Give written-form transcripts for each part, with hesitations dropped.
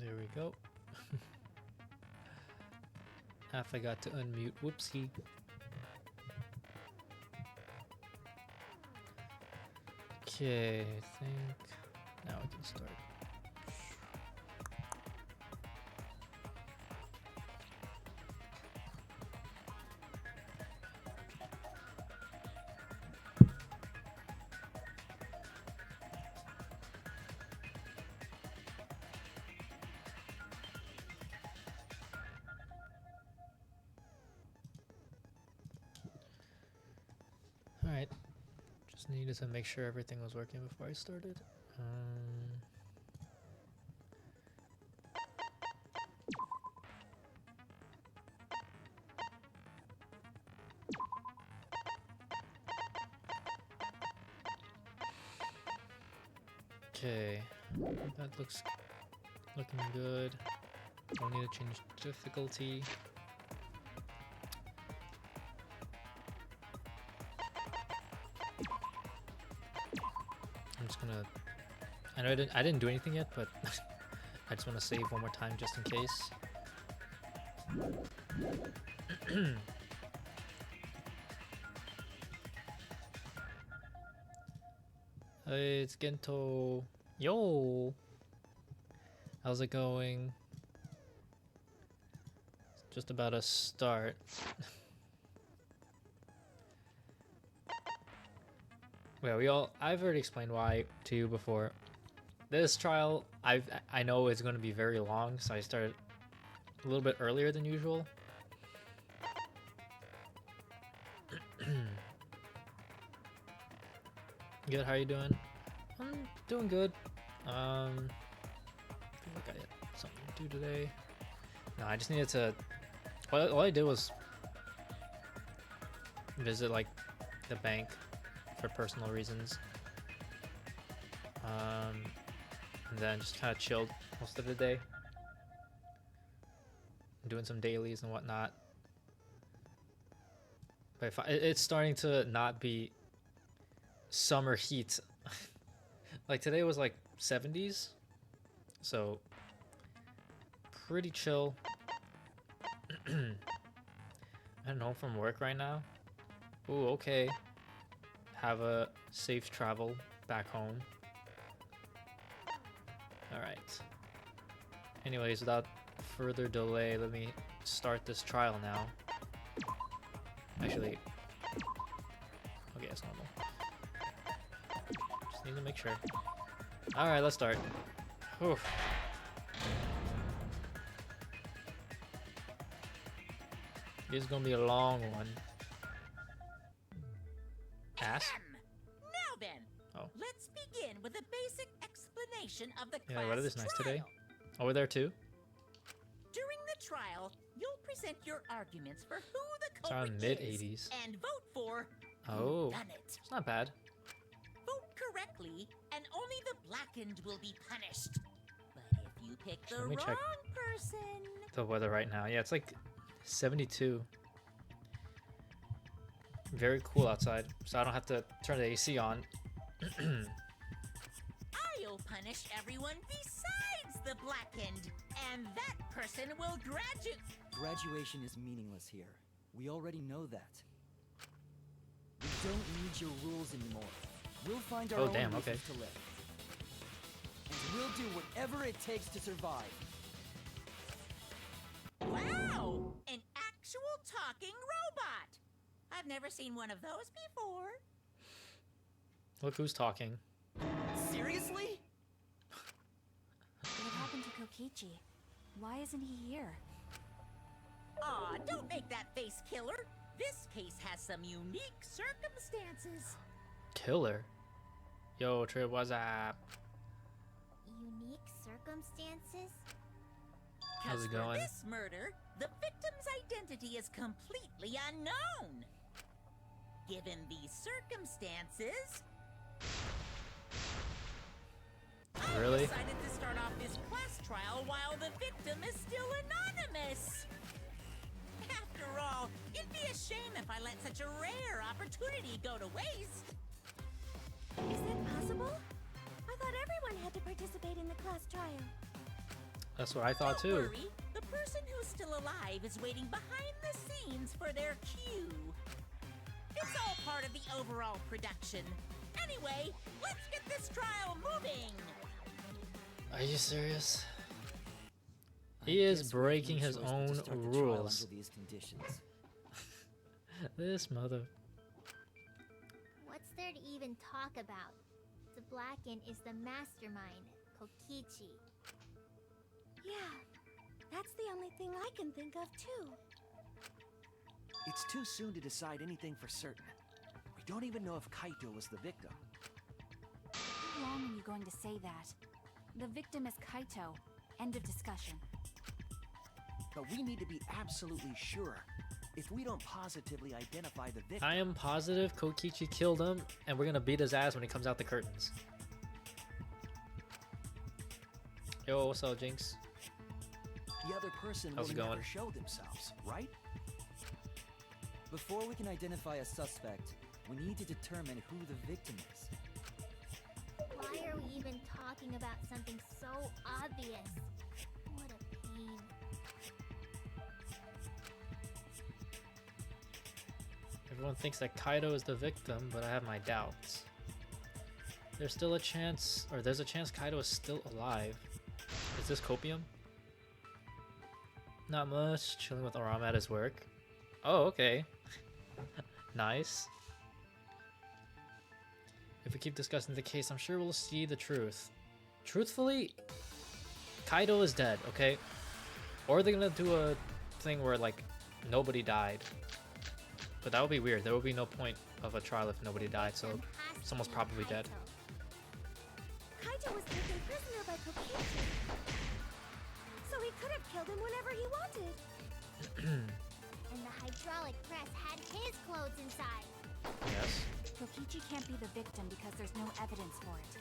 There we go. I forgot to unmute. Whoopsie. Okay, I think now we can start. Alright, just needed to make sure everything was working before I started. Okay, that looks looking good. Don't need to change difficulty. I'm just gonna. I know I didn't do anything yet, but I just want to save one more time just in case. Hey, it's Gento. Yo! How's it going? It's just about to start. Well, I've already explained why to you before. This trial, I know it's going to be very long, so I started a little bit earlier than usual. Good, how you doing? I'm doing good. I feel like I had something to do today. No, I just needed to. All I did was visit like the bank for personal reasons. And then just kind of chilled most of the day, doing some dailies and whatnot. But if it's starting to not be summer heat. Like today was like 70s, so pretty chill. I'm home from work right now. Ooh, okay. Have a safe travel back home. Alright. Anyways, without further delay, let me start this trial now. Actually, okay, it's normal. Just need to make sure. Alright, let's start. Whew. This is gonna be a long one. Ask? Now then, Oh. let's begin with a basic explanation of the Yeah, class the weather is nice trial. today. Oh, we're there too? During the trial, you'll present your arguments for who the It's around culprit mid-80s. is and vote for Oh, who done it. it's not bad. Vote correctly, and only the blackened will be punished. But if you pick the Let me wrong check person, the weather right now. Yeah, it's like 72. Very cool outside, so I don't have to turn the AC on. I'll punish everyone besides the blackened, and that person will graduate. Graduation is meaningless here. We already know that. We don't need your rules anymore. We'll find our Oh, own damn, reasons okay. to live. And we'll do whatever it takes to survive. Wow! An actual talking robot! I've never seen one of those before. Look who's talking. Seriously? What happened to Kokichi? Why isn't he here? Aw, don't make that face, killer. This case has some unique circumstances. Killer? Yo, Trip, what's up? Unique circumstances? How's 'Cause it for going? this murder, the victim's identity is completely unknown. Given these circumstances, Really? I decided to start off this class trial while the victim is still anonymous. After all, it'd be a shame if I let such a rare opportunity go to waste. Is that possible? I thought everyone had to participate in the class trial. That's what I thought Don't too. worry, the person who's still alive is waiting behind the scenes for their cue. It's all part of the overall production. Anyway, let's get this trial moving. Are you serious? I He is guess we have no breaking his choice but to own start the trial rules. under these conditions. This mother. What's there to even talk about? The Blacken is the mastermind, Kokichi. Yeah, that's the only thing I can think of too. It's too soon to decide anything for certain. We don't even know if Kaito was the victim. How long are you going to say that? The victim is Kaito. End of discussion. But we need to be absolutely sure. If we don't positively identify the victim, I am positive Kokichi killed him, and we're gonna beat his ass when he comes out the curtains. Yo, what's up, Jinx? the other person How's will it going? never show themselves, right? Before we can identify a suspect, we need to determine who the victim is. Why are we even talking about something so obvious? What a pain. Everyone thinks that Kaido is the victim, but I have my doubts. There's still a chance, or there's a chance Kaido is still alive. Is this copium? Not much. Chilling with Arama at his work. Oh, okay. Nice. If we keep discussing the case, I'm sure we'll see the truth. Truthfully, Kaido is dead, okay? Or they're gonna do a thing where, like, nobody died. But that would be weird. There would be no point of a trial if nobody died, so Victim has to someone's be probably dead. Kaito. Kaito was taken prisoner by Kokichi. So he could have killed him whenever he wanted. And the hydraulic press had his clothes inside. Yes. Kokichi can't be the victim because there's no evidence for it. So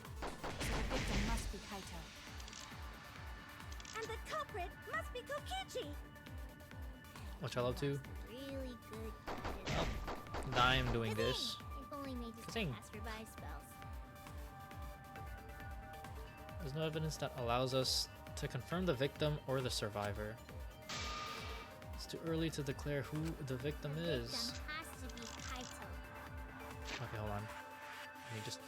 the victim must be Kaito. And the culprit must be Kokichi! Which I love too. Really good. Oh, I am doing this. If only Mage's Kazing. cast revive spells. There's no evidence that allows us to confirm the victim or the survivor. It's too early to declare who the victim is. Victim has to be Kaito. Okay, hold on. Let me just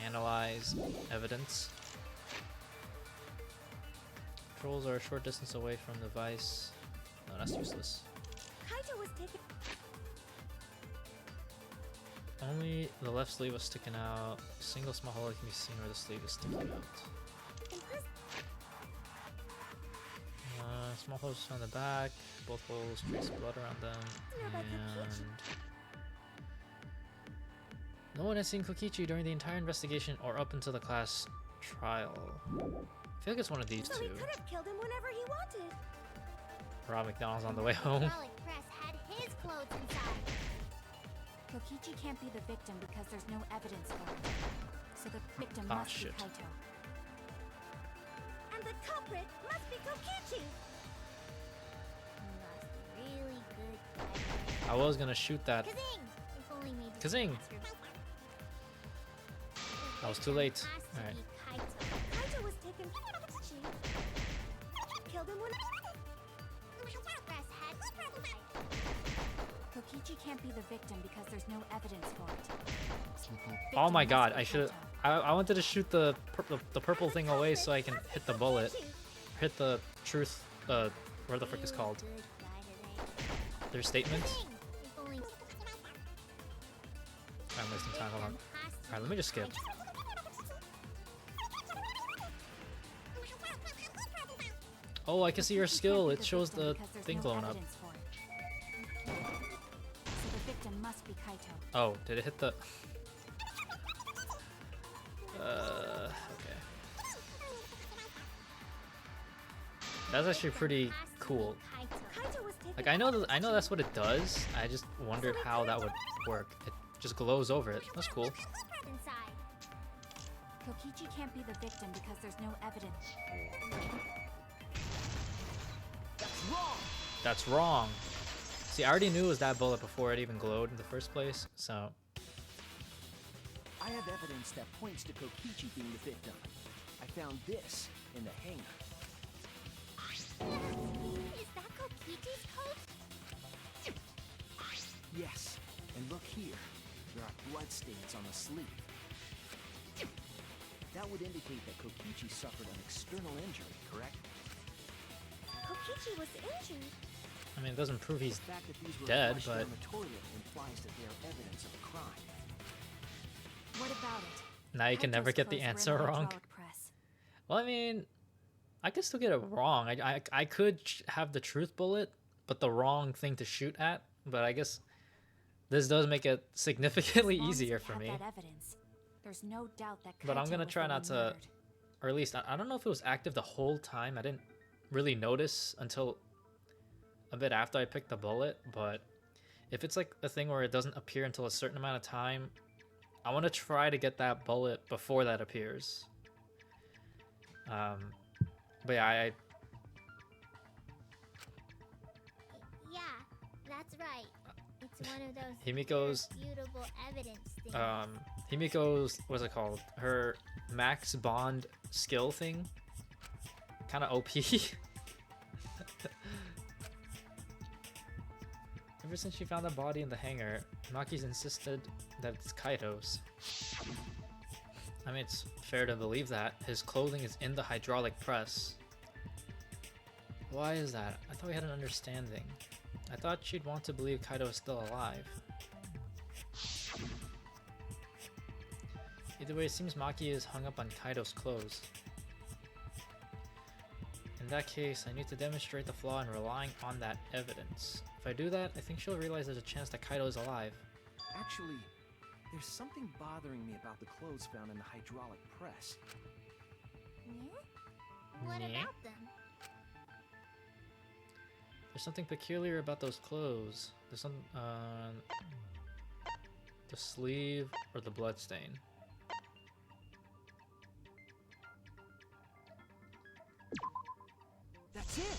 analyze evidence. Trolls are a short distance away from the device. No, that's useless. Kaito was taken. Only the left sleeve was sticking out. A single small hole can be seen where the sleeve is sticking out. In prison. Small holes on the back. Both holes trace blood around them. And no one has seen Kokichi during the entire investigation or up until the class trial. I feel like it's one of these So he two. could have killed him whenever he wanted. Rob McDonald's on the way home. Hydraulic press had his clothes inside. Kokichi can't be the victim because there's no evidence for it. So the victim Ah, must shit. be Kaito. And the culprit must be Kokichi! You lost a really good I was gonna shoot that. Kazing! If only Mage's Kazing! cast revive. That was too late. Has to Alright. be Kaito. Kaito was taken. Kokichi killed him when. Press had Kokichi can't be the victim because there's no evidence for it. So the Oh victim my must god, be I should. Kaito. I wanted to shoot the purple thing away so I can hit the bullet. Hit the truth. Where the frick is called? Good guy today. Their statement. Kazing! If only I'm wasting time. Hold on. victim has to Alright, let be me just skip. Kaito. Oh, I can see your Kokichi skill. can't be It shows victim the because there's thing no glowing up. evidence for it. So the victim must be Kaito. Oh, did it hit the? Okay. That's actually pretty cool. Kaito was taken. Like I know that's what it does. I just wondered how that would work. It just glows over it. That's cool. Inside. Kokichi can't be the victim because there's no evidence. that's wrong! That's wrong. See, I already knew it was that bullet before it even glowed in the first place. So I have evidence that points to Kokichi being the victim. I found this in the hangar. Is that Kokichi's coat? Yes, and look here. There are bloodstains on the sleeve. That would indicate that Kokichi suffered an external injury, correct? Kokichi was injured. I mean, it doesn't prove he's The fact that these were dead, flushed but down the toilet implies that they are evidence of a crime. What about it? now you can never Kaito's get the clothes were in answer wrong. hydraulic press. Well, I mean, I could still get it wrong. I could have the truth bullet, but the wrong thing to shoot at. But I guess this does make it significantly As long as easier we for have me. that evidence, there's no doubt that But I'm Kaito gonna was try the not one to, murdered. or at least I don't know if it was active the whole time. I didn't really notice until a bit after I picked the bullet. But if it's like a thing where it doesn't appear until a certain amount of time, I want to try to get that bullet before that appears. But yeah, Yeah, that's right. It's one of those Himiko's irrefutable evidence things. Himiko's, what's it called? Her max bond skill thing. Kind of OP. Ever since she found the body in the hangar, Maki's insisted that it's Kaito's. I mean, it's fair to believe that. His clothing is in the hydraulic press. Why is that? I thought we had an understanding. I thought she'd want to believe Kaito is still alive. Either way, it seems Maki is hung up on Kaito's clothes. In that case, I need to demonstrate the flaw in relying on that evidence. If I do that, I think she'll realize there's a chance that Kaito is alive. Actually, there's something bothering me about the clothes found in the hydraulic press. Yeah? What Yeah. about them? There's something peculiar about those clothes. There's some, the sleeve or the blood stain. That's it!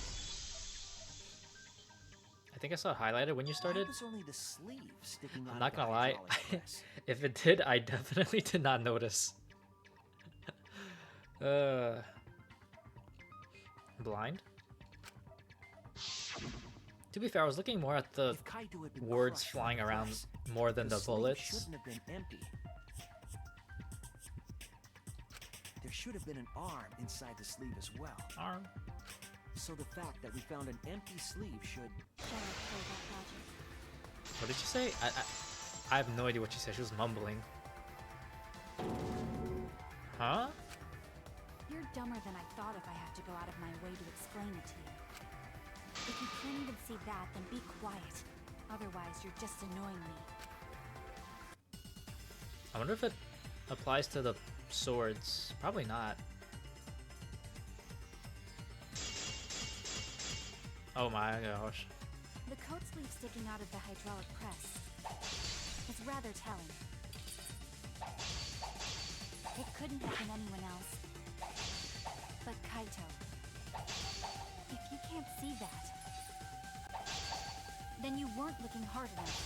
I think I saw it highlighted when you Why started. was only the sleeve sticking out I'm of not the gonna lie. hydraulic press? If it did, I definitely did not notice. Blind? To be fair, I was looking more at the If Kaito had been words crushed flying in the around press, more than the sleeve bullets. shouldn't have been empty. There should have been an arm inside the sleeve as well. Arm. So the fact that we found an empty sleeve should... Shall I play that logic? What did you say? I have no idea what she said. She was mumbling. Huh? You're dumber than I thought if I have to go out of my way to explain it to you. If you can't even see that, then be quiet. Otherwise, you're just annoying me. I wonder if it applies to the swords. Probably not. Oh my gosh. The coat sleeve sticking out of the hydraulic press is rather telling. It couldn't have been anyone else but Kaito. If you can't see that, then you weren't looking hard enough.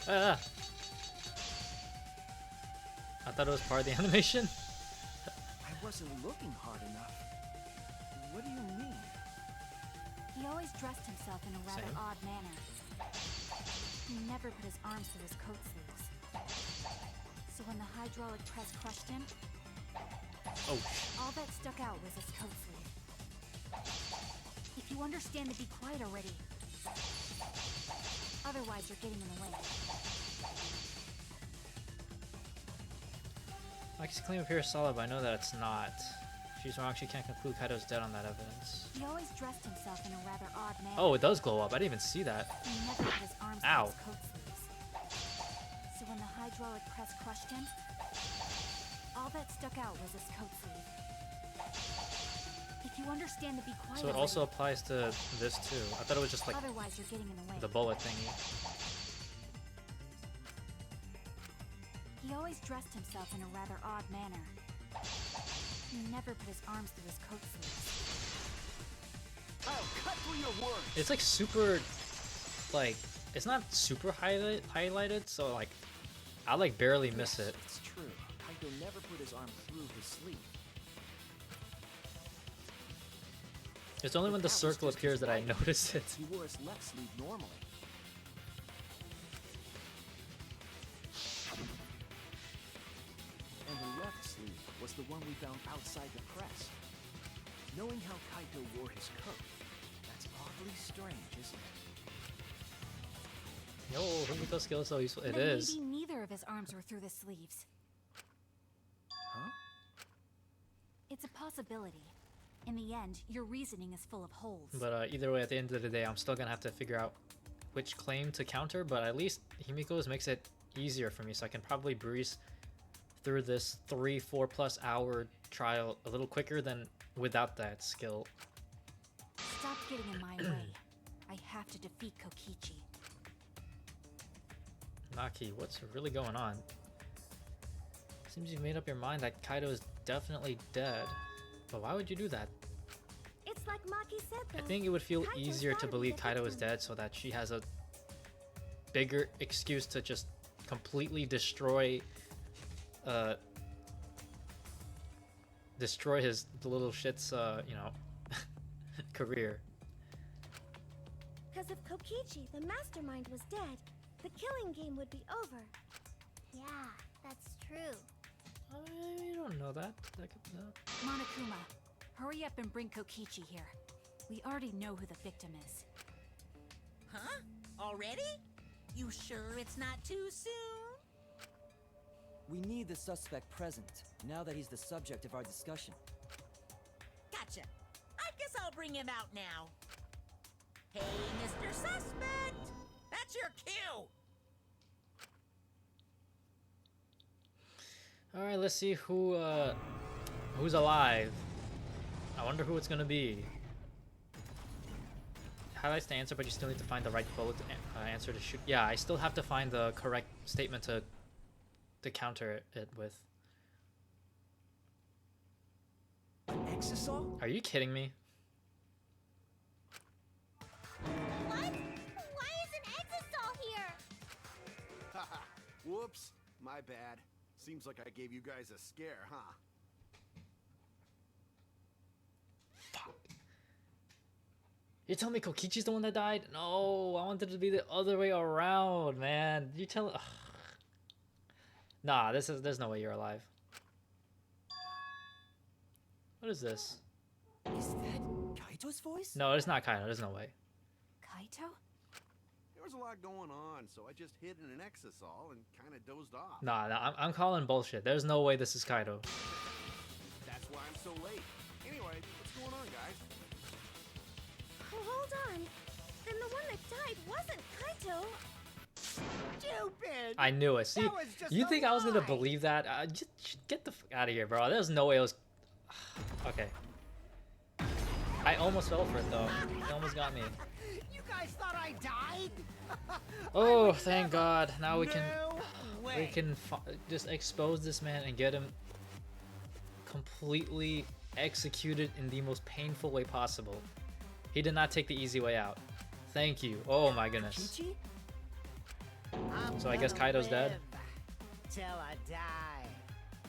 Ah! I thought it was part of the animation. I wasn't looking hard enough. What do you mean? He always dressed himself in a rather Same. odd manner. He never put his arms through his coat sleeves. So when the hydraulic press crushed him, Oh, all that stuck out was his coat sleeve. If you understand to be quiet already. Otherwise, you're getting in the way. Maki's claim appears solid, but I know that it's not. She's wrong. She can't conclude Kaito's dead on that evidence. He always dressed himself in a rather odd manner. Oh, it does glow up. I didn't even see that. He never put his arms Ow. through his coat sleeves. So when the hydraulic press crushed him, all that stuck out was his coat sleeve. If you understand to be quiet So it also already, applies to this too. I thought it was just like otherwise you're getting in the way. the bullet thingy. He always dressed himself in a rather odd manner. He never put his arms through his coat sleeves. I'll cut through your words! It's like super, like, it's not super highlighted, so like, I like barely miss Yes, it. It's true. Kaito never put his arm through his sleeve. It's only when the But that was circle just appears his that I right. notice it. He wore his left sleeve normally. And the left sleeve was the one we found outside the crest. Knowing how Kaito wore his coat, that's awfully strange, isn't it? Yo, Fumito's skill is so useful. It Then is. maybe neither of his arms were through the sleeves. Huh? It's a possibility. In the end, your reasoning is full of holes. But either way, at the end of the day, I'm still gonna have to figure out which claim to counter. But at least Himiko's makes it easier for me, so I can probably breeze through this 3-4+ hour trial a little quicker than without that skill. Stop getting in my way. I have to defeat Kokichi. Naki, what's really going on? Seems you've made up your mind that Kaido is definitely dead. But why would you do that? It's like Maki said though. I think it would feel Kaito's easier to gotta be believe the Kaido is victim. dead so that she has a bigger excuse to just completely destroy his little shit's career. Because if Kokichi, the mastermind, was dead, the killing game would be over. Yeah, that's true. I don't know that. Monokuma, hurry up and bring Kokichi here. We already know who the victim is. Huh? Already? You sure it's not too soon? We need the suspect present, now that he's the subject of our discussion. Gotcha. I guess I'll bring him out now. Hey, Mr. Suspect! That's your cue! Alright, let's see who's alive. I wonder who it's gonna be. Highlights the answer, but you still need to find the right bullet answer to shoot. Yeah, I still have to find the correct statement to counter it with. An exisal? Are you kidding me? What? Why is an exisal here? Haha, whoops, my bad. Seems like I gave you guys a scare, huh? You tell me Kokichi's the one that died? No, I wanted it to be the other way around, man. You tell. Ugh. Nah, there's no way you're alive. What is this? Is that Kaito's voice? No, it's not Kaido. There's no way. Kaito? There was a lot going on, so I just hid in an exisal and kind of dozed off. Nah, I'm calling bullshit. There's no way this is Kaido. That's why I'm so late. Anyway, what's going on, guys? Oh, hold on. Then the one that died wasn't Kaito. Stupid! I knew it. See, That was just you a think I was gonna lie. believe that? Just get the fuck out of here, bro. There's no way it was. Okay. I almost fell for it though. It almost got me. You guys thought I died? Oh, thank God. Now we can No way. just expose this man and get him completely executed in the most painful way possible. He did not take the easy way out. Thank you. Oh my goodness. Kichi? I'm So I guess gonna Kaido's dead? live till I die.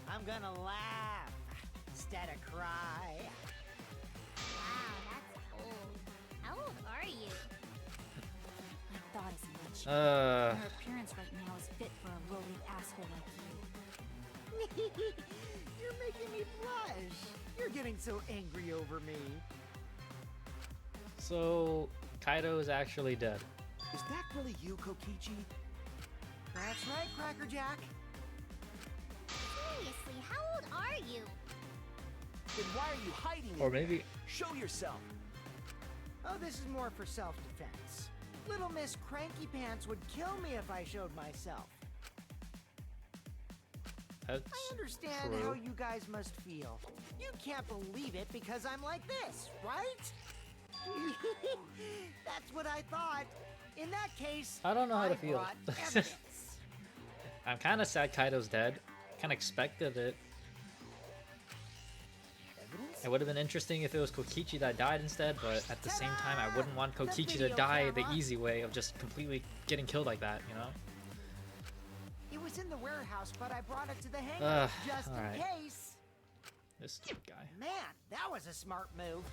I'm gonna laugh instead of cry. Wow, that's old. How old are you? I thought as much. Uh, Your appearance right now is fit for a lowly asshole like you. You're making me blush. You're getting so angry over me. so Kaido is actually dead. Is that really you, Kokichi? That's right, Crackerjack. Seriously, how old are you? Then why are you hiding Or in there? maybe Show yourself. Oh, this is more for self-defense. Little Miss Cranky Pants would kill me if I showed myself. that's I understand true. how you guys must feel. You can't believe it because I'm like this, right? That's what I thought. In that case, I don't know how to I feel. brought evidence. I'm kind of sad Kaido's dead. Kind of expected it. Evidence? It would have been interesting if it was Kokichi that died instead, but at the same time, I wouldn't want Kokichi to video die the camera. easy way of just completely getting killed like that, you know? It was in the warehouse, but I brought it to the hangar Ugh, just in alright. case. This stupid guy. Man, that was a smart move.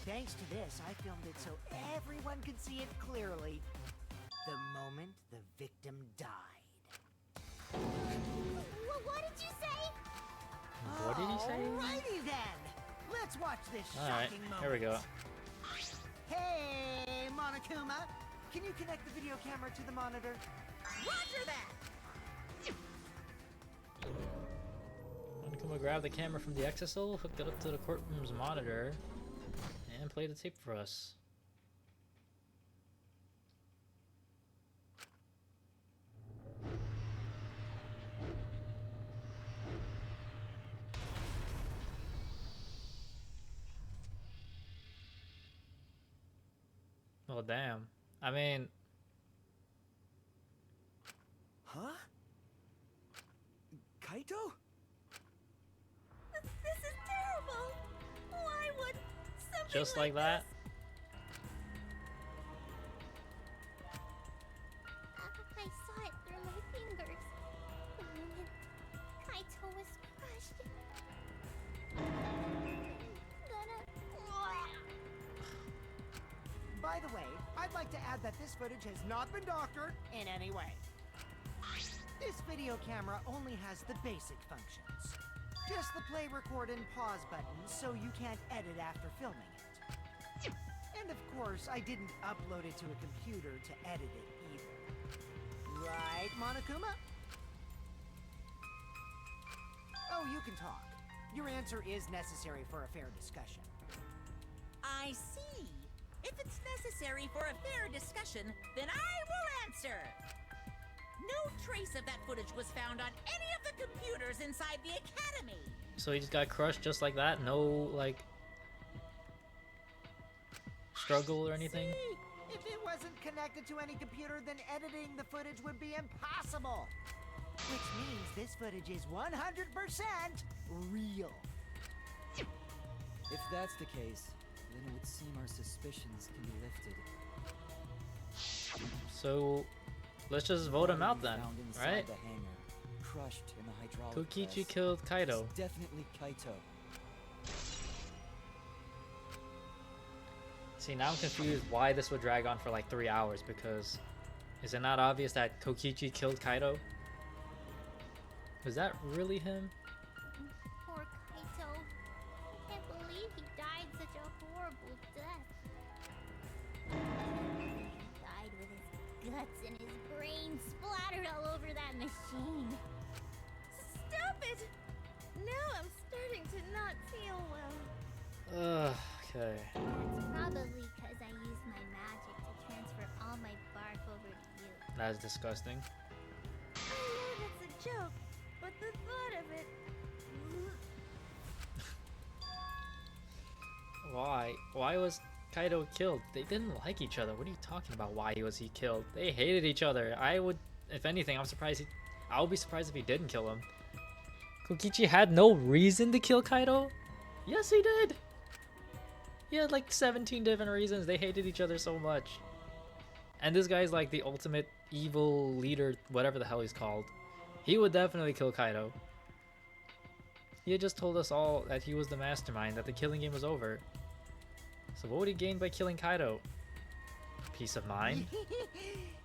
Thanks to this, I filmed it so everyone could see it clearly. The moment the victim died. What did you say? What did he say? Alrighty then. Let's watch this Alright, shocking moment. here we go. Hey, Monokuma. Can you connect the video camera to the monitor? Roger that! Monokuma grabbed the camera from the exisal, hooked it up to the courtroom's monitor, and played the tape for us. Well, damn. I mean, Huh? Kaito? This is terrible. Why would something just like that. I saw it through my fingers. The moment Kaito was crushed. By the way, I'd like to add that this footage has not been doctored in any way. This video camera only has the basic functions. Just the play, record, and pause buttons, so you can't edit after filming it. And of course, I didn't upload it to a computer to edit it either. Right, Monokuma? Oh, you can talk. Your answer is necessary for a fair discussion. I see. If it's necessary for a fair discussion, then I will answer. No trace of that footage was found on any of the computers inside the academy. So he just got crushed just like that? No, like, struggle or anything? See? If it wasn't connected to any computer, then editing the footage would be impossible. Which means this footage is 100% real. If that's the case, then it would seem our suspicions can be lifted. So, let's just vote him out then, Found inside right? the hangar, crushed in the hydraulic Kokichi press. killed Kaido. It's definitely Kaito. See, now I'm confused why this would drag on for like 3 hours, because is it not obvious that Kokichi killed Kaido? Was that really him? Poor Kaito. I can't believe he died such a horrible death. He died with his guts and his brain splattered all over that machine. Stop it! Now I'm starting to not feel well. Okay. That's probably because I used my magic to transfer all my bark over to you. That's disgusting. I know that's a joke, but the thought of it... Why? Why was Kaido killed? They didn't like each other. What are you talking about? Why was he killed? They hated each other. I would, if anything, I would be surprised if he didn't kill him. Kokichi had no reason to kill Kaido? Yes, he did. He had like 17 different reasons. They hated each other so much. And this guy's like the ultimate evil leader, whatever the hell he's called. He would definitely kill Kaido. He had just told us all that he was the mastermind, that the killing game was over. So what would he gain by killing Kaido? Peace of mind?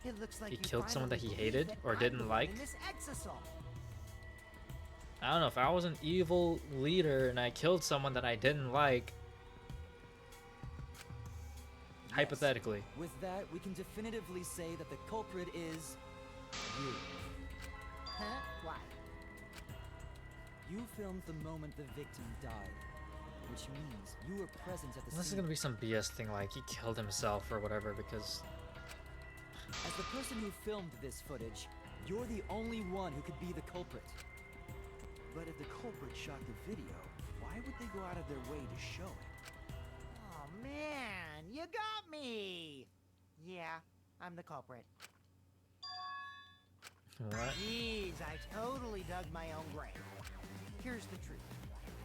It looks like He you killed someone that he finally hated believe or that didn't I'm the one like? in this exasol. I don't know, if I was an evil leader and I killed someone that I didn't like, Yes. hypothetically. With that, we can definitively say that the culprit is you. Huh? Why? You filmed the moment the victim died, which means you were present at the This is scene. gonna be some BS thing like he killed himself or whatever, because As the person who filmed this footage, you're the only one who could be the culprit. But if the culprit shot the video, why would they go out of their way to show it? Oh man, you got me! Yeah, I'm the culprit. what? Jeez, I totally dug my own grave. Here's the truth.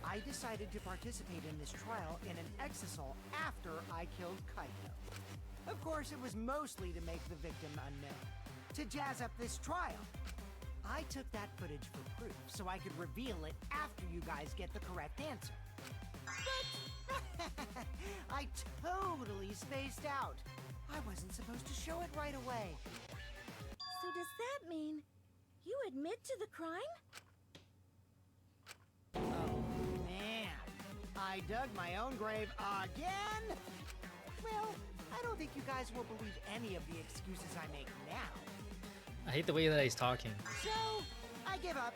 I decided to participate in this trial in an exisal after I killed Kaito. Of course, it was mostly to make the victim unknown, to jazz up this trial. I took that footage for proof so I could reveal it after you guys get the correct answer. But I spaced out. I wasn't supposed to show it right away. So does that mean you admit to the crime? Oh, man. I dug my own grave again? Well, I don't think you guys will believe any of the excuses I make now. I hate the way that he's talking. So, I give up.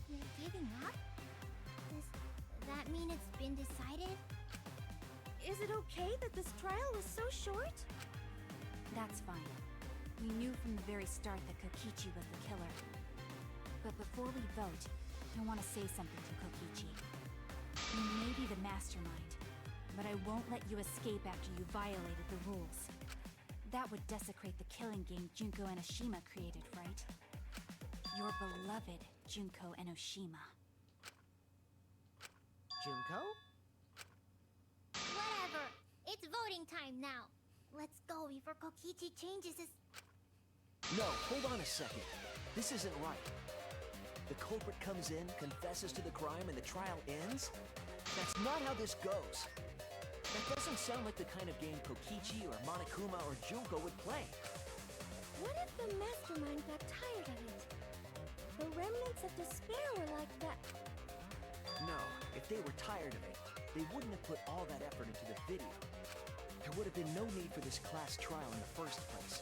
You're giving up? Does that mean it's been decided? Is it okay that this trial was so short? That's fine. We knew from the very start that Kokichi was the killer. But before we vote, I want to say something to Kokichi. You may be the mastermind, but I won't let you escape after you violated the rules. That would desecrate the killing game Junko Enoshima created, right? Your beloved Junko Enoshima. Junko? Whatever. It's voting time now. Let's go before Kokichi changes his... No, hold on a second. This isn't right. The culprit comes in, confesses to the crime, and the trial ends? That's not how this goes. That doesn't sound like the kind of game Kokichi or Monokuma or Junko would play. What if the mastermind got tired of it? The remnants of despair were like that. No, if they were tired of it, they wouldn't have put all that effort into the video. There would have been no need for this class trial in the first place.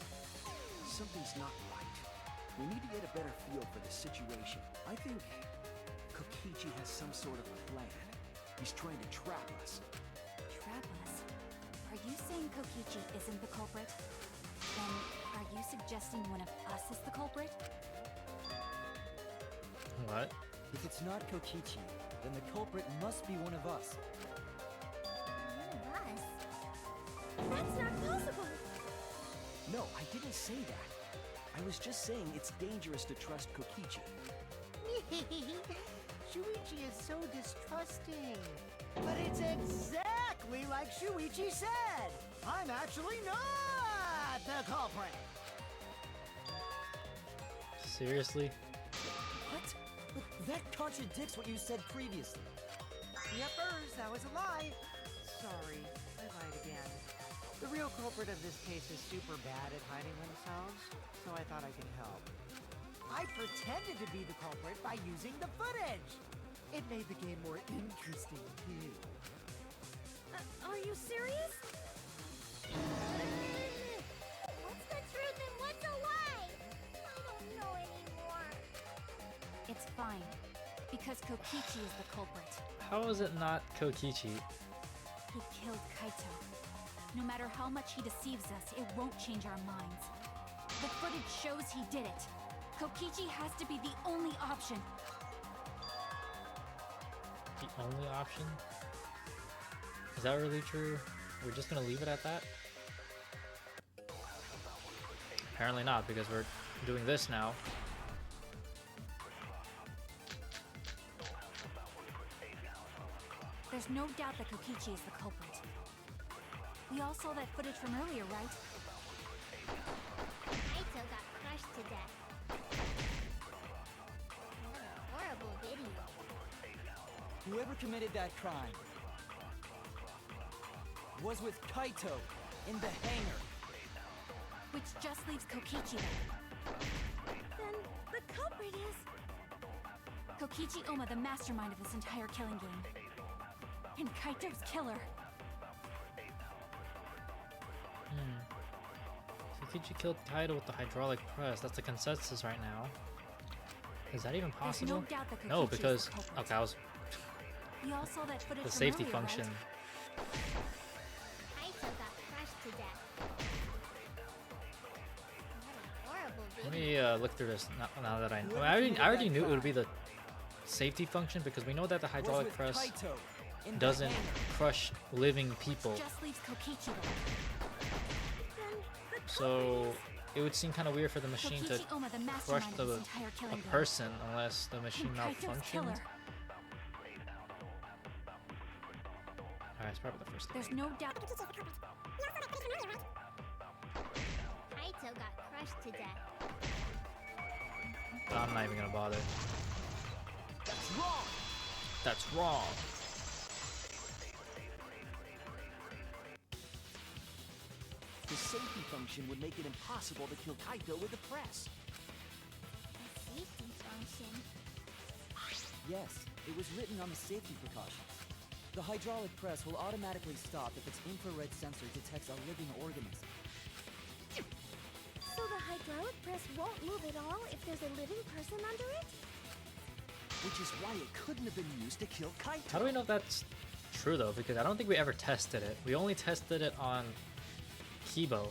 Something's not right. We need to get a better feel for the situation. I think Kokichi has some sort of plan. He's trying to trap us. Trap us? Are you saying Kokichi isn't the culprit? Then, are you suggesting one of us is the culprit? What? If it's not Kokichi, then the culprit must be one of us. One of us? That's not possible! No, I didn't say that. I was just saying it's dangerous to trust Kokichi. Shuichi is so distrusting. But it's exactly like Shuichi said. I'm actually not the culprit. Seriously? What? But that contradicts what you said previously. Yepers, that was a lie. Sorry, I lied again. The real culprit of this case is super bad at hiding themselves, so I thought I could help. I pretended to be the culprit by using the footage. It made the game more interesting, too. Are you serious? What's the truth and what's a lie? I don't know anymore. It's fine, because Kokichi is the culprit. How is it not Kokichi? He killed Kaito. No matter how much he deceives us, it won't change our minds. The footage shows he did it. Kokichi has to be the only option. The only option? Is that really true? We're just gonna leave it at that? Apparently not, because we're doing this now. There's no doubt that Kokichi is the culprit. We all saw that footage from earlier, right? Kaito got crushed to death. What a horrible video. Whoever committed that crime was with Kaito in the hangar. Which just leaves Kokichi there. Then the culprit is... Kokichi Oma, the mastermind of this entire killing game. And Kaito's killer. Kokichi killed Kaido with the hydraulic press. That's the consensus right now. Is that even possible? There's no doubt that Kokichi No, is the because culprit. okay, I was We all saw that footage the from safety earlier, function. Right? Kaito got crushed to death. What a horrible Let video. me look through this now that I know. I already knew it would be the safety function because we know that the Was hydraulic with press Kaito in the doesn't hangar. crush living people. Just leaves Kokichi there. Then the So it would seem kind of weird for the machine to Kokichi Oma, the crush mastermind the of this entire killing a game. person unless the machine And Kaito's malfunctioned. killer. Alright, it's probably the first thing. There's no doubt. Kaito got crushed to death. But I'm not even gonna bother. That's wrong! That's wrong. safety function would make it impossible to kill Kaito with the press. A safety function. Yes, it was written on the safety precautions. The hydraulic press will automatically stop if its infrared sensor detects a living organism. So the hydraulic press won't move at all if there's a living person under it? Which is why it couldn't have been used to kill Kaito. How do we know if that's true though? Because I don't think we ever tested it. We only tested it on Kibo,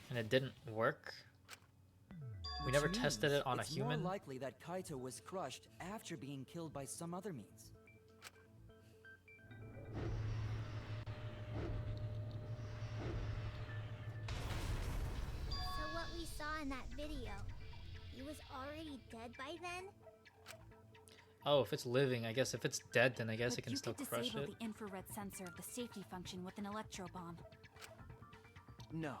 and it didn't work. We Which never means tested it on a it's human. more likely that Kaito was crushed after being killed by some other means. So what we saw in that video, he was already dead by then? Oh, if it's living, I guess if it's dead, then I guess But it can you still could crush disable it. the infrared sensor of the safety function with an electro bomb. No,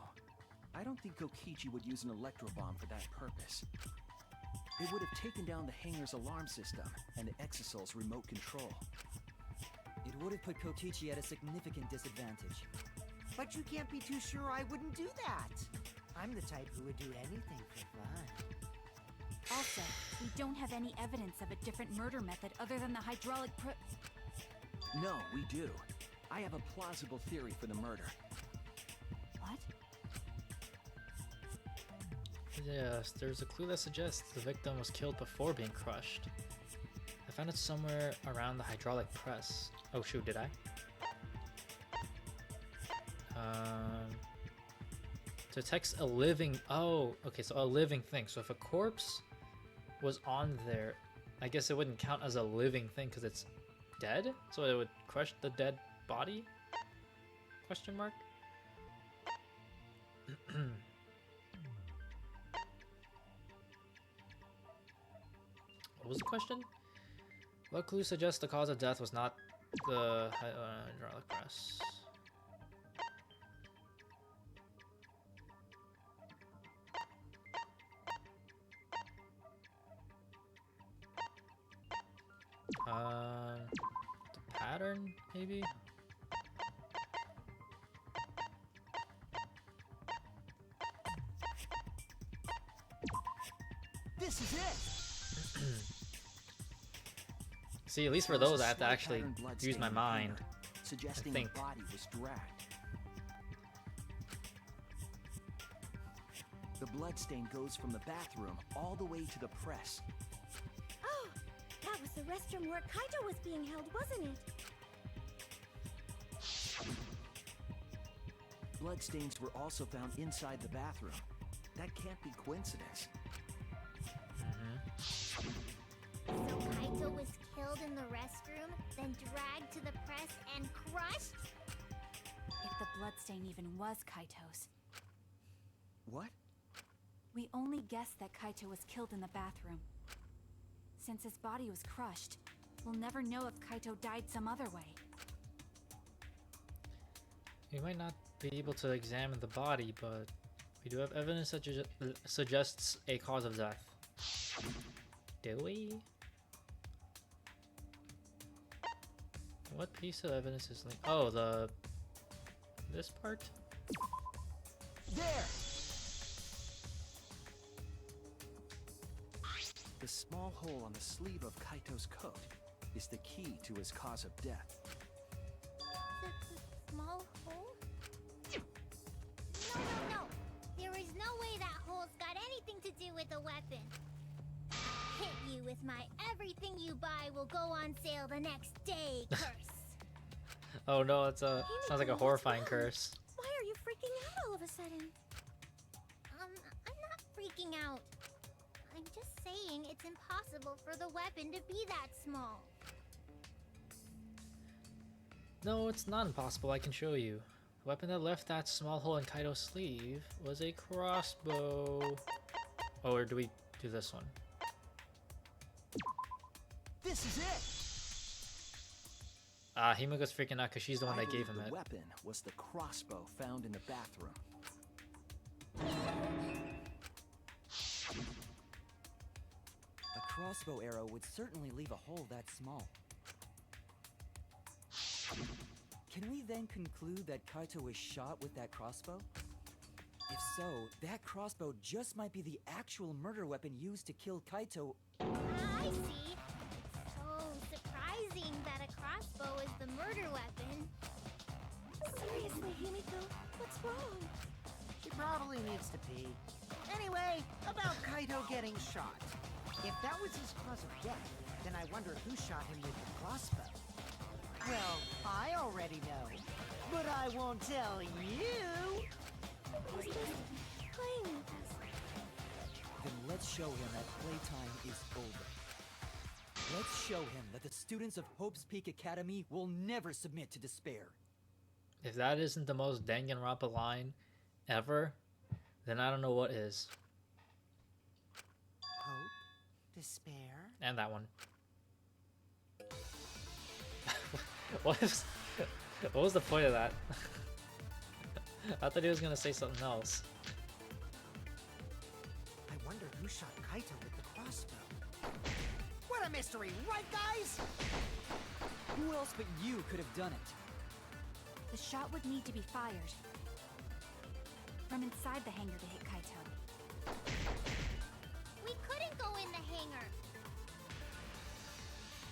I don't think Kokichi would use an electro bomb for that purpose. It would have taken down the hangar's alarm system and the Exosol's remote control. It would have put Kokichi at a significant disadvantage. But you can't be too sure I wouldn't do that. I'm the type who would do anything for fun. Also, we don't have any evidence of a different murder method other than the hydraulic No, we do. I have a plausible theory for the murder. What? Yes, there's a clue that suggests the victim was killed before being crushed. I found it somewhere around the hydraulic press. Oh shoot, did I? Detects a living... Oh, okay, so a living thing. So if a corpse was on there, I guess it wouldn't count as a living thing because it's dead? So it would crush the dead body? Question mark? What was the question? What clue suggests the cause of death was not the hydraulic press? The pattern, maybe? This is it! See, at least for There was those, a I have to slight actually pattern blood use stain my on the mind. hangar, suggesting think. the body was dragged. The blood stain goes from the bathroom all the way to the press. Oh, that was the restroom where Kaito was being held, wasn't it? Bloodstains were also found inside the bathroom. That can't be coincidence. So Kaito was killed in the restroom, then dragged to the press and crushed? If the bloodstain even was Kaito's. What? We only guessed that Kaito was killed in the bathroom. Since his body was crushed, we'll never know if Kaito died some other way. We might not be able to examine the body, but we do have evidence that suggests a cause of death. Do we? What piece of evidence is linked? Oh, this part? There! The small hole on the sleeve of Kaito's coat is the key to his cause of death. The small hole? No. There is no way that hole's got anything to do with the weapon. Hit you with my everything you buy will go on sale the next day curse. Oh no, it's a sounds like a Himiko, horrifying what's wrong? curse. Why are you freaking out all of a sudden? I'm not freaking out. I'm just saying it's impossible for the weapon to be that small. No, it's not impossible. I can show you. The weapon that left that small hole in Kaito's sleeve was a crossbow. Oh, or do we do this one? This is it! Himiko's freaking out because she's the one I that gave believe him the it. weapon was the crossbow found in the bathroom. A crossbow arrow would certainly leave a hole that small. Can we then conclude that Kaito was shot with that crossbow? If so, that crossbow just might be the actual murder weapon used to kill Kaito. I see. So surprising that a crossbow is the murder weapon. Seriously, Himiko, what's wrong? She probably needs to pee. Anyway, about Kaito getting shot. If that was his cause of death, then I wonder who shot him with the crossbow. Well, I already know, but I won't tell you. He's just playing with us. Then let's show him that playtime is over. Let's show him that the students of Hope's Peak Academy will never submit to despair. If that isn't the most Danganronpa line ever, then I don't know what is. Hope? Despair? And that one. What was the point of that? I thought he was gonna say something else. I wonder who shot Kaito with the crossbow. What a mystery, right guys? Who else but you could have done it? The shot would need to be fired from inside the hangar to hit Kaito. We couldn't go in the hangar.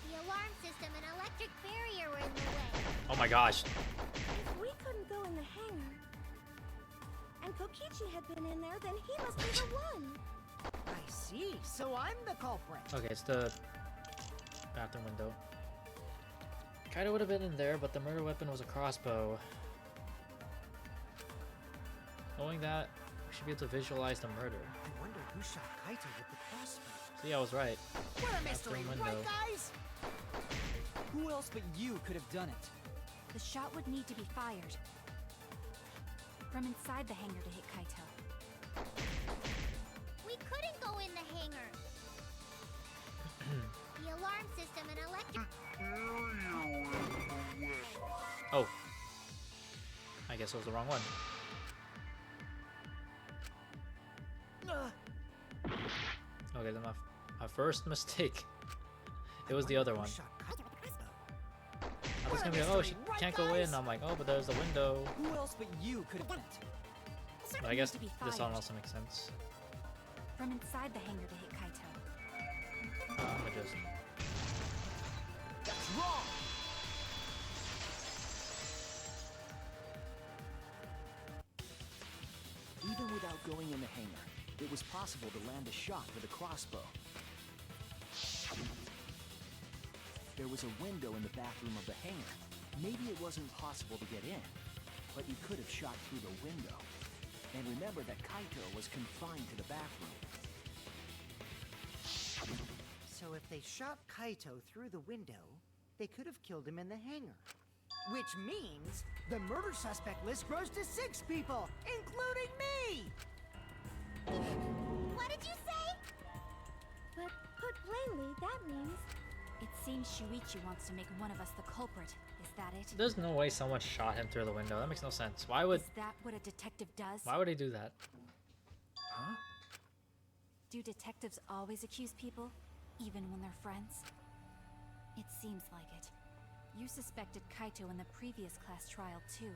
The alarm system and electric barrier were in the way. Oh my gosh. If we couldn't go in the hangar, and Kokichi had been in there, then he must be the one. I see, so I'm the culprit. Okay, it's the bathroom window. Kaito would have been in there, but the murder weapon was a crossbow. Knowing that, we should be able to visualize the murder. I wonder who shot Kaito with the crossbow. See, I was right. What a mystery, Bathroom right window. guys? Who else but you could have done it? The shot would need to be fired from inside the hangar to hit Kaito. We couldn't go in the hangar. The alarm system and electric... Oh. I guess it was the wrong one. Okay, then my first mistake. It was the other one. Shot Kaito with the crossbow. I was gonna be like, oh, she can't go in. I'm like, oh, but there's the window. Who else but you could have done it? But I guess to be this fired one also makes sense. from inside the hangar to hit Kaito. I'm gonna just... That's wrong! Even without going in the hangar, it was possible to land a shot with a crossbow. There was a window in the bathroom of the hangar. Maybe it wasn't possible to get in, but you could have shot through the window. And remember that Kaito was confined to the bathroom. So if they shot Kaito through the window, they could have killed him in the hangar. Which means the murder suspect list grows to 6 people, including me! What did you say? But put plainly, that means It seems Shuichi wants to make one of us the culprit. Is that it? There's no way someone shot him through the window. That makes no sense. Why would... Is that what a detective does? Why would he do that? Huh? Do detectives always accuse people, even when they're friends? It seems like it. You suspected Kaito in the previous class trial, too.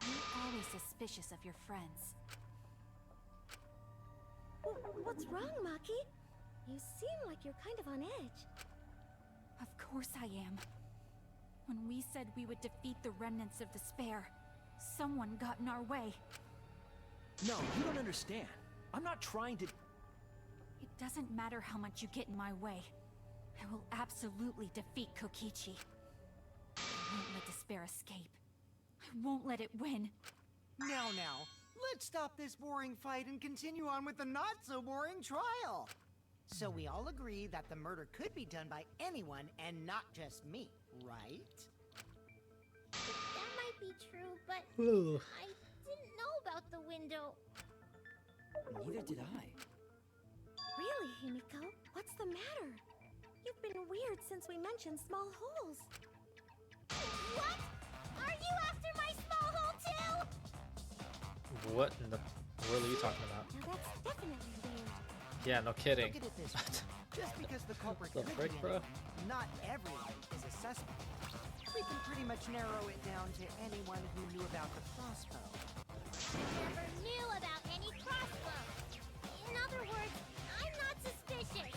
You're always suspicious of your friends. What's wrong, Maki? You seem like you're kind of on edge. Of course I am. When we said we would defeat the remnants of despair, someone got in our way. No, you don't understand. I'm not trying to... It doesn't matter how much you get in my way. I will absolutely defeat Kokichi. I won't let despair escape. I won't let it win. Now, let's stop this boring fight and continue on with the not-so-boring trial. So we all agree that the murder could be done by anyone and not just me, right? That might be true, but I didn't know about the window. Neither did I. Really, Himiko? What's the matter? You've been weird since we mentioned small holes. What? Are you after my small hole too? What in the world are you talking about? Now that's definitely weird. Yeah, no kidding. Look at it this way. Just because the culprit The could frick, be bro? anyone, not everyone is a suspect. We can pretty much narrow it down to anyone who knew about the crossbow. never knew about any crossbow. In other words, I'm not suspicious.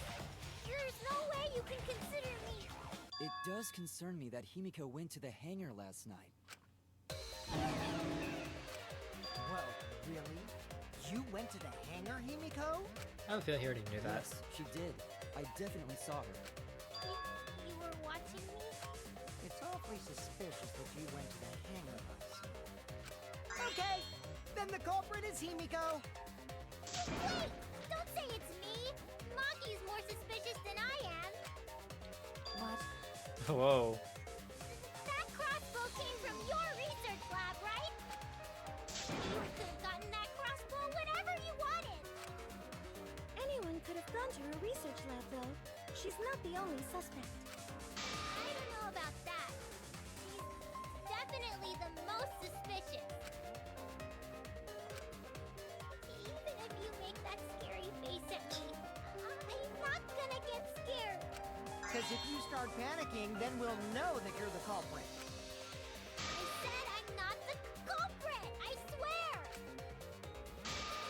There's no way you can consider me. It does concern me that Himiko went to the hangar last night. Well, really? You went to the hangar, Himiko? I have a feeling he already knew that. Yes, she did. I definitely saw her. You were watching me? It's awfully suspicious that you went to the hangar last night. Okay, then the culprit is Himiko. Wait! Don't say it's me! Maki's more suspicious than I am. What? Whoa. That crossbow came from your research lab, right? You could have gotten that crossbow whenever you wanted. Anyone could have gone to her research lab, though. She's not the only suspect. I don't know about that. He's definitely the most suspicious. Even if you make that scary face at me, I'm not gonna get scared. Because if you start panicking, then we'll know that you're the culprit. I said I'm not the culprit! I swear!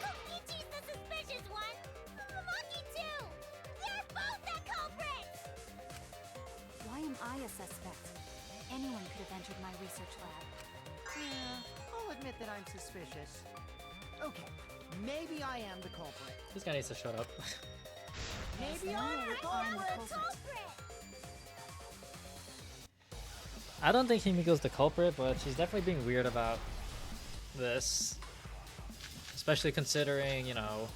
Kokichi's the suspicious one! Maki too! They're both the culprits! Why am I a suspect? Anyone could have entered my research lab. Yeah, I'll admit that I'm suspicious. Okay, maybe I am the culprit. This guy needs to shut up. Maybe long I'm as the I'm the culprit. culprit. I don't think Himiko's the culprit, but she's definitely being weird about this. Especially considering, you know,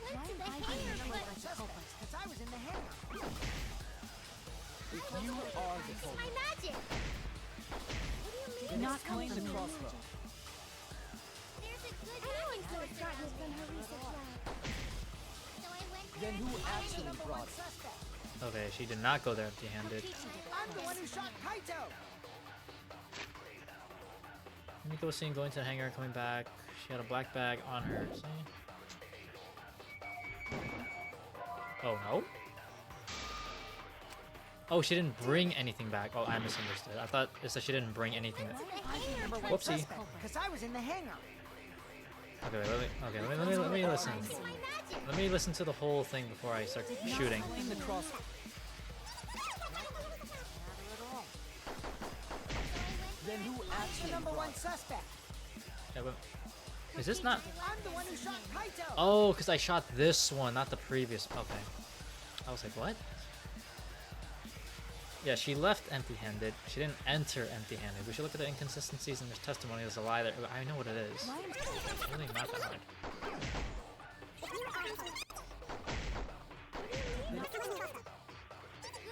I went to the Why am I hangar, being but labeled as the culprit? Because I was in the hangar. You are the it's my culprit. magic! Did Then not explain come the from me. crossbow. There's a good Anyone magic could have source gotten around it from here. her research lab. So I went there Then who and found actually it. brought it? okay, she did not go there empty-handed. I'm the one who shot Kaito. Himiko was seen going to the hangar and coming back. She had a black bag on her. See? Oh no? Oh, she didn't bring anything back. Oh, I misunderstood. I thought it said she didn't bring anything. Number one Whoopsie. suspect. Because I was in the hangar. Okay, let me listen. It's my magic! Let me listen to the whole thing before I start shooting. Explain the crossbow. Then who I'm the actually number brought one it? suspect. Yeah, but is this not? I'm the one who shot Kaito. Oh, because I shot this one, not the previous. Okay. I was like, what? Yeah, she left empty-handed. She didn't enter empty-handed. We should look at the inconsistencies in this testimony. There's a lie there. I know what it is. Why am It's really not that hard.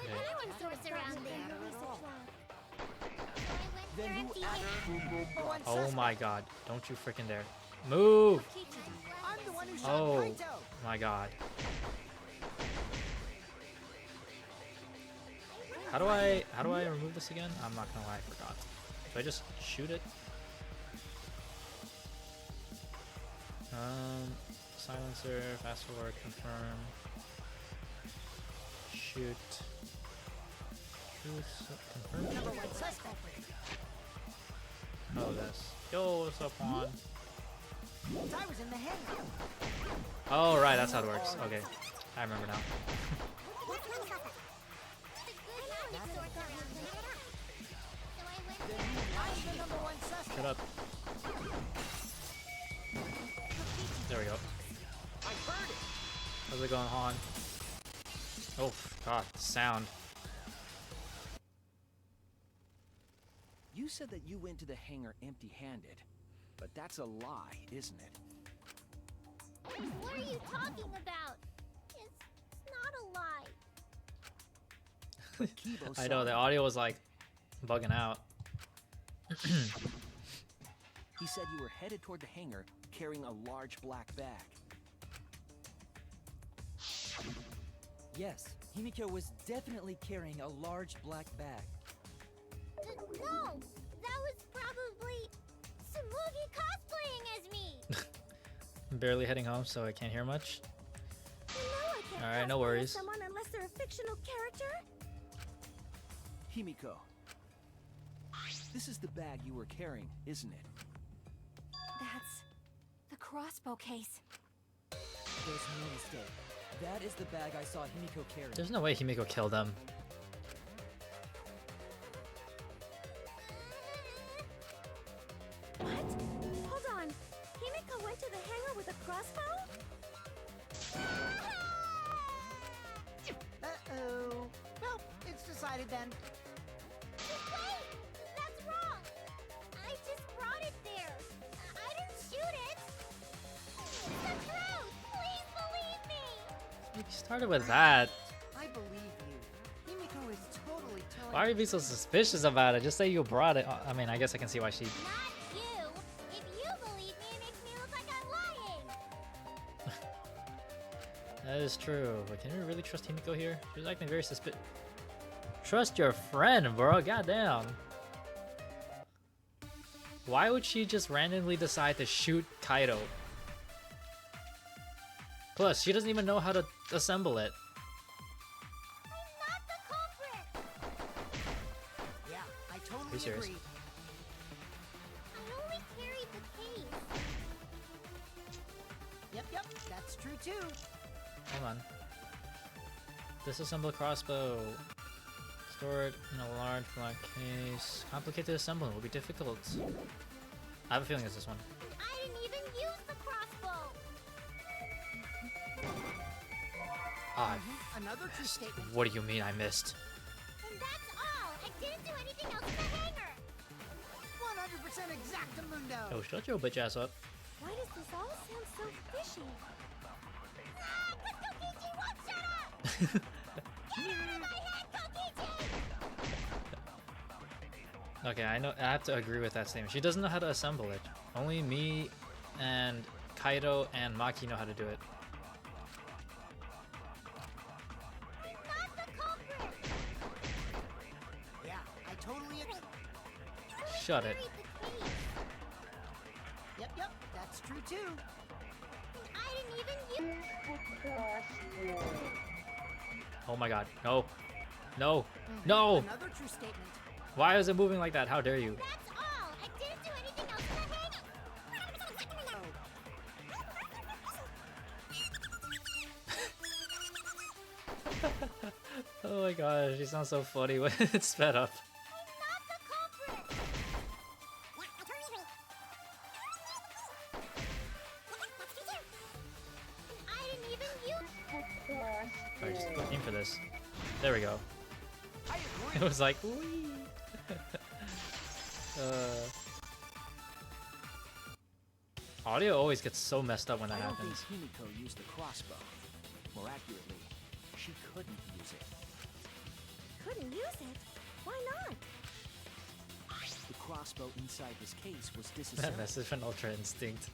Anyone source around there. Then who actually Number one Oh suspect. my god. Don't you freaking dare. Move! I'm the one who shot Oh Kaito. my god. How do I remove this again? I'm not gonna lie, I forgot. Do I just shoot it? Silencer, fast forward, confirm. Shoot. Confirm. Number one suspect. Oh, this. Yo, what's up, Juan? I was in the hangar. Oh, right, that's how it works. Okay, I remember now. I'm the number one suspect. Shut up. There we go. I heard it! How's it going, Han? Oh, God, the sound. You said that you went to the hangar empty-handed, but that's a lie, isn't it? What are you talking about? It's not a lie. But Kibo I saw know, the you. audio was like bugging out. He said you were headed toward the hangar carrying a large black bag. Yes, Himiko was definitely carrying a large black bag. No! That was probably Tsumugi cosplaying as me! I'm barely heading home, so I can't hear much. You know I can't Alright, no cosplay as worries. someone unless they're a fictional character. Himiko, this is the bag you were carrying, isn't it? crossbow case. There's no mistake. That is the bag I saw Himiko carry. There's no way Himiko killed them. What? Hold on. Himiko went to the hangar with a crossbow? Uh-oh. Well, it's decided then. Wait! That's wrong! I just brought it there. I didn't shoot it! It's the truth! Please believe me! You started with that. I believe you. Himiko is totally telling Why are you being so suspicious about it? Just say you brought it. I mean, I guess I can see why she... Not you! If you believe me, it makes me look like I'm lying! That is true. But can you really trust Himiko here? She's acting very suspicious. Trust your friend, bro. Goddamn. Why would she just randomly decide to shoot Kaido? Plus, she doesn't even know how to assemble it. I'm not the culprit! Yeah, I Are you totally serious? agree. I only carried the case. Yep, that's true too. Hold on. Disassemble crossbow. Store it in a large black case. Complicated assembly will be difficult. I have a feeling it's this one. I didn't even use the crossbow! Ah, Another true statement. what do you mean I missed? And that's all! I didn't do anything else in the hangar! 100% exactamundo. Oh, shut your bitch ass up. Why does this all sound so fishy? Ah! Kokichi won't shut up! Get out of my head, Kokichi! Okay, I know. I have to agree with that statement. She doesn't know how to assemble it. Only me and Kaido and Maki know how to do it. Not the culprit! Yeah, I totally agree. Shut it. Carried the case. Yep, that's true too. And I didn't even use... Oh my god. No. No. No. Another true statement. Why is it moving like that? How dare you? That's all! I didn't do anything else in the hangar! Oh my gosh, she sounds so funny when it's sped up. I'm not the culprit! And I didn't even use... Alright, just aim for this. There we go. I It agree. was like, whee! Audio always gets so messed up when that I don't think happens. Himiko used the crossbow. More accurately, she couldn't use it. Couldn't use it? Why not? The crossbow inside this case was That disassembled. message from Ultra Instinct.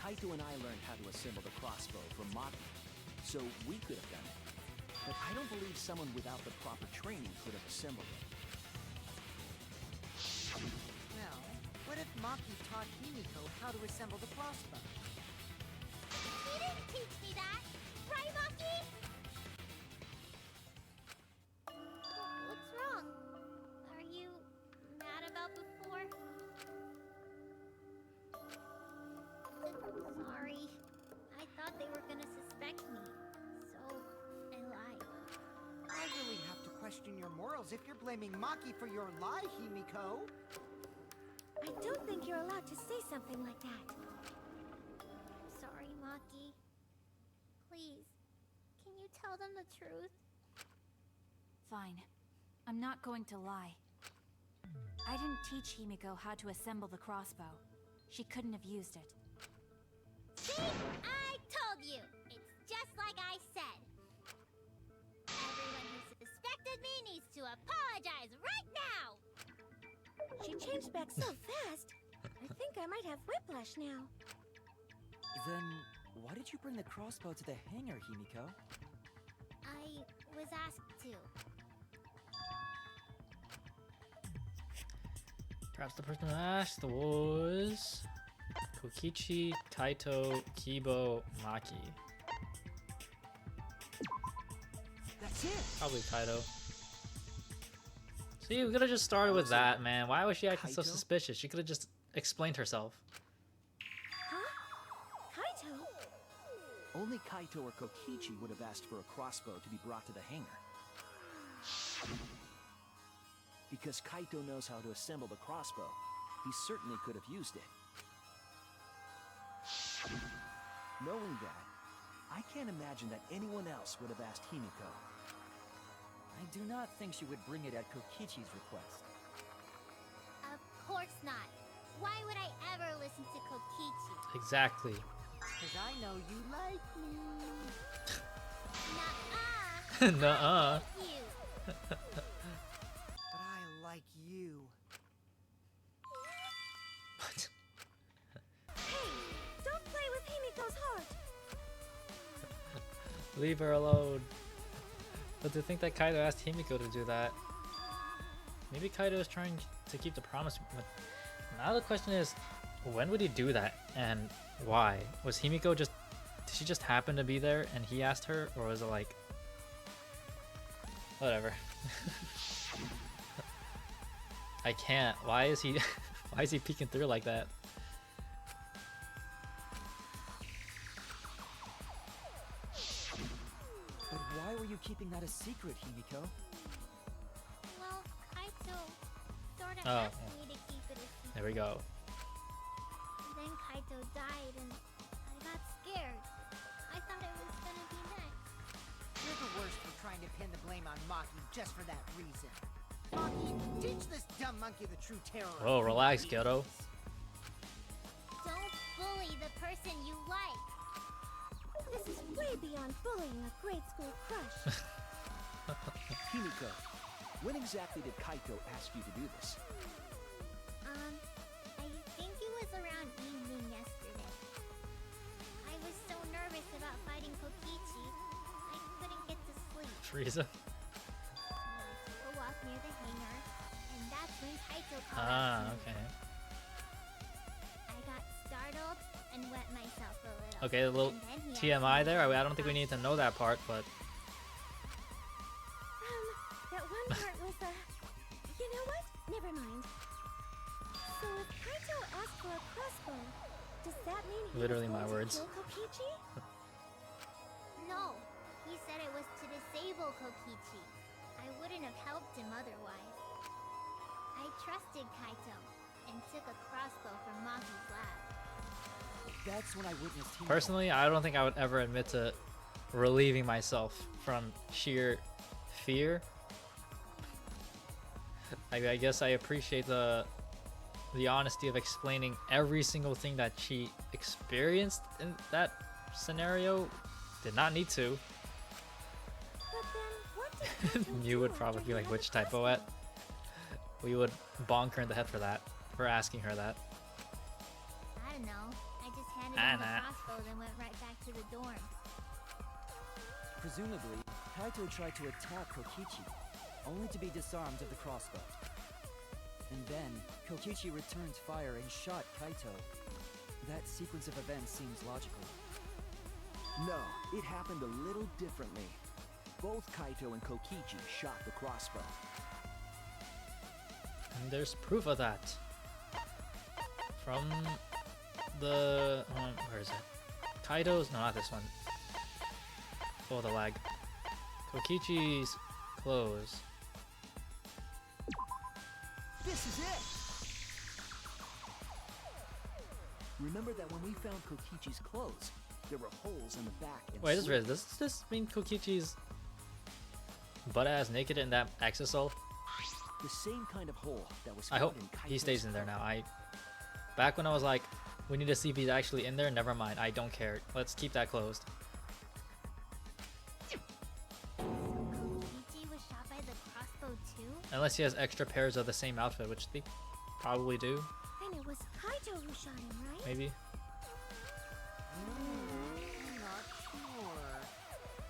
Kaito and I learned how to assemble the crossbow from Maki, so we could have done it. But I don't believe someone without the proper training could have assembled it. Now, what if Maki taught Himiko how to assemble the crossbow? He didn't teach me that! Right, Maki? What's wrong? Are you mad about before? Sorry. I thought they were gonna suspect me, so I lied. I really have to question your morals if you're blaming Maki for your lie, Himiko. I don't think you're allowed to say something like that. I'm sorry, Maki. Please, can you tell them the truth? Fine. I'm not going to lie. I didn't teach Himiko how to assemble the crossbow. She couldn't have used it. See? I told you! It's just like I said. Everyone who suspected me needs to apologize right now! She changed back so fast. I think I might have whiplash now. Then, why did you bring the crossbow to the hangar, Himiko? I was asked to. Perhaps the person who asked was Kokichi, Kaito, Kibo, Maki. That's it! Probably Kaito. See, we could have just started with that, man. Why was she acting so Kaito? suspicious? She could have just explained herself. Huh? Kaito? Only Kaito or Kokichi would have asked for a crossbow to be brought to the hangar. Because Kaito knows how to assemble the crossbow, he certainly could have used it. Knowing that, I can't imagine that anyone else would have asked Himiko. I do not think she would bring it at Kokichi's request. Of course not. Why would I ever listen to Kokichi? Exactly. Because I know you like me. Nuh-uh. Nuh-uh. You. But I like you. What? Hey, don't play with Himiko's heart. Leave her alone. But to think that Kaido asked Himiko to do that. Maybe Kaido is trying to keep the promise. But now the question is, when would he do that and why? Was Himiko just, did she just happen to be there and he asked her, or was it like, whatever. I can't. Why is he why is he peeking through like that? But why were you keeping that a secret, Himiko? Well, Kaito sort of Oh, asked oh. me to keep it a secret. There we go. Then Kaito died and I got scared. I thought it was gonna be next. You're the worst for trying to pin the blame on Maki just for that reason. Maki, teach this dumb monkey the true terror. of Oh, relax, Kokichi. Kyoto. Don't bully the person you like. This is way beyond bullying a grade school crush. Himiko, when exactly did Kaito ask you to do this? I think it was around evening yesterday. I was so nervous about fighting Kokichi, I couldn't get to sleep. Frieza. So I took a walk near the hangar, and that's when Kaito called out Ah, to me. okay. I got startled and wet myself a little. Okay, a little And then he asked TMI me there. if I don't think we need to know that part, but That one part was, you know what? Never mind. So if Kaito asked for a crossbow, does that mean he Literally was my going words. to kill Kokichi? No, he said it was to disable Kokichi. I wouldn't have helped him otherwise. I trusted Kaito and took a crossbow from Maki's lab. That's when I witnessed Himiko. personally, I don't think I would ever admit to relieving myself from sheer fear. I guess I appreciate the honesty of explaining every single thing that she experienced in that scenario. Did not need to. But then, what did Kaito You do would after probably he be like, had a which typo crossbow? at? We would bonk her in the head for that, for asking her that. I don't know. I just handed Ah, him the nah. crossbow, then went right back to the dorm. Presumably, Kaito tried to attack Kokichi, only to be disarmed of the crossbow. And then, Kokichi returned fire and shot Kaito. That sequence of events seems logical. No, it happened a little differently. Both Kaito and Kokichi shot the crossbow. And there's proof of that. From the... where is it? Kaito's... No, not this one. Oh, the lag. Kokichi's clothes. This is it! Remember that when we found Kokichi's clothes, there were holes in the back and Wait, sleeve. does this mean Kokichi's butt-ass naked in that exosol? The same kind of hole that was I found hope in he Kaito's stays in there coat. now. Back when I was like, we need to see if he's actually in there, never mind. I don't care. Let's keep that closed. So Kokichi was shot by the crossbow too? Unless he has extra pairs of the same outfit, which they probably do, And it was Kaito who shot him, right? maybe. Not sure.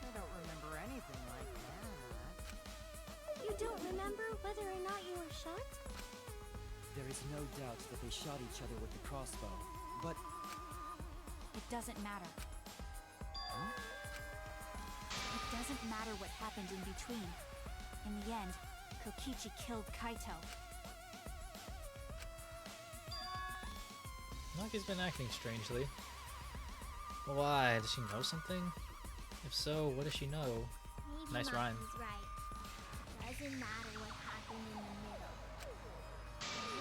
I don't remember anything like that. You don't remember whether or not you were shot? There is no doubt that they shot each other with the crossbow, but It doesn't matter. It doesn't matter what happened in between. In the end, Kokichi killed Kaito. Maki's been acting strangely. Why? Does she know something? If so, what does she know? Maybe Nice rhyme. Maki's right. Doesn't matter what happened in the middle.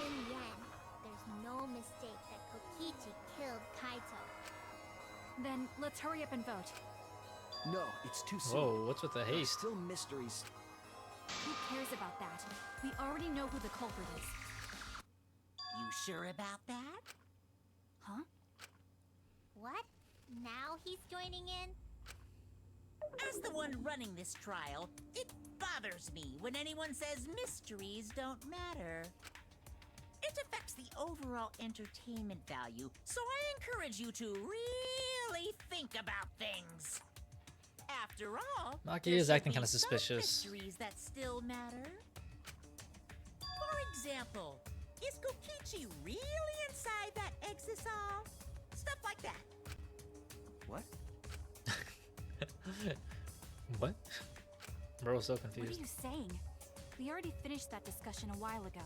In the end, there's no mistake that Kokichi killed Kaito. Then let's hurry up and vote. No, it's too soon. Whoa, what's with the There are haste? still mysteries. Who cares about that? We already know who the culprit is. You sure about that? Huh? What? Now he's joining in? As the one running this trial, it bothers me when anyone says mysteries don't matter. It affects the overall entertainment value, so I encourage you to really think about things. After all, Maki there is should acting be kinda some suspicious. mysteries that still matter. For example, is Kokichi really inside that exisal? Stuff like that. What? What? Bro's so What are confused. you saying? We already finished that discussion a while ago.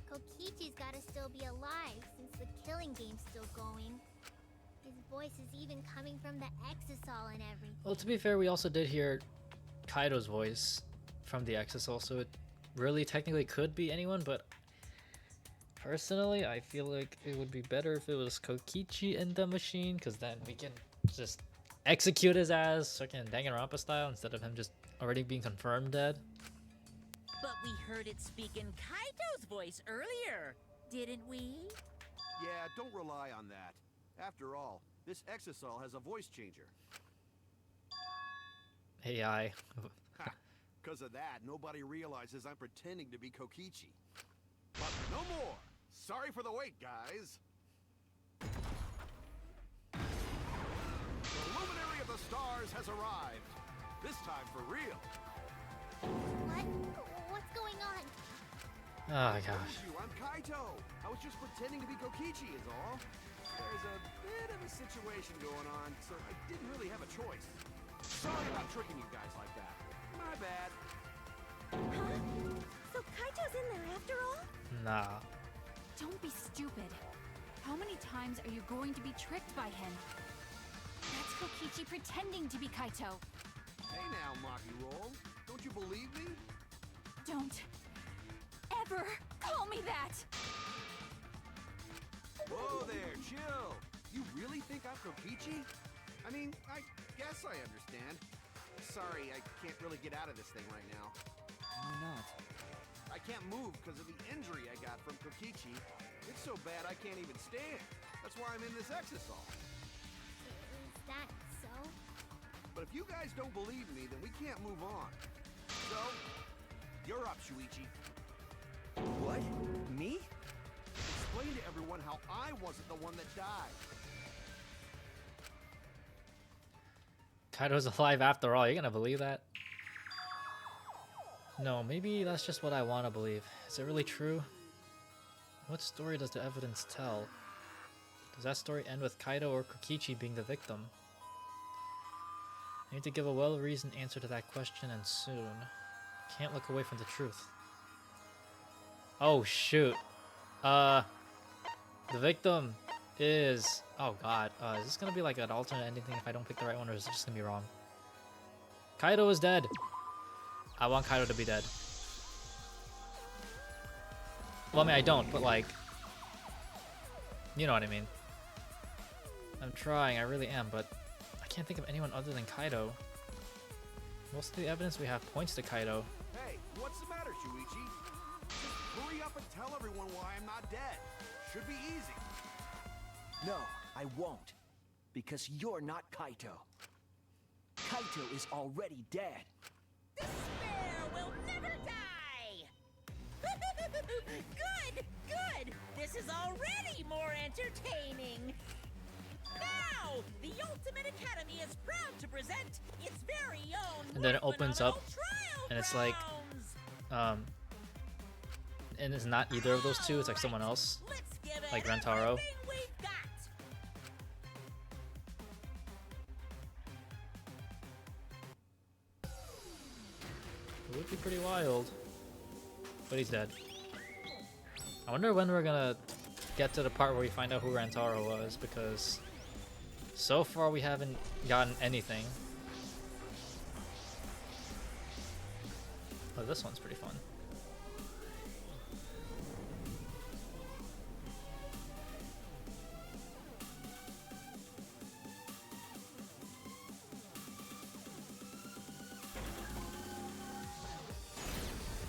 Kokichi's gotta still be alive since the killing game's still going. His voice is even coming from the exisal and everything. Well, to be fair, we also did hear Kaido's voice from the Exisal, so it really technically could be anyone, but personally, I feel like it would be better if it was Kokichi in the machine, because then we can just execute his ass, fucking Danganronpa style, instead of him just already being confirmed dead. But we heard it speak in Kaito's voice earlier, didn't we? Yeah, don't rely on that. After all, this exisal has a voice changer. AI. Because of that, nobody realizes I'm pretending to be Kokichi. But no more! Sorry for the wait, guys! The Luminary of the Stars has arrived. This time for real. What? What's going on? Oh I gosh. told you, I'm Kaito. I was just pretending to be Kokichi is all. There's a bit of a situation going on, so I didn't really have a choice. Sorry about tricking you guys like that. My bad. Huh? So Kaito's in there after all? Nah. Don't be stupid. How many times are you going to be tricked by him? That's Kokichi pretending to be Kaito. Hey now, Maki Roll. Don't you believe me? Don't ever call me that! Whoa there, chill. You really think I'm Kokichi? I mean, I guess I understand. Sorry, I can't really get out of this thing right now. Why not? I can't move because of the injury I got from Kokichi. It's so bad I can't even stand. That's why I'm in this exisal. Is that so? But if you guys don't believe me, then we can't move on. So, you're up, Shuichi. What? Me? Explain to everyone how I wasn't the one that died. Kaido's alive after all. You're gonna believe that? No, maybe that's just what I want to believe. Is it really true? What story does the evidence tell? Does that story end with Kaido or Kokichi being the victim? I need to give a well-reasoned answer to that question, and soon. Can't look away from the truth. Oh shoot. The victim is... Oh god. Is this gonna be like an alternate ending thing if I don't pick the right one, or is it just gonna be wrong? Kaido is dead. I want Kaido to be dead. Well, I mean, I don't, but like... You know what I mean. I'm trying, I really am, but I can't think of anyone other than Kaido. Most of the evidence we have points to Kaido. Hey, what's the matter, Shuichi? Just hurry up and tell everyone why I'm not dead. Should be easy. No, I won't. Because you're not Kaito. Kaito is already dead. Despair will never die! Good, good! This is already more entertaining! Now, the Ultimate Academy is proud to present its very own And then it opens up, trial and it's like, grounds. And it's not either of those two, it's like someone else. Let's give it Like Rentaro. everything we've got. It would be pretty wild. But he's dead. I wonder when we're gonna get to the part where we find out who Rantaro was, because so far we haven't gotten anything. Oh, this one's pretty fun.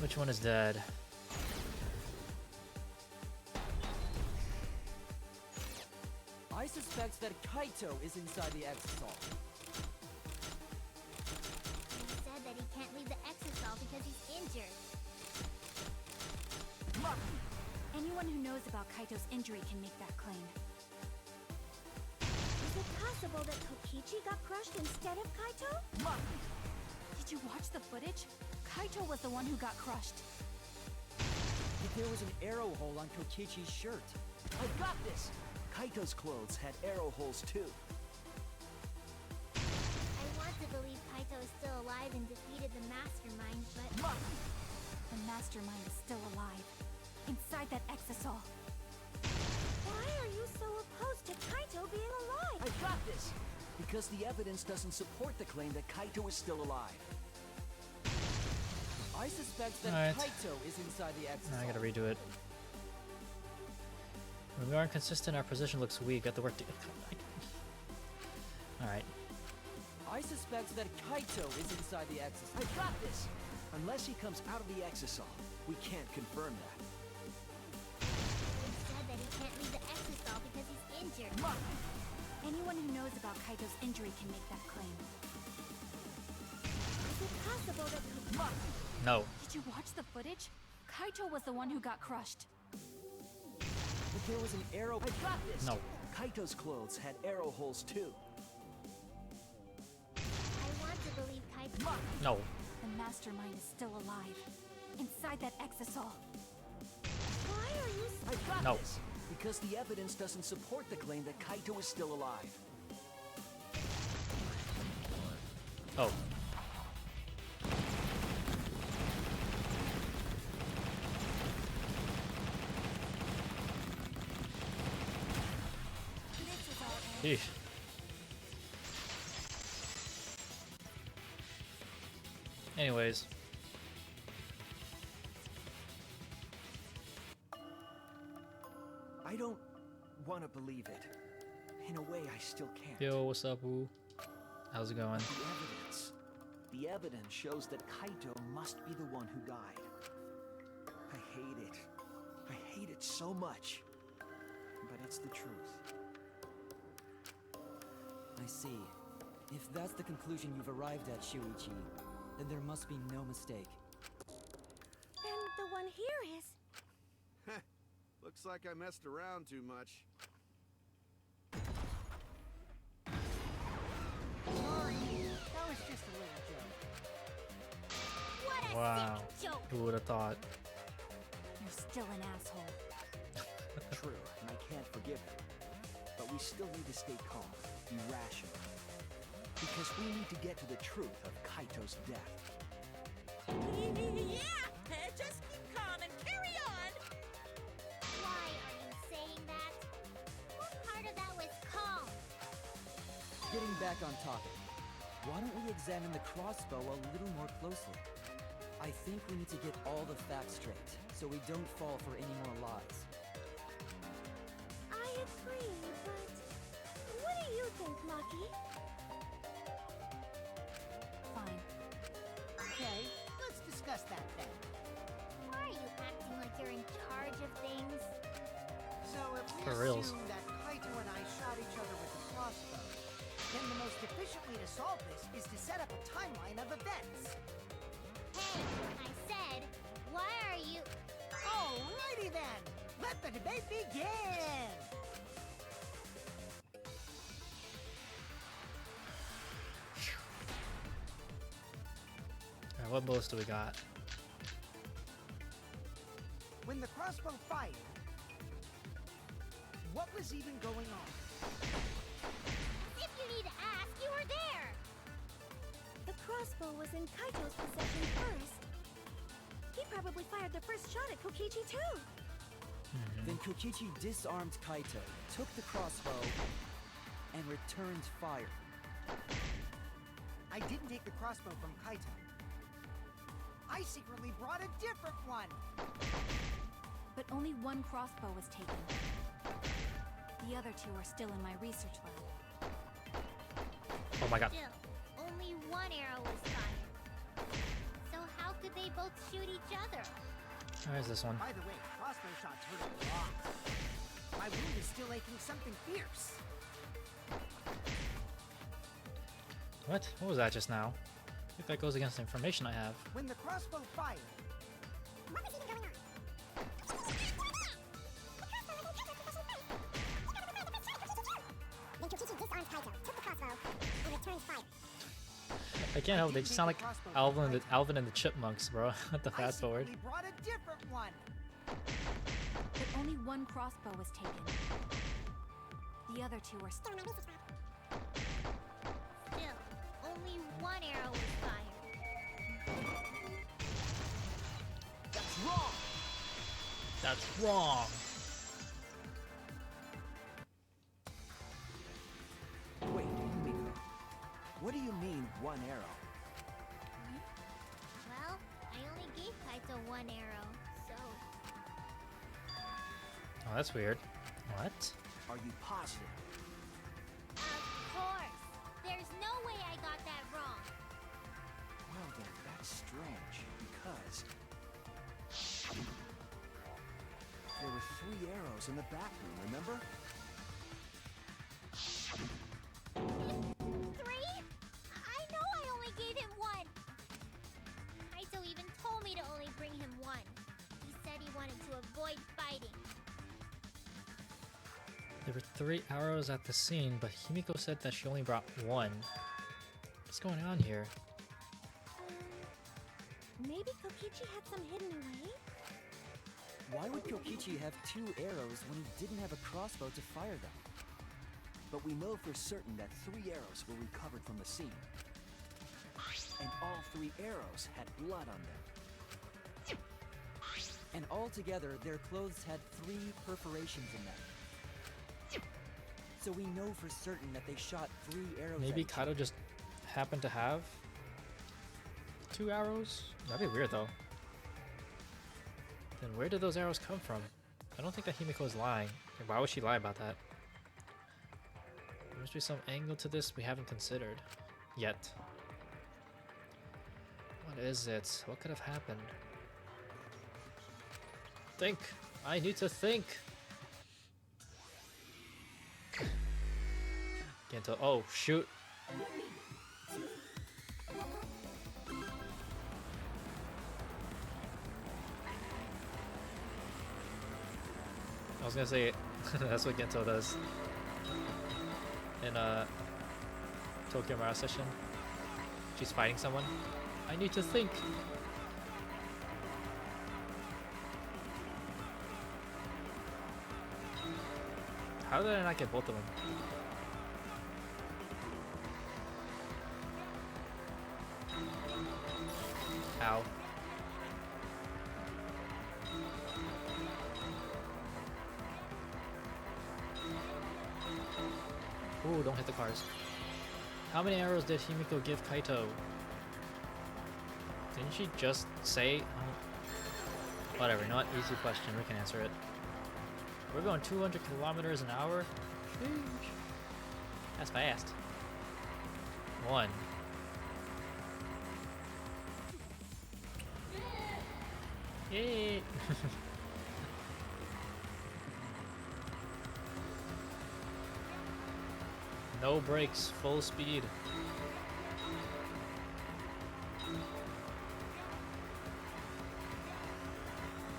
Which one is dead? I suspect that Kaito is inside the Exisal. He said that he can't leave the Exisal because he's injured. Anyone who knows about Kaito's injury can make that claim. Is it possible that Kokichi got crushed instead of Kaito? Did you watch the footage? Kaito was the one who got crushed. But there was an arrow hole on Kokichi's shirt. I got this! Kaito's clothes had arrow holes too. I want to believe Kaito is still alive and defeated the mastermind, but The mastermind is still alive. Inside that Exisal. Why are you so opposed to Kaito being alive? I got this! Because the evidence doesn't support the claim that Kaito is still alive. I suspect that Alright. Kaito is inside the Exisal. Now I gotta redo it. When we aren't consistent, our position looks weak. Got the work to. Alright. I suspect that Kaito is inside the Exisal. I got this! Unless he comes out of the Exisal, we can't confirm that. he said that he can't leave the Exisal because he's injured. Anyone who knows about Kaito's injury can make that claim. Is it possible that No. Did you watch the footage? Kaito was the one who got crushed. But there was an arrow. I got this! No. Kaito's clothes had arrow holes too. I want to believe Kaito. No. The mastermind is still alive. Inside that Exisal. why are you I got No. this! Because the evidence doesn't support the claim that Kaito is still alive. Oh. Yeesh. Anyways. I don't want to believe it. In a way, I still can't. Yo, what's up, Woo? How's it going? The evidence shows that Kaito must be the one who died. I hate it. I hate it so much. But it's the truth. I see. If that's the conclusion you've arrived at, Shuichi, then there must be no mistake. And the one here is... Looks like I messed around too much. Sorry, that was just a little joke. What a Wow. sick joke! Who would have thought? You're still an asshole. True, and I can't forgive him. But we still need to stay calm, be rational. Because we need to get to the truth of Kaito's death. Yeah! Just keep calm and carry on! Why are you saying that? What part of that was calm? Getting back on topic, why don't we examine the crossbow a little more closely? I think we need to get all the facts straight, so we don't fall for any more lies. I agree, but... What do you think, Lucky? Fine. Okay, let's discuss that then. Why are you acting like you're in charge of things? So if we For reals. assume that Kaito and I shot each other with the crossbow, then the most efficient way to solve this is to set up a timeline of events. Hey, I said, why are you... Alrighty then, let the debate begin! Alright, what bullets do we got? When the crossbow fired, what was even going on? If you need to ask, you were there! The crossbow was in Kaito's possession first. He probably fired the first shot at Kokichi too. Then Kokichi disarmed Kaito, took the crossbow, and returned fire. I didn't take the crossbow from Kaito. I secretly brought a different one. But only one crossbow was taken. The other two are still in my research lab. Oh my god. Still, only one arrow was fired. So how could they both shoot each other? Where's this one? By the way, crossbow shots hurt a lot. My wound is still aching something fierce. What? What was that just now? I think that goes against the information I have. When the crossbow fired, What was even going on? Then Kokichi disarmed Kaito, took the crossbow, and returned fire. I can't help, they just sound like Alvin and the Chipmunks, bro. What the I fast forward? secretly brought a different one. But only one crossbow was taken. The other two are still Still in my research lab. Still, only one arrow was fired. That's wrong! That's wrong! Wait, Himiko. What do you mean, one arrow? Well, I only gave Kaito one arrow, so... Oh, that's weird. What? Are you positive? Of course! There's no way I got that wrong! Well then, that's strange, because... There were 3 arrows in the back room, remember? 3? I know I only gave him one! Kaito even told me to only bring him one. He said he wanted to avoid fighting. There were 3 arrows at the scene, but Himiko said that she only brought 1. What's going on here? Maybe Kokichi had some hidden away? Why would Kokichi have 2 arrows when he didn't have a crossbow to fire them? But we know for certain that 3 arrows were recovered from the scene. And all 3 arrows had blood on them. And altogether, their clothes had 3 perforations in them. So we know for certain that they shot 3 arrows Maybe at each other. Kaito just happened to have 2 arrows? That'd be weird though. Then where did those arrows come from? I don't think that Himiko is lying. Why would she lie about that? There must be some angle to this we haven't considered yet. What is it? What could have happened? Think! I need to think! Gento, oh shoot! I was gonna say, that's what Gento does in Tokyo Mirage Session. She's fighting someone. I need to think. How did I not get both of them? Ow. Ooh, don't hit the cars. How many arrows did Himiko give Kaito? Didn't she just say? Whatever, not easy question, we can answer it. We're going 200 kilometers an hour? Sheesh. That's fast. 1. Yay! No brakes, full speed.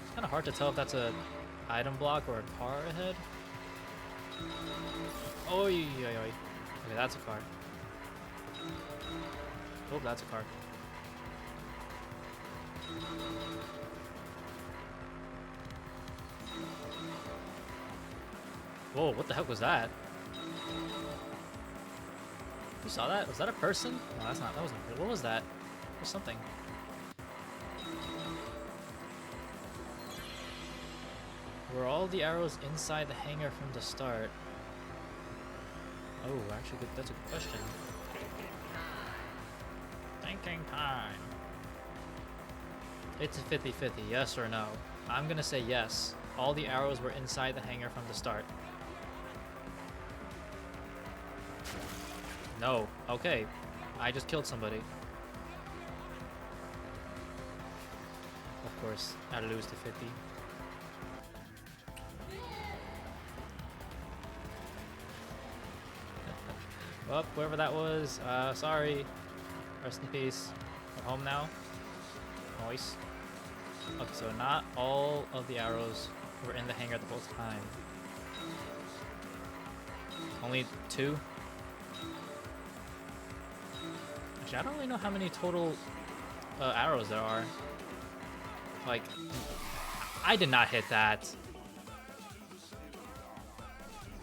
It's kind of hard to tell if that's a item block or a car ahead. Oh, okay, that's a car. Oh, that's a car. Whoa, what the heck was that? You saw that? Was that a person? No, that's not. That wasn't. What was that? There's something. Were all the arrows inside the hangar from the start? Oh, actually, that's a good question. Thinking time. It's a 50-50, yes or no? I'm gonna say yes. All the arrows were inside the hangar from the start. No. Okay. I just killed somebody. Of course, I lose to 50. Well, whoever that was, sorry. Rest in peace. We're home now. Nice. Okay, so not all of the arrows were in the hangar the whole time. Only 2? Actually, I don't really know how many total arrows there are. Like, I did not hit that.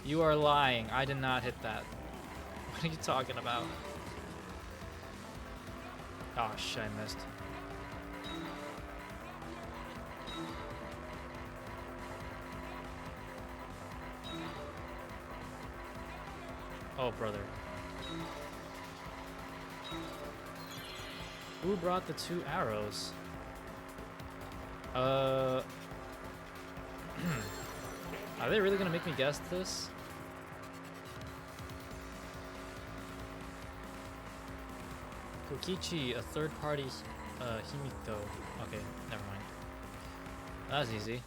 You are lying. I did not hit that. What are you talking about? Oh shit, I missed. Oh, brother. Who brought the 2 arrows? Are they really gonna make me guess this? Kokichi, a third-party Himiko. Okay, never mind. That was easy.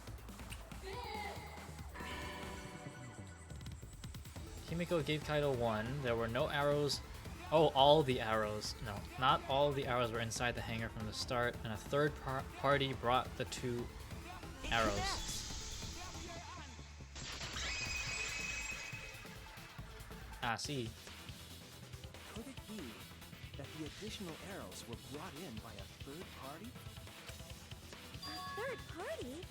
Himiko gave Kaido 1. There were no arrows. Oh, all the arrows. No, not all the arrows were inside the hangar from the start, and a third party brought the 2 arrows. Ah, see. Could it be that the additional arrows were brought in by a third party? A third party?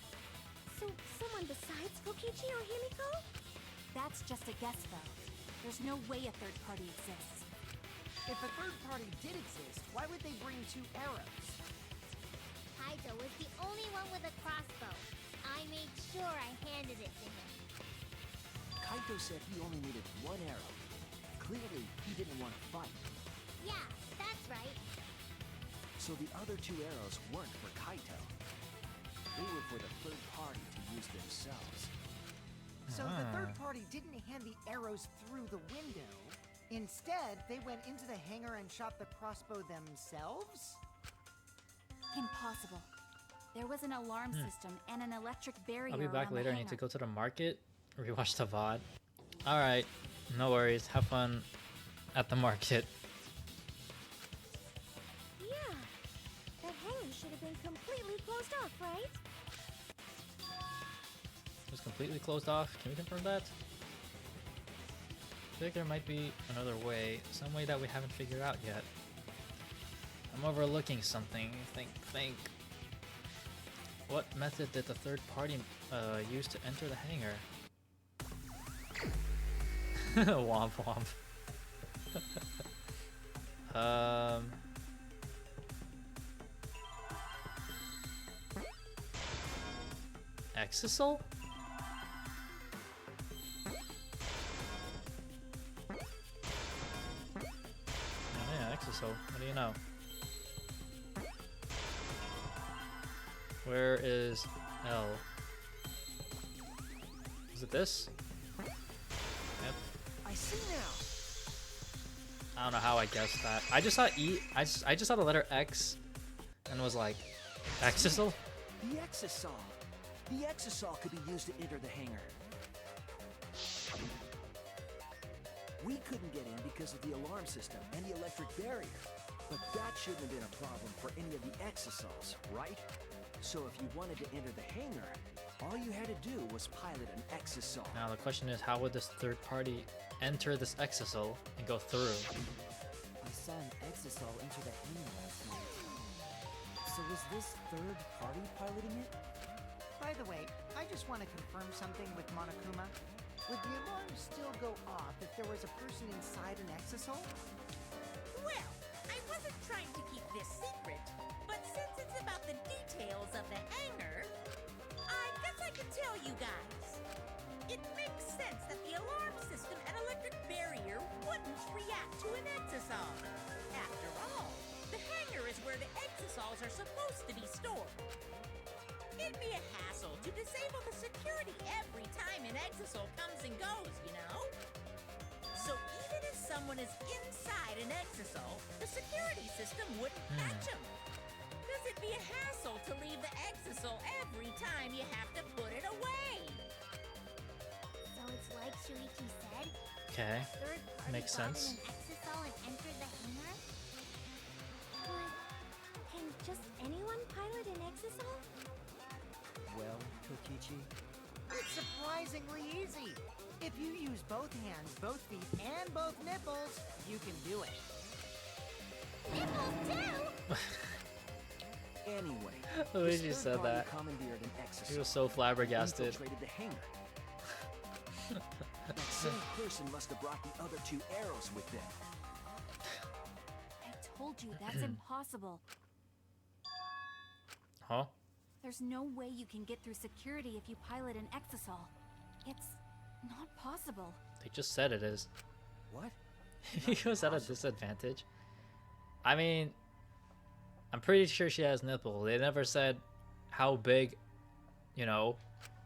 So someone besides Kokichi or Himiko? That's just a guess, though. There's no way a third party exists. If a third party did exist, why would they bring 2 arrows? Kaito was the only one with a crossbow. I made sure I handed it to him. Kaito said he only needed 1 arrow. Clearly, he didn't want to fight. Yeah, that's right. So the other 2 arrows weren't for Kaito. They were for the third party to use themselves. So the third party didn't hand the arrows through the window. Instead, they went into the hangar and shot the crossbow themselves? Impossible. There was an alarm system and an electric barrier. I'll be back around the later. I need hangar. to go to the market, rewatch the VOD. Alright, no worries. Have fun at the market. Yeah. That hangar should have been completely closed off, right? It was completely closed off. Can we confirm that? I feel like there might be another way, some way that we haven't figured out yet. I'm overlooking something. Think. What method did the third party use to enter the hangar? Womp womp. Exisal? Oh yeah, Exisal. What do you know? Where is L? Is it this? Yep. I see now. I don't know how I guessed that. I just saw E. I just saw the letter X, and was like, Exisal? The Exisal. The Exisal could be used to enter the hangar. We couldn't get in because of the alarm system and the electric barrier. But that shouldn't have been a problem for any of the Exisals, right? So if you wanted to enter the hangar, all you had to do was pilot an Exisal. Now the question is, how would this third party enter this Exisal and go through? I saw an Exisal enter the hangar last night. So was this third party piloting it? By the way, I just want to confirm something with Monokuma. Would the alarm still go off if there was a person inside an Exisal? Well, I wasn't trying to keep this secret, but since it's about the details of the hangar, I guess I can tell you guys. can be a hassle to disable the security every time an exisal comes and goes, you know? So even if someone is inside an exisal, the security system wouldn't catch them. Because it'd be a hassle to leave the exisal every time you have to put it away. So it's like Shuichi said. Okay. Third party Makes got sense. in an exisal and entered the hangar? But can just anyone pilot an exisal? Well, Kokichi, It's surprisingly easy. If you use both hands, both feet, and both nipples, you can do it. Nipples too? Anyway, Luigi this said third-party that. commandeered an exisal. He was so flabbergasted. Infiltrated the hangar. That same person must have brought the other two arrows with them. I told you that's impossible. Huh? There's no way you can get through security if you pilot an exisal. It's not possible. They just said it is. What? He was at a disadvantage. I mean, I'm pretty sure she has nipple. They never said how big, you know,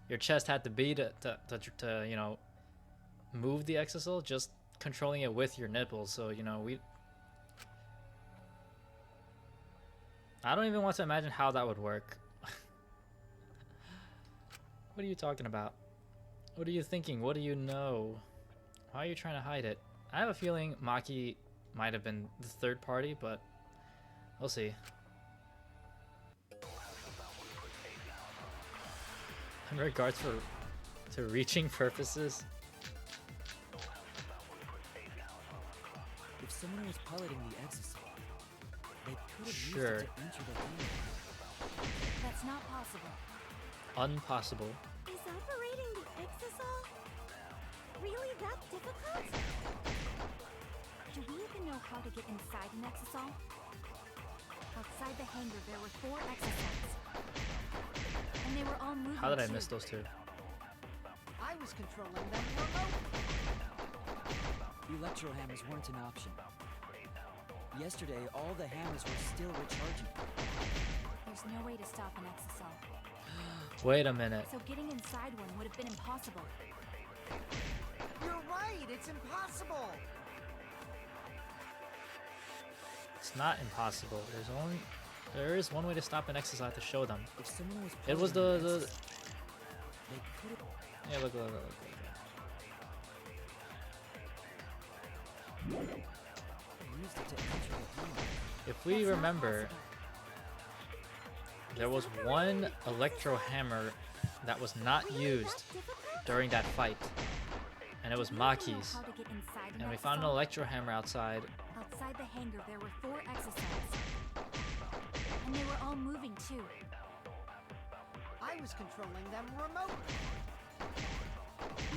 your chest had to be to you know, move the exisal. Just controlling it with your nipples. So, you know, I don't even want to imagine how that would work. What are you talking about? What are you thinking? What do you know? Why are you trying to hide it? I have a feeling Maki might have been the third party, but we'll see. In regards to reaching purposes, if someone was piloting the exisal, they could have Sure. used it to enter the hangar. That's not possible. unpossible. Is operating the exisal really that difficult? Do we even know how to get inside an exisal? Outside the hangar, there were 4 exisals. And they were all moving How did I too. miss those two? I was controlling them remotely. Electro hammers weren't an option. Yesterday, all the hammers were still recharging. There's no way to stop an exisal. Wait a minute. So getting inside one would have been impossible. You're right, it's impossible. It's not impossible. There is one way to stop an exercise to show them. If someone was It was piloting the exisal, they could have. yeah, look. Used it to enter the hangar. If we That's not remember, possible. there was one electro hammer that was not used during that fight, and it was Do we even know Maki's. how to get inside an And we found an exisal? electro hammer outside. Outside the hangar, there were 4 exisals. And they were all moving too. I was controlling them remotely.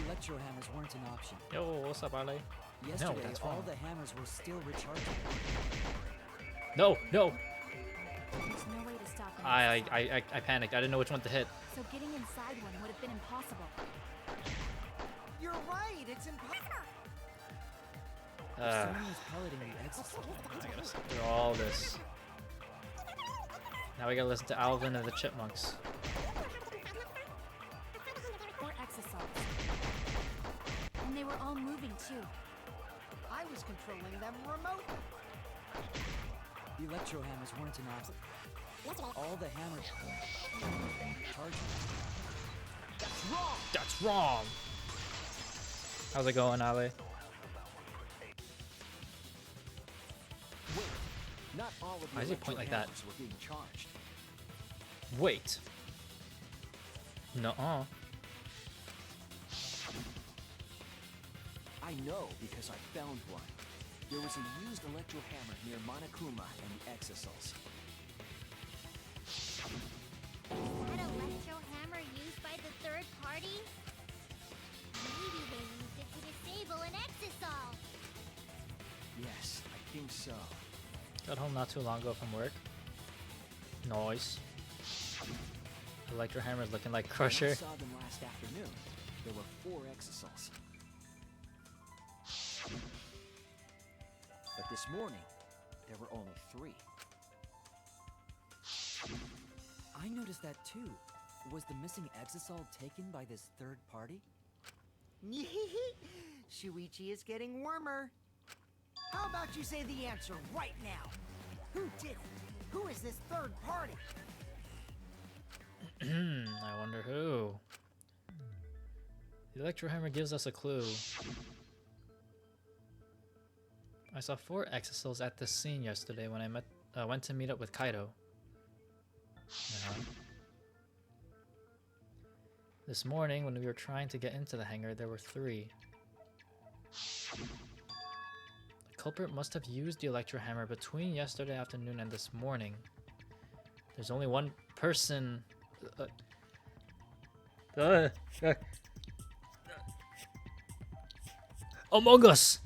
Electro hammers weren't an option. Yo, what's up, Ale? Yesterday, that's all wrong. the hammers were still recharging. No. There's no way to stop an exisal. I panicked. I didn't know which one to hit. So getting inside one would have been impossible. You're right, it's impossible. If someone was piloting the exisal, I gotta sit through all this. Now we gotta listen to Alvin and the Chipmunks. 4 exisals. And they were all moving too. I was controlling them remotely. electro hammers weren't an option. All the hammers charging. That's wrong! That's wrong! How's it going, Ale? Wait, not all of the Why does he point like that? electro hammers were being charged. Wait. Nuh-uh. I know because I found one. There was a used electro hammer near Monokuma and the Exisals. Is that electro hammer used by the third party? Maybe they used it to disable an exisal. Yes, I think so. Got home not too long ago from work. Noise. Electro hammer's looking like When I Crusher. saw them last afternoon. There were 4 Exisals. But this morning, there were only 3. I noticed that too. Was the missing Exisal taken by this third party? Shuichi is getting warmer. How about you say the answer right now? Who did it? Who is this third party? I wonder who. The Electro Hammer gives us a clue. I saw 4 Exisals at this scene yesterday when I went to meet up with Kaito. This morning, when we were trying to get into the hangar, there were 3. The culprit must have used the Electro Hammer between yesterday afternoon and this morning. There's only one person... Among Us!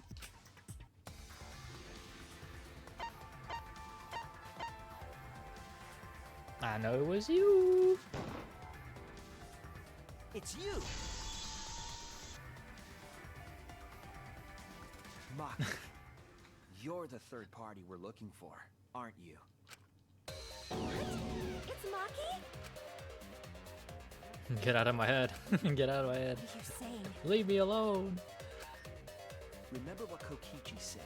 I know it was you! It's you! Maki, you're the third party we're looking for, aren't you? It's Maki? Get out of my head. Get out of my head. What you're saying? Leave me alone. Remember what Kokichi said.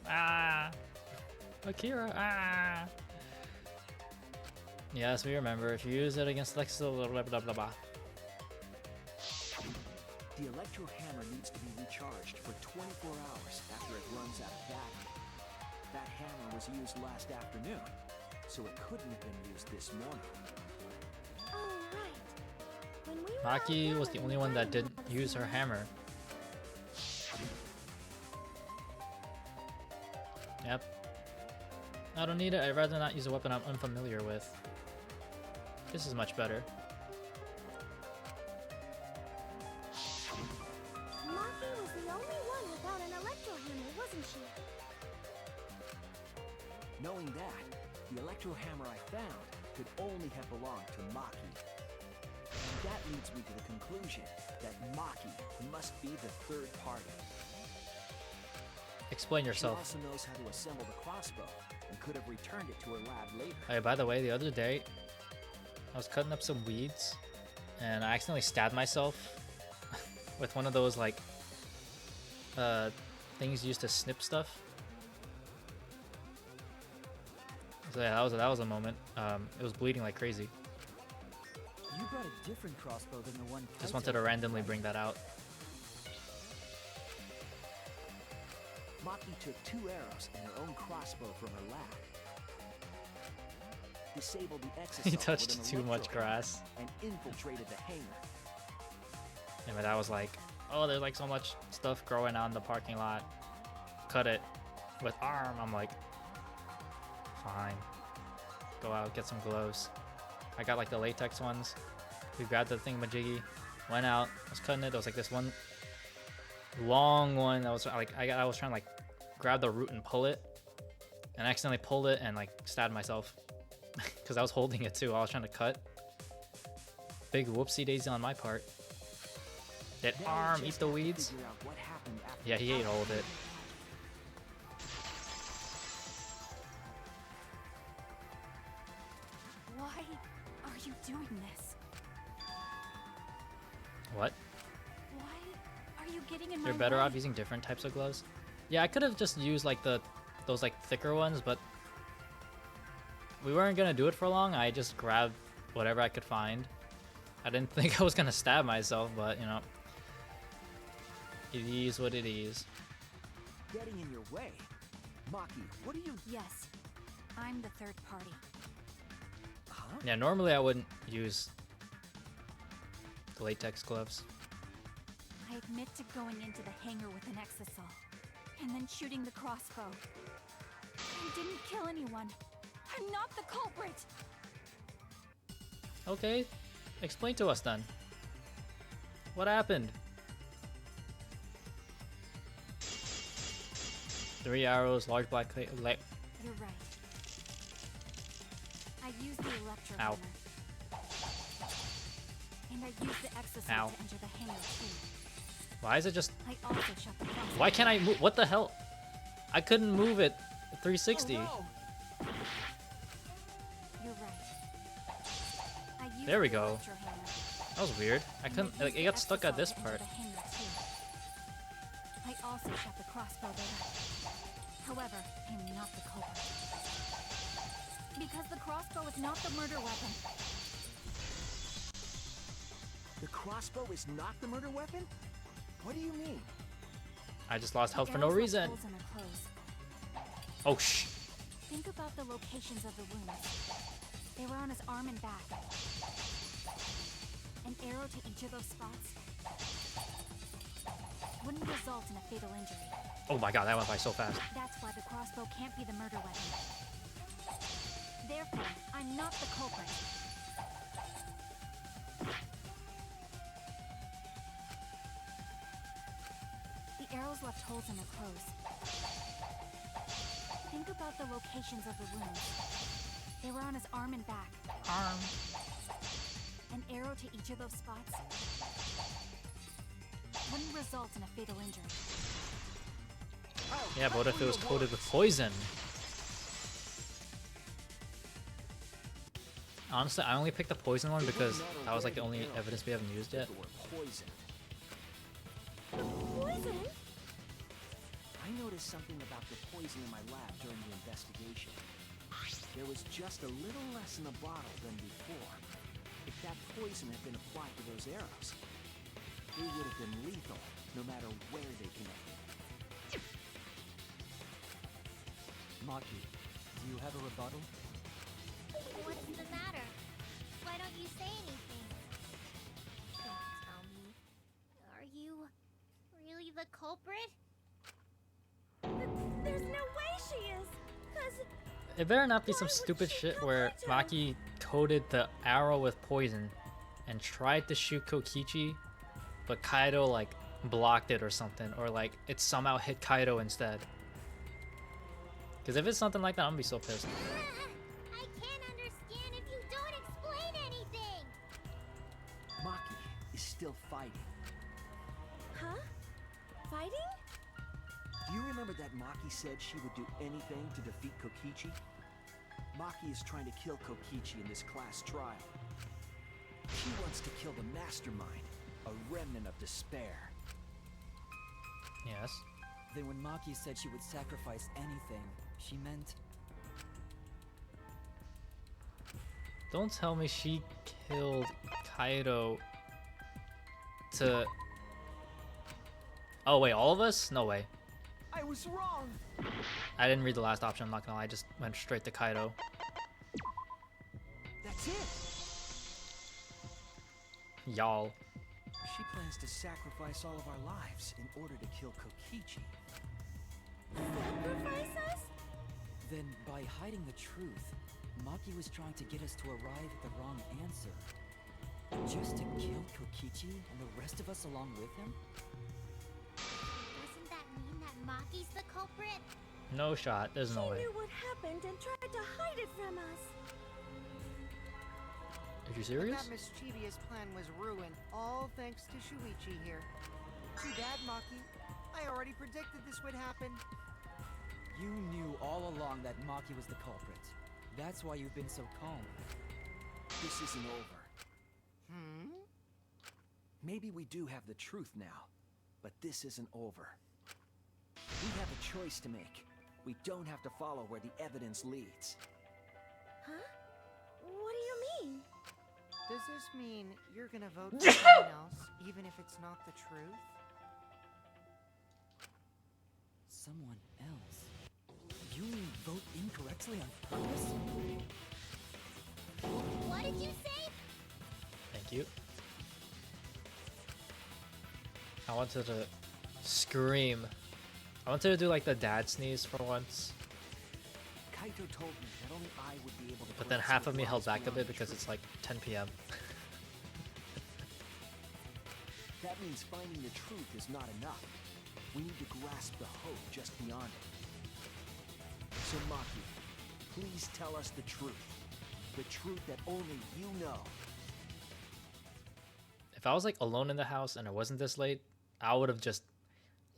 Ah! Akira, ah! Yes, we remember. If you use it against Lexo, blah blah blah blah blah. The Electro Hammer needs to be recharged for 24 hours after it runs out of battery. That hammer was used last afternoon, so it couldn't have been used this morning. Oh, right. When we were Maki out was the yelling only one that Diamond didn't had a use her scene. hammer. Yep. I don't need it. I'd rather not use a weapon I'm unfamiliar with. This is much better. Maki was the only one without an electro hammer, wasn't she? Knowing that, the Electro Hammer I found could only have belonged to Maki. That leads me to the conclusion that Maki must be the third party. Explain She yourself. also knows how to assemble the crossbow and could have returned it to her lab later. Hey, by the way, the other day, I was cutting up some weeds, and I accidentally stabbed myself with one of those, like, things used to snip stuff. So yeah, that was a moment. It was bleeding like crazy. You brought a different crossbow than the one. Just Kaito wanted to had, randomly right? bring that out. Maki took 2 arrows and her own crossbow from her lab. Disabled the Exisal He touched with an too much electro hammer grass. and infiltrated the hangar. And but I was like, oh, there's like so much stuff growing on the parking lot. Cut it with arm. I'm like, fine. Go out, get some gloves. I got like the latex ones. We grabbed the thingamajiggy, went out, was cutting it. There was like this one long one that was like, I was trying to like grab the root and pull it, and I accidentally pulled it and like stabbed myself because I was holding it too. I was trying to cut. Big whoopsie daisy on my part. Did Now we arm eat just the have to weeds? figure out what happened after Yeah, he ate all of it. Why are you doing this? What? Why are you getting in my You're better way? off using different types of gloves. Yeah, I could have just used like those like thicker ones, but we weren't gonna do it for long. I just grabbed whatever I could find. I didn't think I was gonna stab myself, but you know, it is what it is. getting in your way. Maki, what are you... Yes, I'm the third party. Huh? Yeah, normally I wouldn't use the latex gloves. I admit to going into the hangar with an Exisal, and then shooting the crossbow. I didn't kill anyone. I'm not the culprit! Okay, explain to us then. What happened? 3 arrows, large black clay. You're right. I used the electro Ow. hammer. And I used the Exisal Ow. to enter the hangar too. Why is it just... I also shot the crossbow. Why can't I move? What the hell? I couldn't move it 360. Oh, There we go. electro hammer. That was weird. I couldn't. Like, it got stuck at this part. I also shot the crossbow there. However, I am not the culprit. Because the crossbow is not the murder weapon. The crossbow is not the murder weapon? What do you mean? I just lost health The for no arrows left reason. holes in her clothes. Oh shh. Think about the locations of the wounds. They were on his arm and back. An arrow to each of those spots wouldn't result in a fatal injury. Oh my god, that went by so fast. That's why the crossbow can't be the murder weapon. Therefore, I'm not the culprit. The arrows left holes in her clothes. Think about the locations of the wounds. They were on his arm and back. Arm. An arrow to each of those spots wouldn't result in a fatal injury. Yeah, but what if it was coated with poison? Honestly, I only picked the poison one because that was like the only evidence we haven't used yet. Poison. Poison? I noticed something about the poison in my lab during the investigation. There was just a little less in the bottle than before. If that poison had been applied to those arrows, they would have been lethal, no matter where they connected. Maki, do you have a rebuttal? What's the matter? Why don't you say anything? Don't tell me. Are you really the culprit? There's no way she is. 'Cause It better not be some stupid shit where Maki coated the arrow with poison and tried to shoot Kokichi, but Kaido like blocked it or something, or like it somehow hit Kaido instead. Because if it's something like that, I'm gonna be so pissed. I can't understand if you don't explain anything. Maki is still fighting. Huh? Fighting? Do you remember that Maki said she would do anything to defeat Kokichi? Maki is trying to kill Kokichi in this class trial. She wants to kill the mastermind, a remnant of despair. Yes. Then when Maki said she would sacrifice anything, she meant... Don't tell me she killed Kaido to... Oh wait, all of us? No way. I was wrong! I didn't read the last option, I'm not gonna lie, I just went straight to Kaido. That's it! Y'all. She plans to sacrifice all of our lives in order to kill Kokichi. Sacrifice us? Then, by hiding the truth, Maki was trying to get us to arrive at the wrong answer. Just to kill Kokichi and the rest of us along with him? Doesn't that mean that Maki's the culprit? No shot, there's no She way. knew what happened and tried to hide it from us. Are you But serious? that mischievous plan was ruined, all thanks to Shuichi here. Too bad, Maki. I already predicted this would happen. You knew all along that Maki was the culprit. That's why you've been so calm. This isn't over. Hmm? Maybe we do have the truth now, but this isn't over. We have a choice to make. We don't have to follow where the evidence leads. Huh? What do you mean? Does this mean you're gonna vote for someone else, even if it's not the truth? Someone else? You mean vote incorrectly on purpose? What did you say? Thank you. I wanted to scream. I wanted to do like the dad sneeze for once, Kaito told me that only I would be able to. but then grasp half what of me held lies back a beyond bit the because truth. it's like 10 p.m. That means finding the truth is not enough. We need to grasp the hope just beyond it. So Maki, please tell us the truth. The truth that only you know. If I was like alone in the house and it wasn't this late, I would have just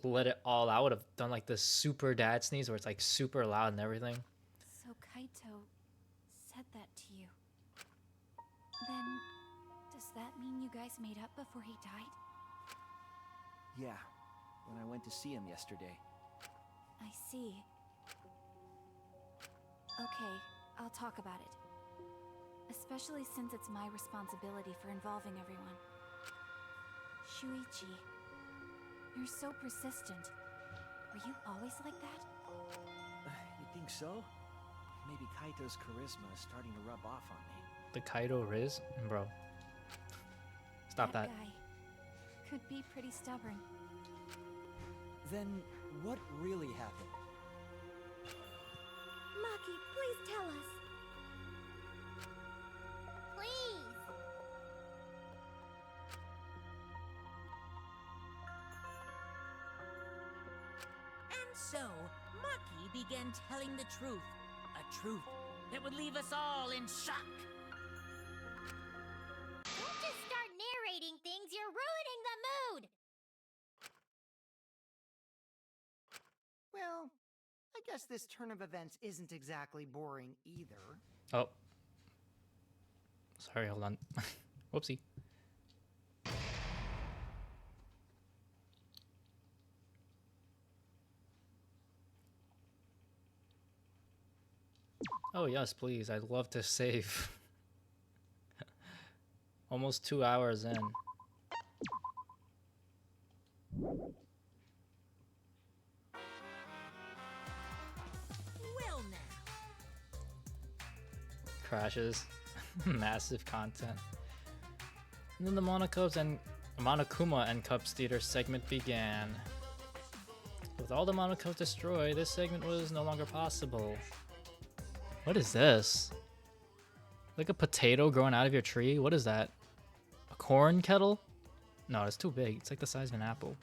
let it all out. I would have done like this super dad sneeze where it's like super loud and everything. So Kaito said that to you. Then Does that mean you guys made up before he died? Yeah, when I went to see him yesterday. I see. Okay, I'll talk about it. Especially since it's my responsibility for involving everyone. Shuichi, you're so persistent. Were you always like that? You think so? Maybe Kaito's charisma is starting to rub off on me. The Kaido Riz? Bro. Stop that. Guy could be pretty stubborn. Then what really happened? Maki, please tell us. Please. And so, Maki began telling the truth. A truth that would leave us all in shock. Don't just start narrating things, you're ruining the mood! Well, I guess this turn of events isn't exactly boring either. Oh. Sorry, hold on. Whoopsie. Oh, yes, please. I'd love to save. Almost 2 hours in. Well now. Crashes. Massive content. And then the Monokuma and Cups Theater segment began. With all the Monocups destroyed, this segment was no longer possible. What is this? Like a potato growing out of your tree? What is that? A corn kettle? No, it's too big. It's like the size of an apple.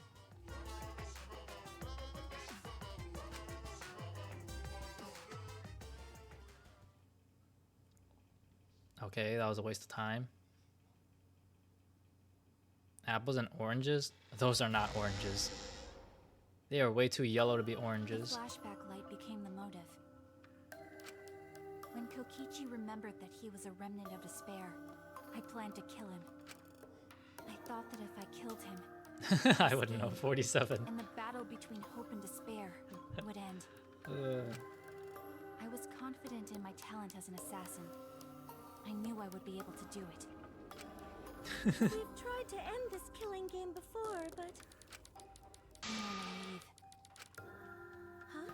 Okay, that was a waste of time. Apples and oranges? Those are not oranges. They are way too yellow to be The oranges. flashback light became the motive. When Kokichi remembered that he was a remnant of despair, I planned to kill him. I thought that if I killed him, I wouldn't know. 47. and the battle between hope and despair would end. I was confident in my talent as an assassin. I knew I would be able to do it. We've tried to end this killing game before, but... You were naive. Huh?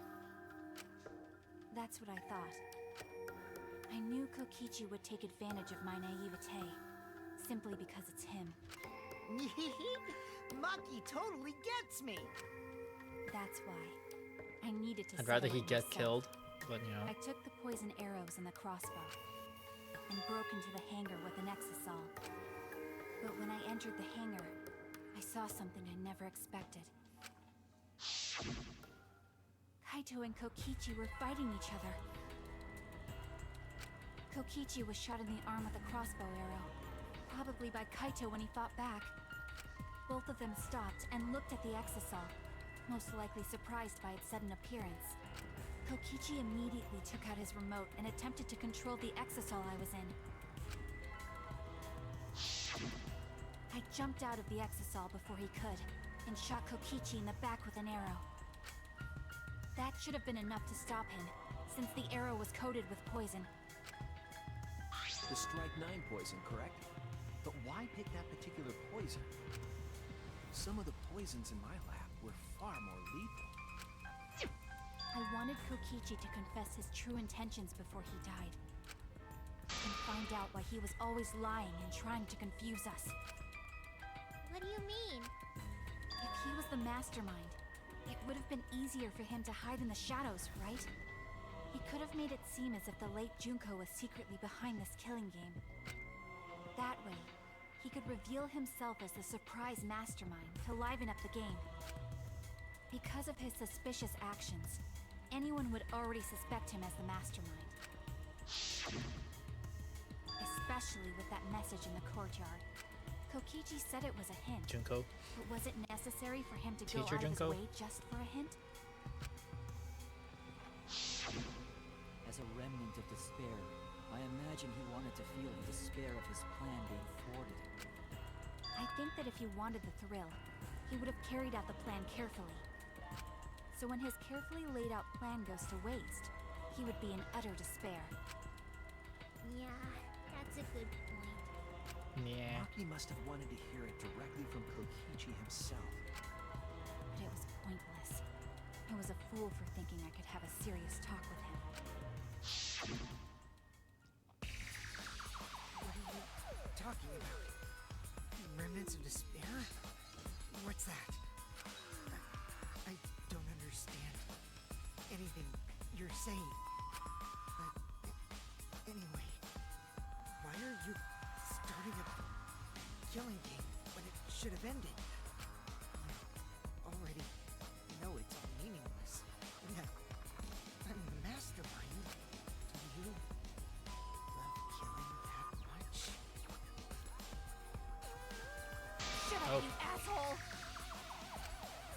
That's what I thought. I knew Kokichi would take advantage of my naivete, simply because it's him. Maki totally gets me! That's why. I needed to I'd rather settle he it get myself. killed, but you know. I took the poison arrows and the crossbow, and broke into the hangar with an exisal. But when I entered the hangar, I saw something I never expected. Kaito and Kokichi were fighting each other. Kokichi was shot in the arm with a crossbow arrow, probably by Kaito when he fought back. Both of them stopped and looked at the exisal, most likely surprised by its sudden appearance. Kokichi immediately took out his remote and attempted to control the exisal I was in. I jumped out of the exisal before he could, and shot Kokichi in the back with an arrow. That should have been enough to stop him, since the arrow was coated with poison. The Strike 9 poison, correct? But why pick that particular poison? Some of the poisons in my lab were far more lethal. I wanted Kokichi to confess his true intentions before he died. And find out why he was always lying and trying to confuse us. What do you mean? If he was the mastermind, it would have been easier for him to hide in the shadows, right? He could have made it seem as if the late Junko was secretly behind this killing game. That way, he could reveal himself as the surprise mastermind to liven up the game. Because of his suspicious actions, anyone would already suspect him as the mastermind. Especially with that message in the courtyard. Kokichi said it was a hint. Junko. But was it necessary for him to Teacher go out Junko? of his way just for a hint? As a remnant of despair, I imagine he wanted wanted to feel the despair of his plan being thwarted. I think that if he wanted the thrill, he would have carried out the plan carefully. So when his carefully laid out plan goes to waste, he would be in utter despair. Yeah, that's a good point. Yeah. Maki must have wanted to hear it directly from Kokichi himself. But it was pointless. I was a fool for thinking I could have a serious talk with him. What are you talking about? Remnants of despair? What's that? I don't understand anything you're saying. But anyway, why are you starting a killing game when it should have ended? You already know it's all meaningless. And that I'm the mastermind. Do you love killing that much? Shut up, Oh. you asshole!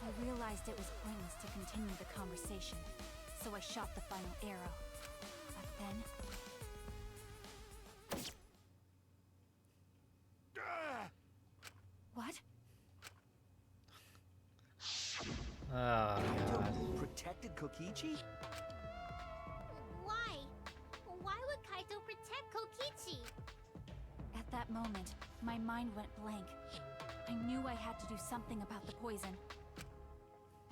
I realized it was pointless to continue the conversation, so I shot the final arrow. But then, what? Oh, God. Protected Kokichi? Why? Why would Kaito protect Kokichi? At that moment, my mind went blank. I knew I had to do something about the poison.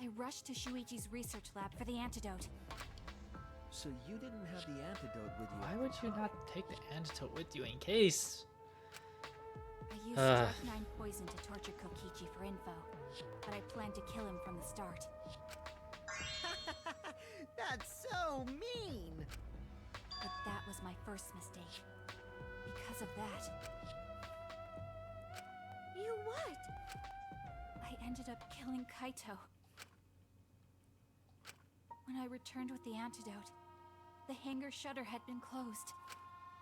I rushed to Shuichi's research lab for the antidote. So you didn't have the antidote with you. Why would you not take the antidote with you in case? I used strychnine poison to torture Kokichi for info, but I planned to kill him from the start. That's so mean! But that was my first mistake. Because of that, You what? I ended up killing Kaito. When I returned with the antidote, the hangar shutter had been closed.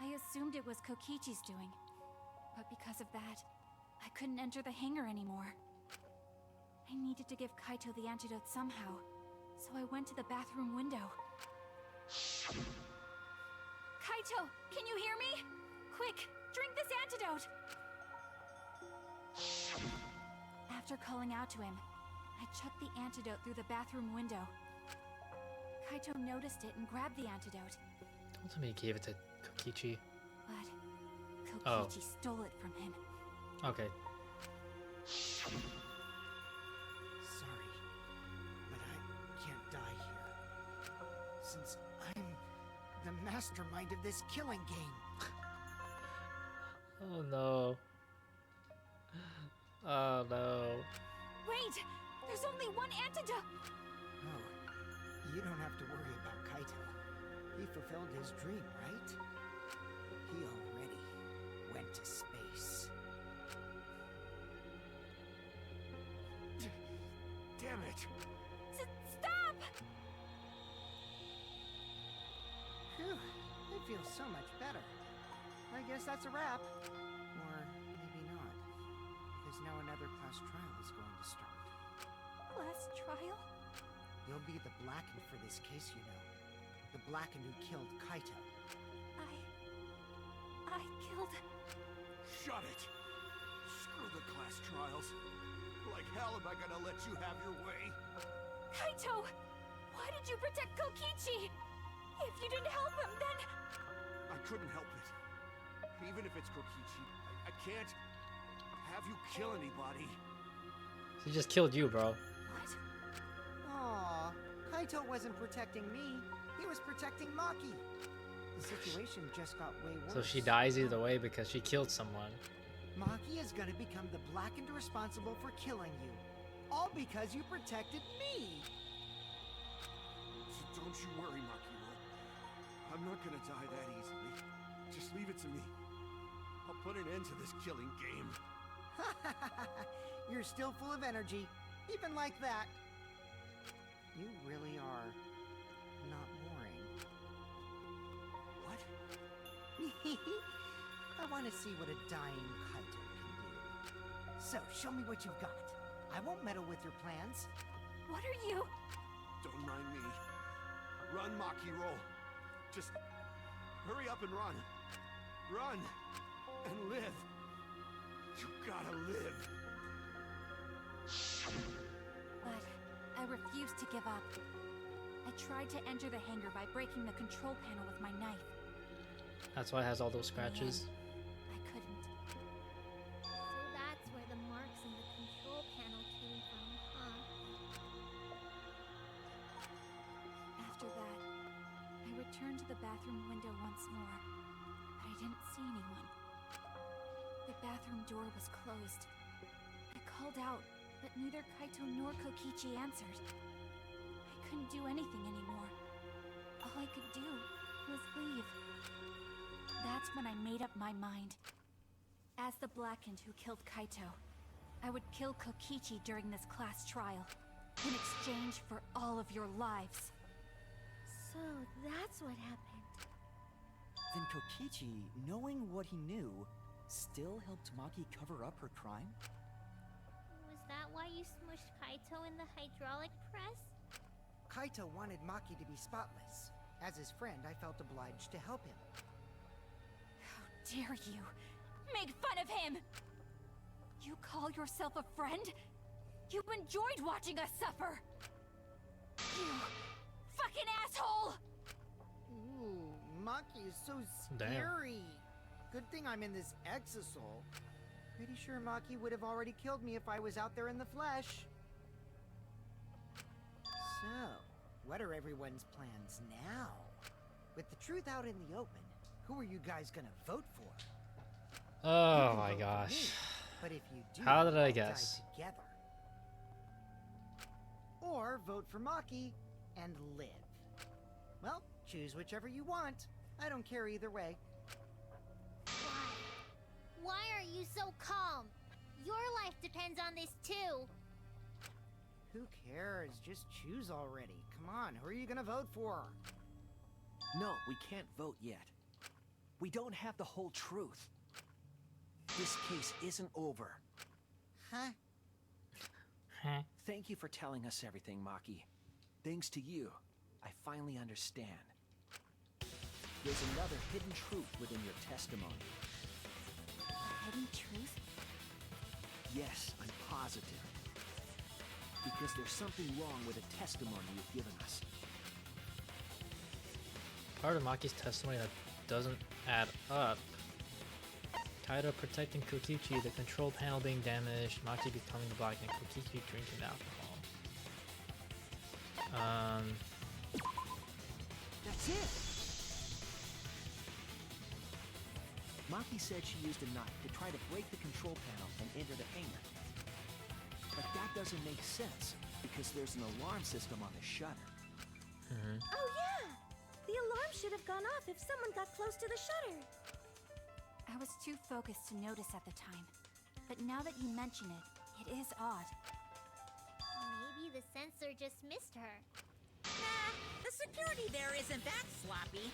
I assumed it was Kokichi's doing, but because of that, I couldn't enter the hangar anymore. I needed to give Kaito the antidote somehow, so I went to the bathroom window. Kaito, can you hear me? Quick, drink this antidote! After calling out to him, I chucked the antidote through the bathroom window. Kaito noticed it and grabbed the antidote, Don't tell me he gave it to Kokichi. but Oh. Kokichi stole it from him. Okay. Sorry, but I can't die here. Since I'm the mastermind of this killing game. Oh no. Oh no. Wait! There's only one antidote! Oh, you don't have to worry about Kaito. He fulfilled his dream, right? He already went to space. Damn it! Stop! Phew, I feel so much better. I guess that's a wrap. Or maybe not. Because now another class trial is going to start. Last trial? You'll be the Blackened for this case, you know. The Blackened who killed Kaito. I killed... Shut it! Screw the class trials. Like hell am I gonna let you have your way? Kaito! Why did you protect Kokichi? If you didn't help him, then... I couldn't help it. Even if it's Kokichi, I can't have you kill anybody. He just killed you, bro. What? Aw, Kaito wasn't protecting me. He was protecting Maki. The situation just got way worse. So she dies either way because she killed someone. Maki is gonna become the Blackened responsible for killing you. All because you protected me! So don't you worry, Makiro. I'm not gonna die that easily. Just leave it to me. I'll put an end to this killing game. You're still full of energy, even like that. You really are not boring. What? I want to see what a dying Kaito can do. So, show me what you've got. I won't meddle with your plans. What are you... Don't mind me. Run, Makiro. Just hurry up and run. Run and live. You gotta live. But I refused to give up. I tried to enter the hangar by breaking the control panel with my knife. That's why it has all those scratches. I couldn't. So that's where the marks in the control panel came from, huh? After that, I returned to the bathroom window once more, but I didn't see anyone. The bathroom door was closed. I called out, but neither Kaito nor Kokichi answered. I couldn't do anything anymore. All I could do was leave. That's when I made up my mind. As the Blackened who killed Kaito, I would kill Kokichi during this class trial, in exchange for all of your lives. So that's what happened. Then Kokichi, knowing what he knew, still helped Maki cover up her crime? Was that why you smushed Kaito in the hydraulic press? Kaito wanted Maki to be spotless. As his friend, I felt obliged to help him. How dare you make fun of him! You call yourself a friend? You enjoyed watching us suffer! You fucking asshole! Ooh, Maki is so Damn. scary. Good thing I'm in this exosoul. Pretty sure Maki would have already killed me if I was out there in the flesh. So, what are everyone's plans now? With the truth out in the open, who are you guys gonna vote for? You Oh can my vote for gosh. me, but if you do, How did I we'll die guess? together. Or vote for Maki and live. Well, choose whichever you want. I don't care either way. Why? Why are you so calm? Your life depends on this too. Who cares? Just choose already. Come on, who are you gonna vote for? No, we can't vote yet. We don't have the whole truth. This case isn't over. Huh? Thank you for telling us everything, Maki. Thanks to you, I finally understand. There's another hidden truth within your testimony. A hidden truth? Yes, I'm positive. Because there's something wrong with the testimony you've given us. Part of Maki's testimony that doesn't add up. Kaito protecting Kokichi, the control panel being damaged, Maki becoming black, and Kokichi drinking alcohol. That's it! Maki said she used a knife to try to break the control panel and enter the hangar. But that doesn't make sense, because there's an alarm system on the shutter. Oh yeah! The alarm should have gone off if someone got close to the shutter. I was too focused to notice at the time. But now that you mention it, it is odd. Maybe the sensor just missed her. Nah, the security there isn't that sloppy.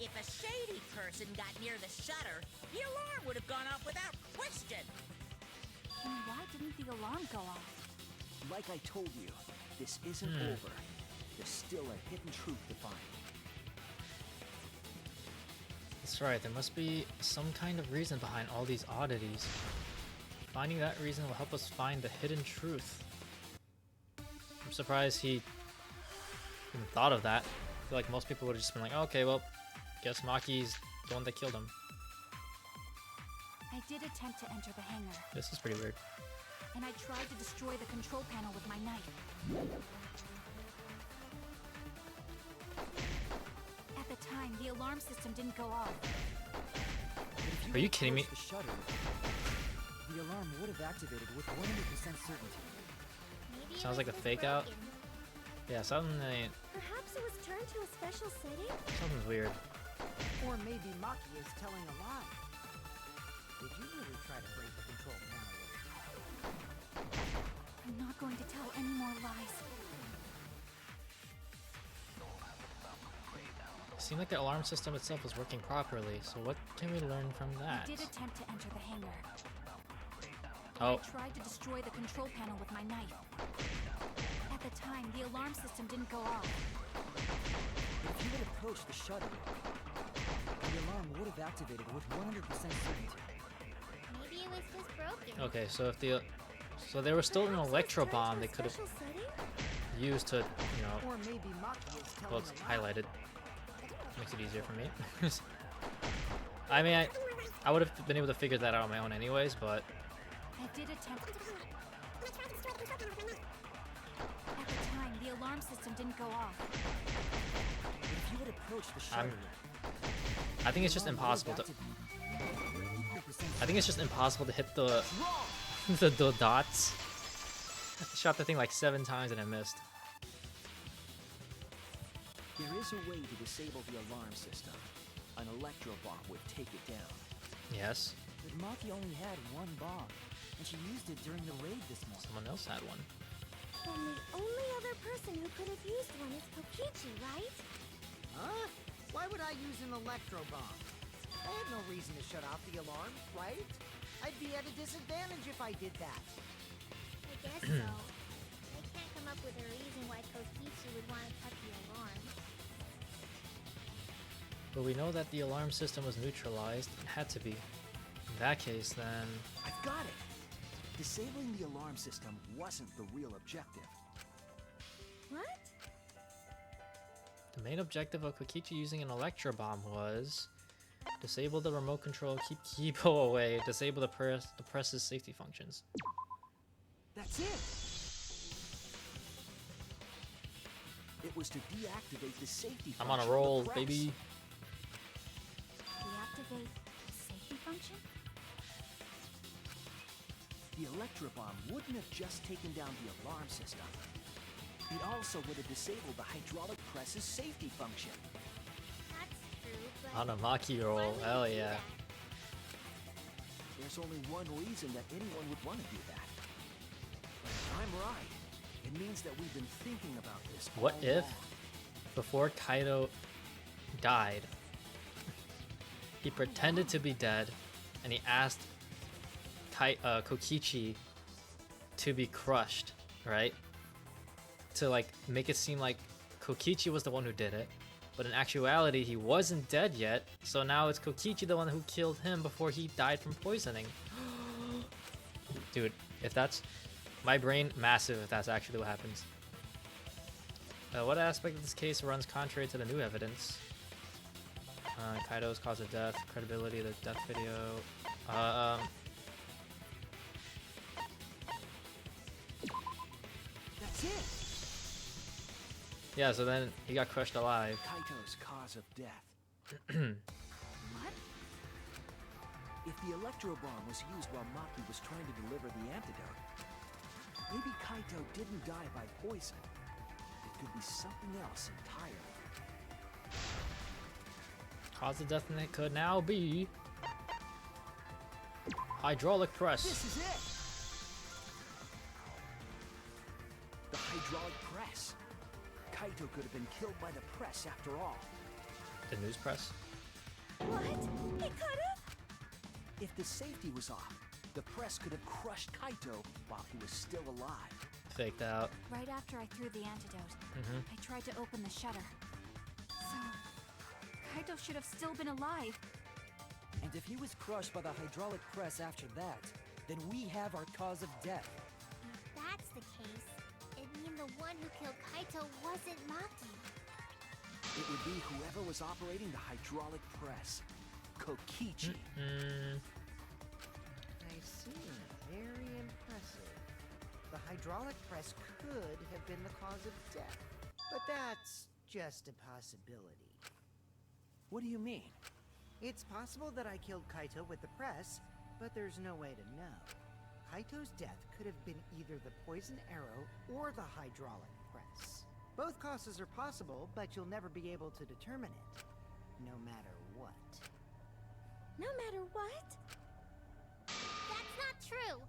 If a shady person got near the shutter, the alarm would have gone off without question. Then why didn't the alarm go off? Like I told you, this isn't over. There's still a hidden truth to find. That's right, there must be some kind of reason behind all these oddities. Finding that reason will help us find the hidden truth. I'm surprised he even thought of that. I feel like most people would have just been like, okay, well, guess Maki's the one that killed him. I did attempt to enter the hangar, This is pretty weird. and I tried to destroy the control panel with my knife. At the time, the alarm system didn't go off. But if Are you had kidding me? closed the shutter, the alarm would have activated with 100% certainty. Maybe it Sounds was like a just fake out. broken. Yeah, something, Perhaps it was turned to a special setting? something's weird. Or maybe Maki is telling a lie. Did you really try to break the control panel? I'm not going to tell any more lies. It seemed like the alarm system itself was working properly, so what can we learn from that? I did attempt to enter the hangar. Oh, I tried to destroy the control panel with my knife. At the time, the alarm system didn't go off. But if you had approached the shutter, The alarm would have activated with 100% certainty. Maybe it was just broken. Okay, so if the there was still an electro bomb they could have Special setting? used to, you know, Or maybe Maki is telling well, it's a lie. highlighted. Makes it easier for me. I mean, I would have been able to figure that out on my own anyways, but I did attempt. At the time, the alarm system didn't go off. But if you had approached the shutter, I think it's just impossible to. I think it's just impossible to hit the the dots. I shot the thing like 7 times and I missed. There is a way to disable the alarm system. An electro bomb would take it down. Yes, but Maki only had one bomb, and she used it during the raid this morning. someone else had one. Then the only other person who could have used one is Kokichi, right? Huh? Why would I use an electro bomb? I had no reason to shut off the alarm, right? I'd be at a disadvantage if I did that. I guess so. I can't come up with a reason why Kokichi would want to cut the alarm. But we know that the alarm system was neutralized. It had to be. In that case, then I've got it! Disabling the alarm system wasn't the real objective. What? the main objective of Kokichi using an electro bomb was disable the remote control, keep Kibo away, disable the press's safety functions. That's it! It was to deactivate the safety I'm on a function of the roll, press. baby. Deactivate safety function? The electro bomb wouldn't have just taken down the alarm system. It also would have disabled the hydraulic press's safety function. That's true, but On a Maki why roll, would hell you do yeah. that? There's only one reason that anyone would want to do that. I'm right. It means that we've been thinking about this What all if, along. before Kaido died, he pretended to be dead, and he asked Kokichi to be crushed, right? To like make it seem like Kokichi was the one who did it, but in actuality he wasn't dead yet. So now it's Kokichi the one who killed him before he died from poisoning. Dude, if that's my brain, massive if that's actually what happens. What aspect of this case runs contrary to the new evidence? Kaido's cause of death, credibility of the death video. That's it! Yeah, so then he got crushed alive. Kaito's cause of death. What? If the electro bomb was used while Maki was trying to deliver the antidote, maybe Kaito didn't die by poison. It could be something else entirely. Cause of death, and it could now be hydraulic press. This is it! The hydraulic press. Kaito could have been killed by the press after all. The news press. What? He could have? If the safety was off, the press could have crushed Kaito while he was still alive. Faked out. Right after I threw the antidote, I tried to open the shutter. So, Kaito should have still been alive. And if he was crushed by the hydraulic press after that, then we have our cause of death. If that's the case, it'd mean the one who killed Kaito wasn't Maki. It would be whoever was operating the hydraulic press. Kokichi. I see. Very impressive. The hydraulic press could have been the cause of death. But that's just a possibility. What do you mean? It's possible that I killed Kaito with the press, but there's no way to know. Kaito's death could have been either the poison arrow or the hydraulic press. Both causes are possible, but you'll never be able to determine it. No matter what. No matter what? That's not true.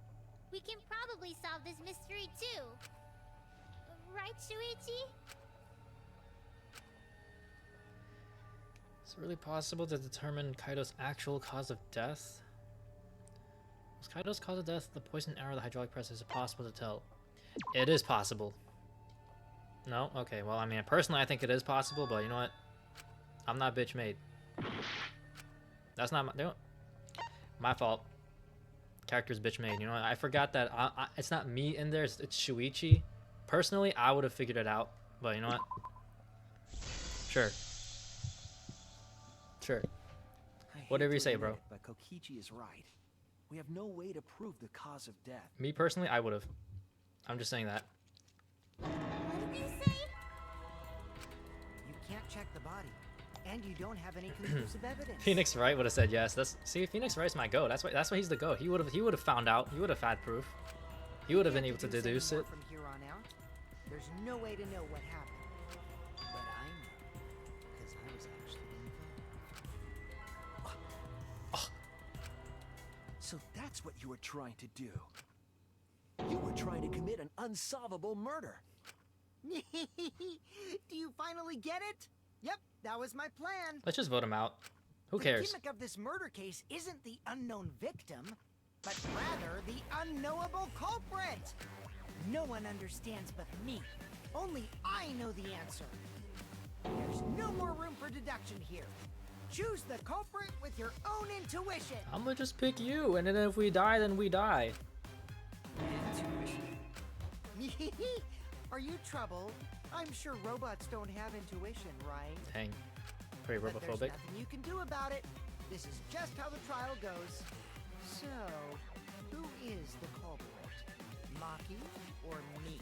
We can probably solve this mystery too. Right, Shuichi? Is it really possible to determine Kaido's actual cause of death? Was Kaido's cause of death the poison arrow, the hydraulic press? Is it possible to tell? It is possible. No? Okay, well, I mean, personally, I think it is possible, but you know what? I'm not bitch made. That's not my, my fault. Character's bitch made. You know, I forgot that it's not me in there. It's Shuichi. Personally, I would have figured it out. But you know what? Sure. Sure. I hate Whatever you to say, admit bro. it, but Kokichi is right. We have no way to prove the cause of death. Me personally, I would have. I'm just saying that. What did you say? You can't check the body, and you don't have any conclusive evidence. Phoenix Wright would have said yes. See, Phoenix Wright's my goat. That's why he's the goat. He would have found out. He would have had proof. He would have been able to deduce it. From here on out, there's no way to know what happened. But I know, because I was actually involved. So that's what you were trying to do. You were trying to commit an unsolvable murder. Do you finally get it? Yep, that was my plan. Let's just vote him out. Who The cares? gimmick of this murder case isn't the unknown victim, but rather the unknowable culprit. No one understands but me. Only I know the answer. There's no more room for deduction here. Choose the culprit with your own intuition. I'm gonna just pick you, and then if we die, then we die. Are you troubled? I'm sure robots don't have intuition, right? Dang. Pretty But there's robophobic. nothing you can do about it. This is just how the trial goes. So, who is the culprit? Maki or me?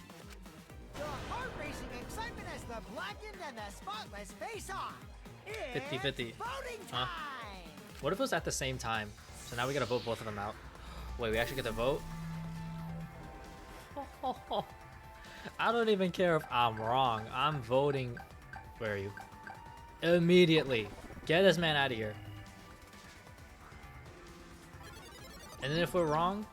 The heart-racing excitement as the blackened and the spotless face off. 50-50. Voting Huh? time! What if it was at the same time? So now we gotta vote both of them out. Wait, we actually get to vote? I don't even care if I'm wrong. I'm voting. Where are you? Immediately. Get this man out of here. And then if we're wrong,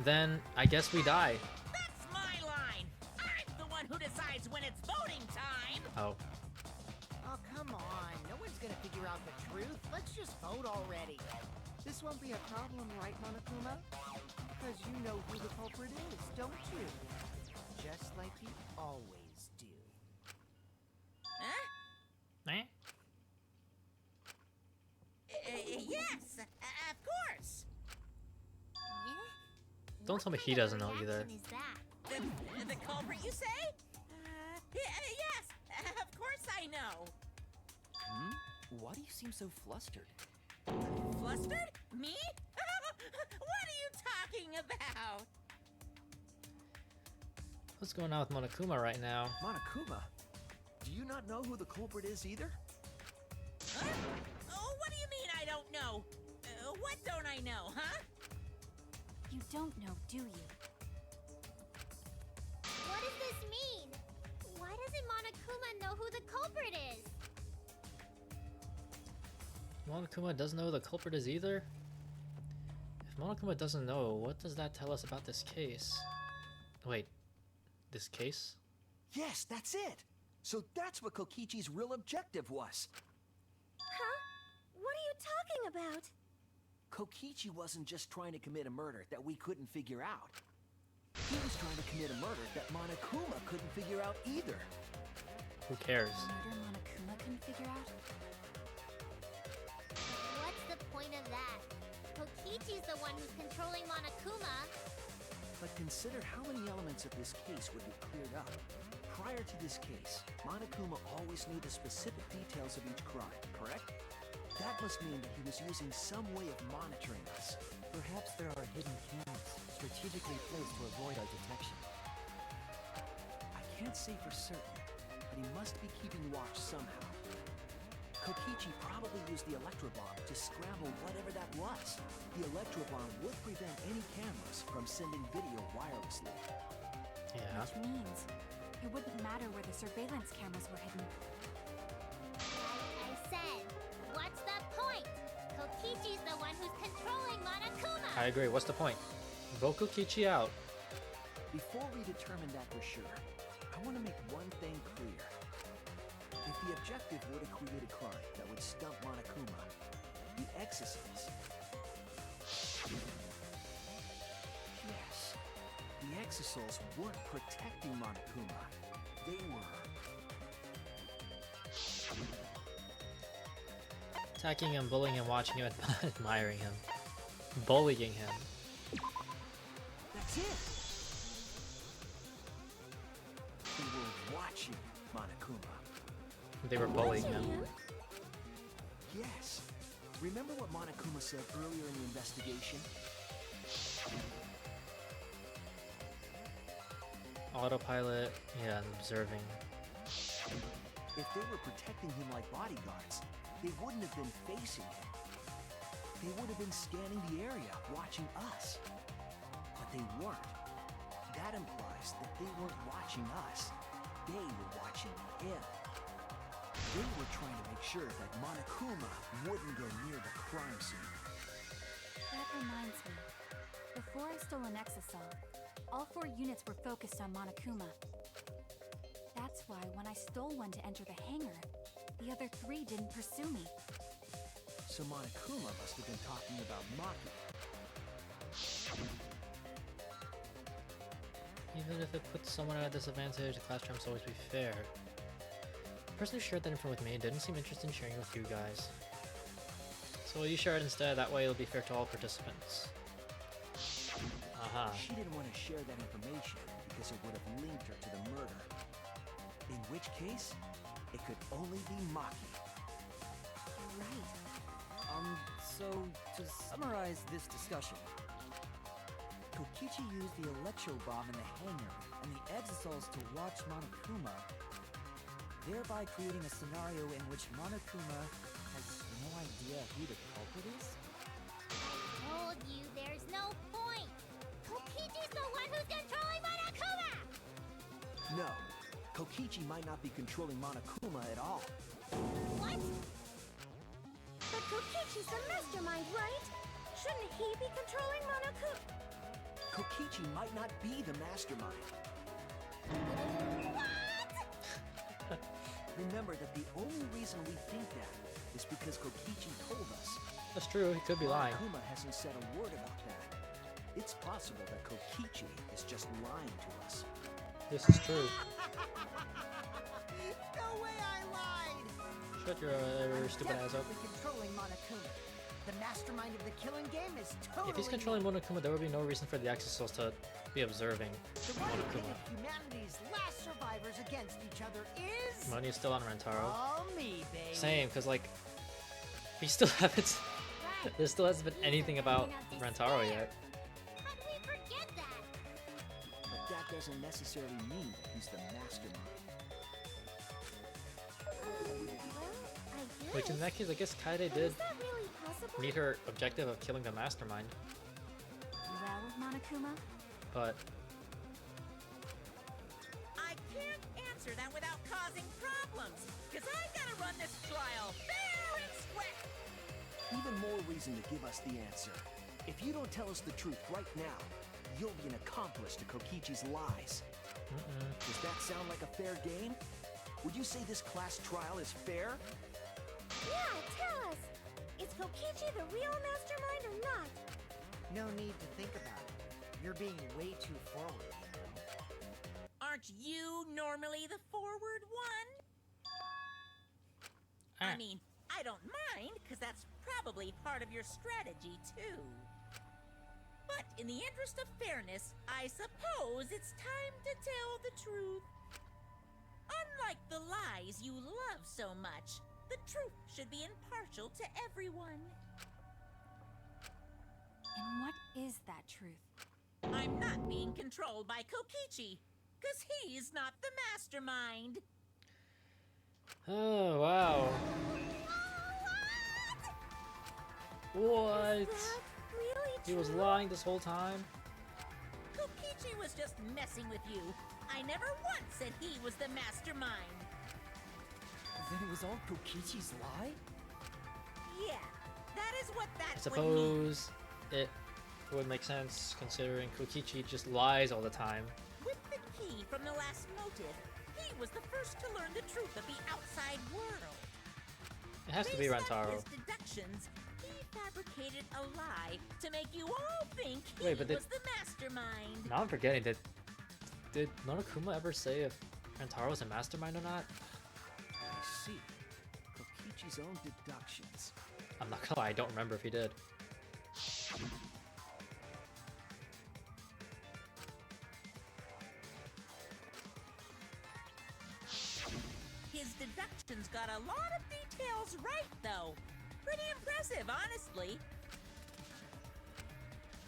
then I guess we die. That's my line. I'm the one who decides when it's voting time. Oh. Oh, come on. No one's gonna figure out the truth. Let's just vote already. This won't be a problem, right, Monokuma? Because you know who the culprit is, don't you? Just like you always do. Huh? Eh? Yes, of course. Don't tell me he doesn't know either. Is that? The culprit, you say? Yes, of course I know. Why do you seem so flustered? Flustered? Me? What are you talking about? What's going on with Monokuma right now? Monokuma, do you not know who the culprit is either? Huh? Oh, what do you mean I don't know? What don't I know, huh? You don't know, do you? What does this mean? Why doesn't Monokuma know who the culprit is? Monokuma doesn't know who the culprit is either? If Monokuma doesn't know, what does that tell us about this case? Wait, this case? Yes, that's it. So that's what Kokichi's real objective was. Huh? What are you talking about? Kokichi wasn't just trying to commit a murder that we couldn't figure out. He was trying to commit a murder that Monokuma couldn't figure out either. Who cares? A murder Monokuma couldn't figure out? What's the point of that? Kokichi's the one who's controlling Monokuma. But consider how many elements of this case would be cleared up. Prior to this case, Monokuma always knew the specific details of each crime, correct? That must mean that he was using some way of monitoring us. Perhaps there are hidden cameras strategically placed to avoid our detection. I can't say for certain, but he must be keeping watch somehow. Kokichi probably used the electrobomb to scramble whatever that was. The electrobomb would prevent any cameras from sending video wirelessly. Yeah. Which means it wouldn't matter where the surveillance cameras were hidden. Like I said, what's the point? Kokichi's the one who's controlling Monokuma. I agree. What's the point? Vote Kokichi out. Before we determine that for sure, I want to make one thing clear. If the objective were to create a crime that would stump Monokuma, the exosomes... Yes, the exosoles weren't protecting Monokuma. They were... Attacking him, bullying him, watching him, admiring him. Bullying him. That's it! They were watching Monokuma. They were bullying him. Yes. Remember what Monokuma said earlier in the investigation? Autopilot, yeah, and observing. If they were protecting him like bodyguards, they wouldn't have been facing him. They would have been scanning the area, watching us. But they weren't. That implies that they weren't watching us. They were watching him. They were trying to make sure that Monokuma wouldn't go near the crime scene. That reminds me. Before I stole an Exisal, all 4 units were focused on Monokuma. That's why when I stole one to enter the hangar, the other 3 didn't pursue me. So Monokuma must have been talking about Maki. Even if it puts someone at a disadvantage, the class terms always be fair. The person who shared that info with me didn't seem interested in sharing it with you guys. So you share it instead, that way it'll be fair to all participants. Aha. She didn't want to share that information because it would have linked her to the murder. In which case, it could only be Maki. You're right. So to summarize this discussion, Kokichi used the electro bomb in the hangar and the Exisals to watch Monokuma, thereby creating a scenario in which Monokuma has no idea who the culprit is? I told you there's no point! Kokichi's the one who's controlling Monokuma! No, Kokichi might not be controlling Monokuma at all. What? But Kokichi's the mastermind, right? Shouldn't he be controlling Monokuma? Kokichi might not be the mastermind. What? Remember that the only reason we think that is because Kokichi told us. That's true, he could be lying. Monokuma hasn't said a word about that. It's possible that Kokichi is just lying to us. This is true. No way I lied! Shut your I'm stupid ass up. definitely controlling Monokuma. The mastermind of the killing game is totally... If he's controlling Monokuma, there would be no reason for the Exisals to be observing The one who Monokuma. pitted humanity's last survivors against each other is... Money is still on Rentaro. All me, baby. Same, because like, we still haven't, Right. there still hasn't been He's anything the about man of Rentaro despair. yet. How do we forget that? But that doesn't necessarily mean that he's the mastermind. Well, I guess. Which in that case, I guess Kaede But did is that really possible? meet her objective of killing the mastermind, Well, Monokuma, but I can't answer that without causing problems, because I gotta run this trial fair and square. Even more reason to give us the answer. If you don't tell us the truth right now, you'll be an accomplice to Kokichi's lies. Does that sound like a fair game? Would you say this class trial is fair? Yeah, tell us. Is Kokichi the real mastermind or not? No need to think about it. You're being way too forward. Aren't you normally the forward one? I mean, I don't mind, because that's probably part of your strategy, too. But in the interest of fairness, I suppose it's time to tell the truth. Unlike the lies you love so much, the truth should be impartial to everyone. and what is that truth? I'm not being controlled by Kokichi, because he's not the mastermind. oh wow, what? Is that really He was true? lying this whole time. Kokichi was just messing with you. I never once said he was the mastermind. Then it was all Kokichi's lie? Yeah, that is what I that would mean. suppose it would make sense considering Kokichi just lies all the time. With the key from the last motive, he was the first to learn the truth of the outside world. It has to be Based on Rentaro. his deductions, he fabricated a lie to make you all think he Wait, but was the mastermind. Now I'm forgetting, did Monokuma ever say if Rentaro was a mastermind or not? I see. Kokichi's own deductions. I'm not gonna lie, I don't remember if he did. His deductions got a lot of details right, though. Pretty impressive, honestly.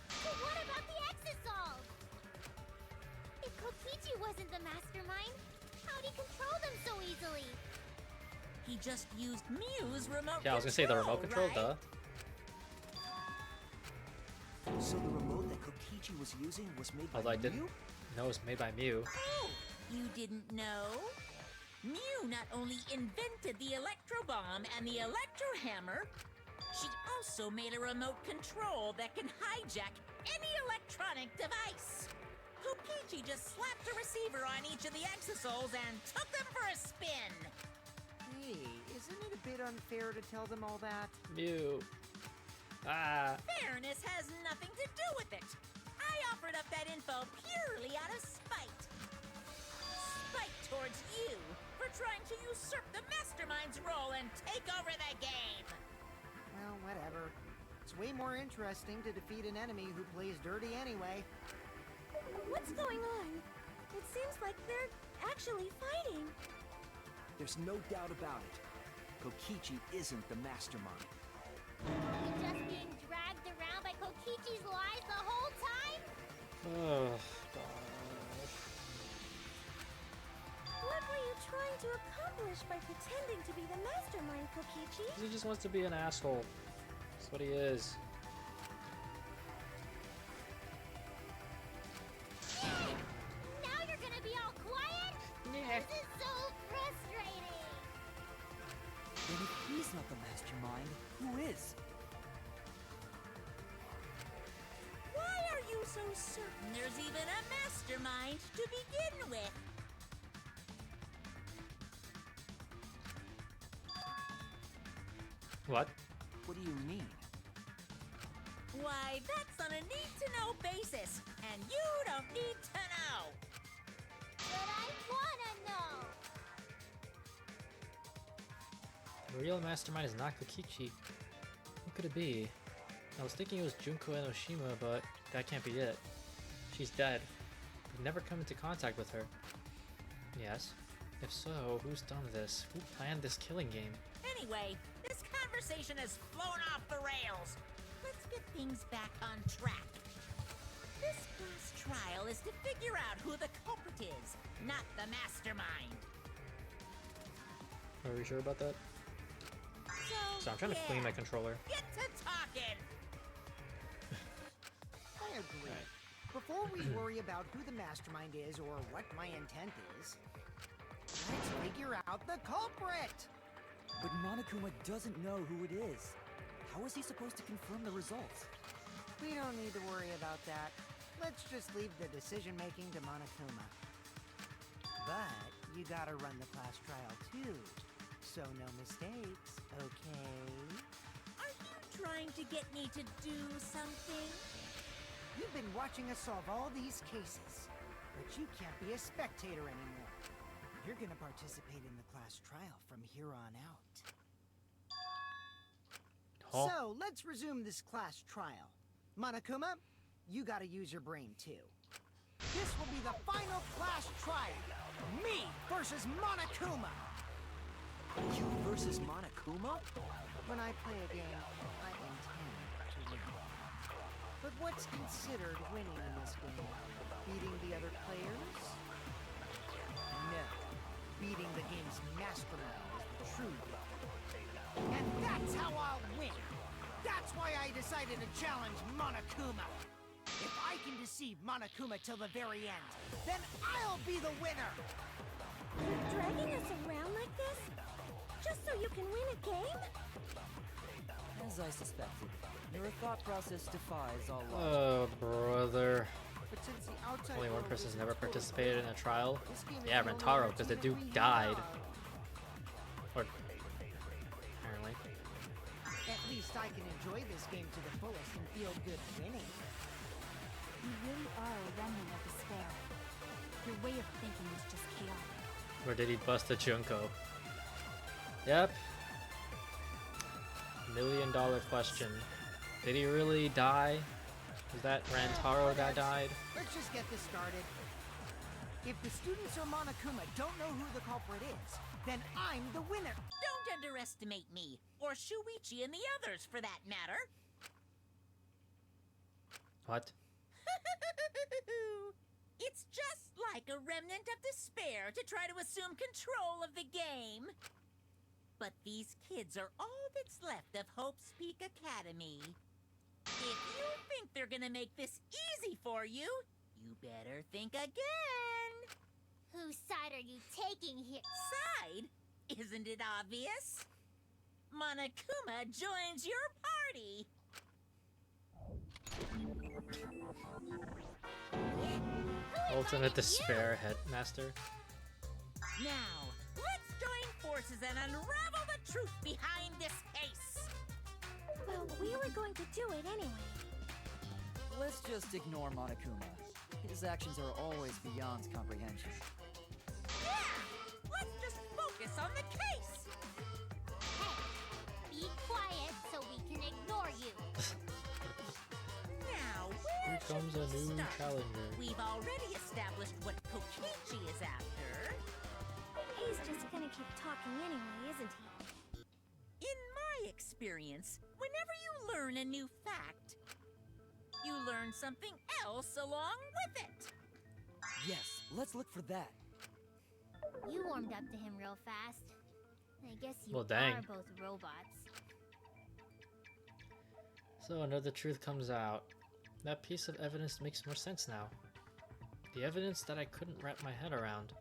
But what about the Exosols? If Kokichi wasn't the mastermind, how'd he control them so easily? He just used Mew's remote Yeah, I was gonna say the remote control, right? duh. So the remote that Kokichi was using was made by Although I didn't Mew? know it was made by Mew. Oh, you didn't know? Mew not only invented the electro bomb and the electro hammer, she also made a remote control that can hijack any electronic device. Kokichi just slapped a receiver on each of the exosols and took them for a spin. Hey, isn't it a bit unfair to tell them all that? Mew. Ah. Fairness has nothing to do with it. I offered up that info purely out of spite. Spite towards you for trying to usurp the mastermind's role and take over the game. Well, whatever. It's way more interesting to defeat an enemy who plays dirty anyway. What's going on? It seems like they're actually fighting. There's no doubt about it. Kokichi isn't the mastermind. Were we just being dragged around by Kokichi's lies the whole time? Oh, gosh. What were you trying to accomplish by pretending to be the mastermind, Kokichi? He just wants to be an asshole. That's what he is. Now you're gonna be all quiet? This is so frustrating! Then if he's not the mastermind, who is? Why are you so certain there's even a mastermind to begin with? What? What do you mean? Why, that's on a need-to-know basis, and you don't need to know. But I wanna know! The real mastermind is not Kokichi. Who could it be? I was thinking it was Junko Enoshima, but that can't be it. She's dead. We've never come into contact with her. Yes? If so, who's done this? Who planned this killing game? Anyway, this conversation has flown off the rails. Let's get things back on track. This class trial is to figure out who the culprit is, not the mastermind. Are we sure about that? So I'm trying to clean my controller. Get to talking! I agree. Before we worry about who the mastermind is or what my intent is, let's figure out the culprit! But Monokuma doesn't know who it is. How is he supposed to confirm the results? We don't need to worry about that. Let's just leave the decision-making to Monokuma. But you gotta run the class trial too, so no mistakes, okay? Are you trying to get me to do something? You've been watching us solve all these cases, but you can't be a spectator anymore. You're gonna participate in the class trial from here on out. Huh? So, let's resume this class trial. Monokuma, you gotta use your brain too. This will be the final class trial. Me versus Monokuma. You versus Monokuma? When I play a game, I intend to win. But what's considered winning in this game? Beating the other players? No. Beating the game's mastermind is the true goal. And that's how I'll win! That's why I decided to challenge Monokuma! If I can deceive Monokuma till the very end, then I'll be the winner! You're dragging us around like this? Just so you can win a game? As I suspected, your thought process defies all logic. Oh, brother. But since the outside Only one world person's isn't never fully participated in a trial. this game is Yeah, the only Rentaro, because the opportunity dude we died. have. Or apparently. At least I can enjoy this game to the fullest and feel good winning. You really are a remnant of despair. Your way of thinking is just chaotic. Or did he bust a Junko? Yep. $1,000,000 question. Did he really die? Was that Rantaro that died? Let's just get this started. If the students or Monokuma don't know who the culprit is, then I'm the winner. Don't underestimate me, or Shuichi and the others for that matter. What? It's just like a remnant of despair to try to assume control of the game. But these kids are all that's left of Hope's Peak Academy. If you think they're gonna make this easy for you, you better think again. Whose side are you taking here? Side? Isn't it obvious? Monokuma joins your party. Ultimate despair headmaster. Now, let's join forces and unravel the truth behind this case. Well, we were going to do it anyway. Let's just ignore Monokuma. His actions are always beyond comprehension. Yeah! Let's just focus on the case. Hey, be quiet so we can ignore you. Now, where Here comes should a we new start? challenger. We've already established what Kokichi is after. He's just gonna keep talking anyway, isn't he? In my experience, whenever you learn a new fact, you learn something else along with it. Yes, let's look for that. You warmed up to him real fast. I guess you Well, dang. are both robots. So another truth comes out. That piece of evidence makes more sense now. The evidence that I couldn't wrap my head around.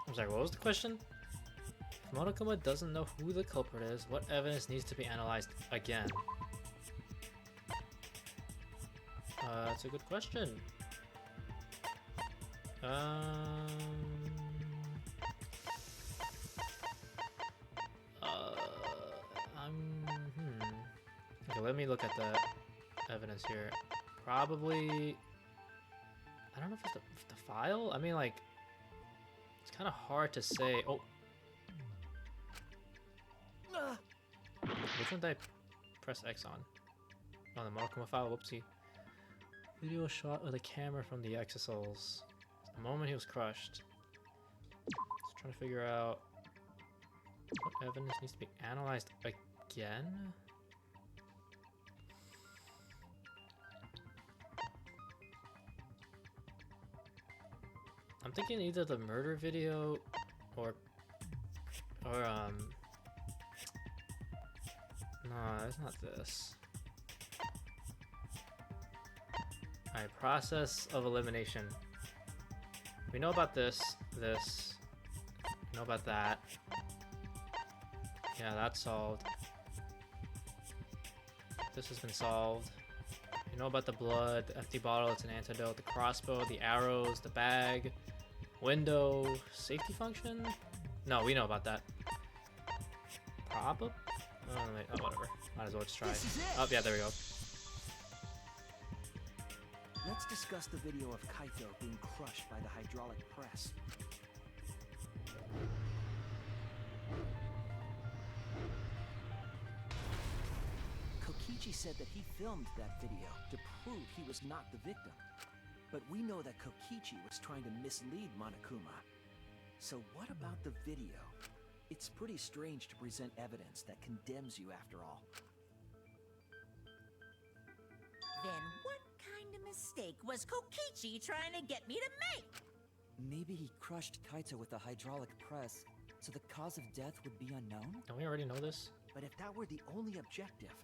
I'm sorry, what was the question? If Monokuma doesn't know who the culprit is, what evidence needs to be analyzed again? That's a good question. Okay, let me look at the evidence here. Probably, I don't know if it's the file? I mean, like, it's kind of hard to say. Oh. Which one did I press X on? On the Monokuma file, whoopsie. Video shot with a camera from the exosoles. The moment he was crushed. Just trying to figure out what evidence needs to be analyzed again? I'm thinking either the murder video or no, it's not this. Alright, process of elimination. We know about this. We know about that. Yeah, that's solved. This has been solved. We know about the blood, the empty bottle, it's an antidote, the crossbow, the arrows, the bag, window, safety function? No, we know about that. Probably? Oh, wait, oh, whatever. Might as well just try. This is it. Oh, yeah, there we go. Let's discuss the video of Kaito being crushed by the hydraulic press. Kokichi said that he filmed that video to prove he was not the victim. But we know that Kokichi was trying to mislead Monokuma. So what about the video? It's pretty strange to present evidence that condemns you after all. Then what kind of mistake was Kokichi trying to get me to make? Maybe he crushed Kaito with the hydraulic press, so the cause of death would be unknown? Don't we already know this? But if that were the only objective,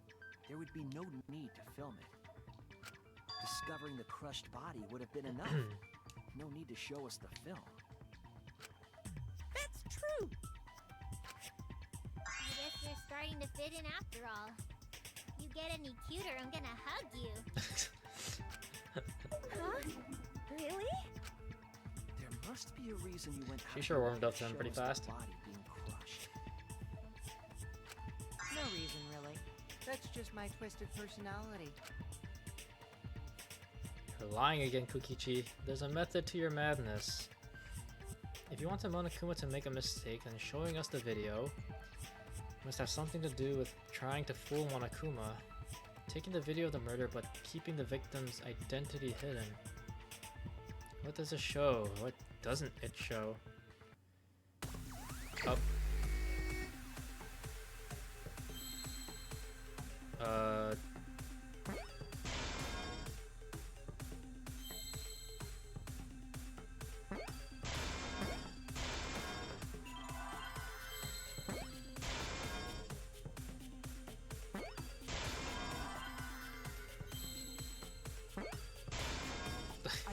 there would be no need to film it. Discovering the crushed body would have been enough. No need to show us the film. That's true. I guess you're starting to fit in after all. You get any cuter, I'm gonna hug you. Huh? Really? There must be a reason you went out She of sure your way warmed up to him show pretty us the fast. body being crushed. No reason, really. That's just my twisted personality. You're lying again, Kokichi. There's a method to your madness. If you want the Monokuma to make a mistake, then showing us the video must have something to do with trying to fool Monokuma, taking the video of the murder but keeping the victim's identity hidden. What does it show? What doesn't it show? Oh.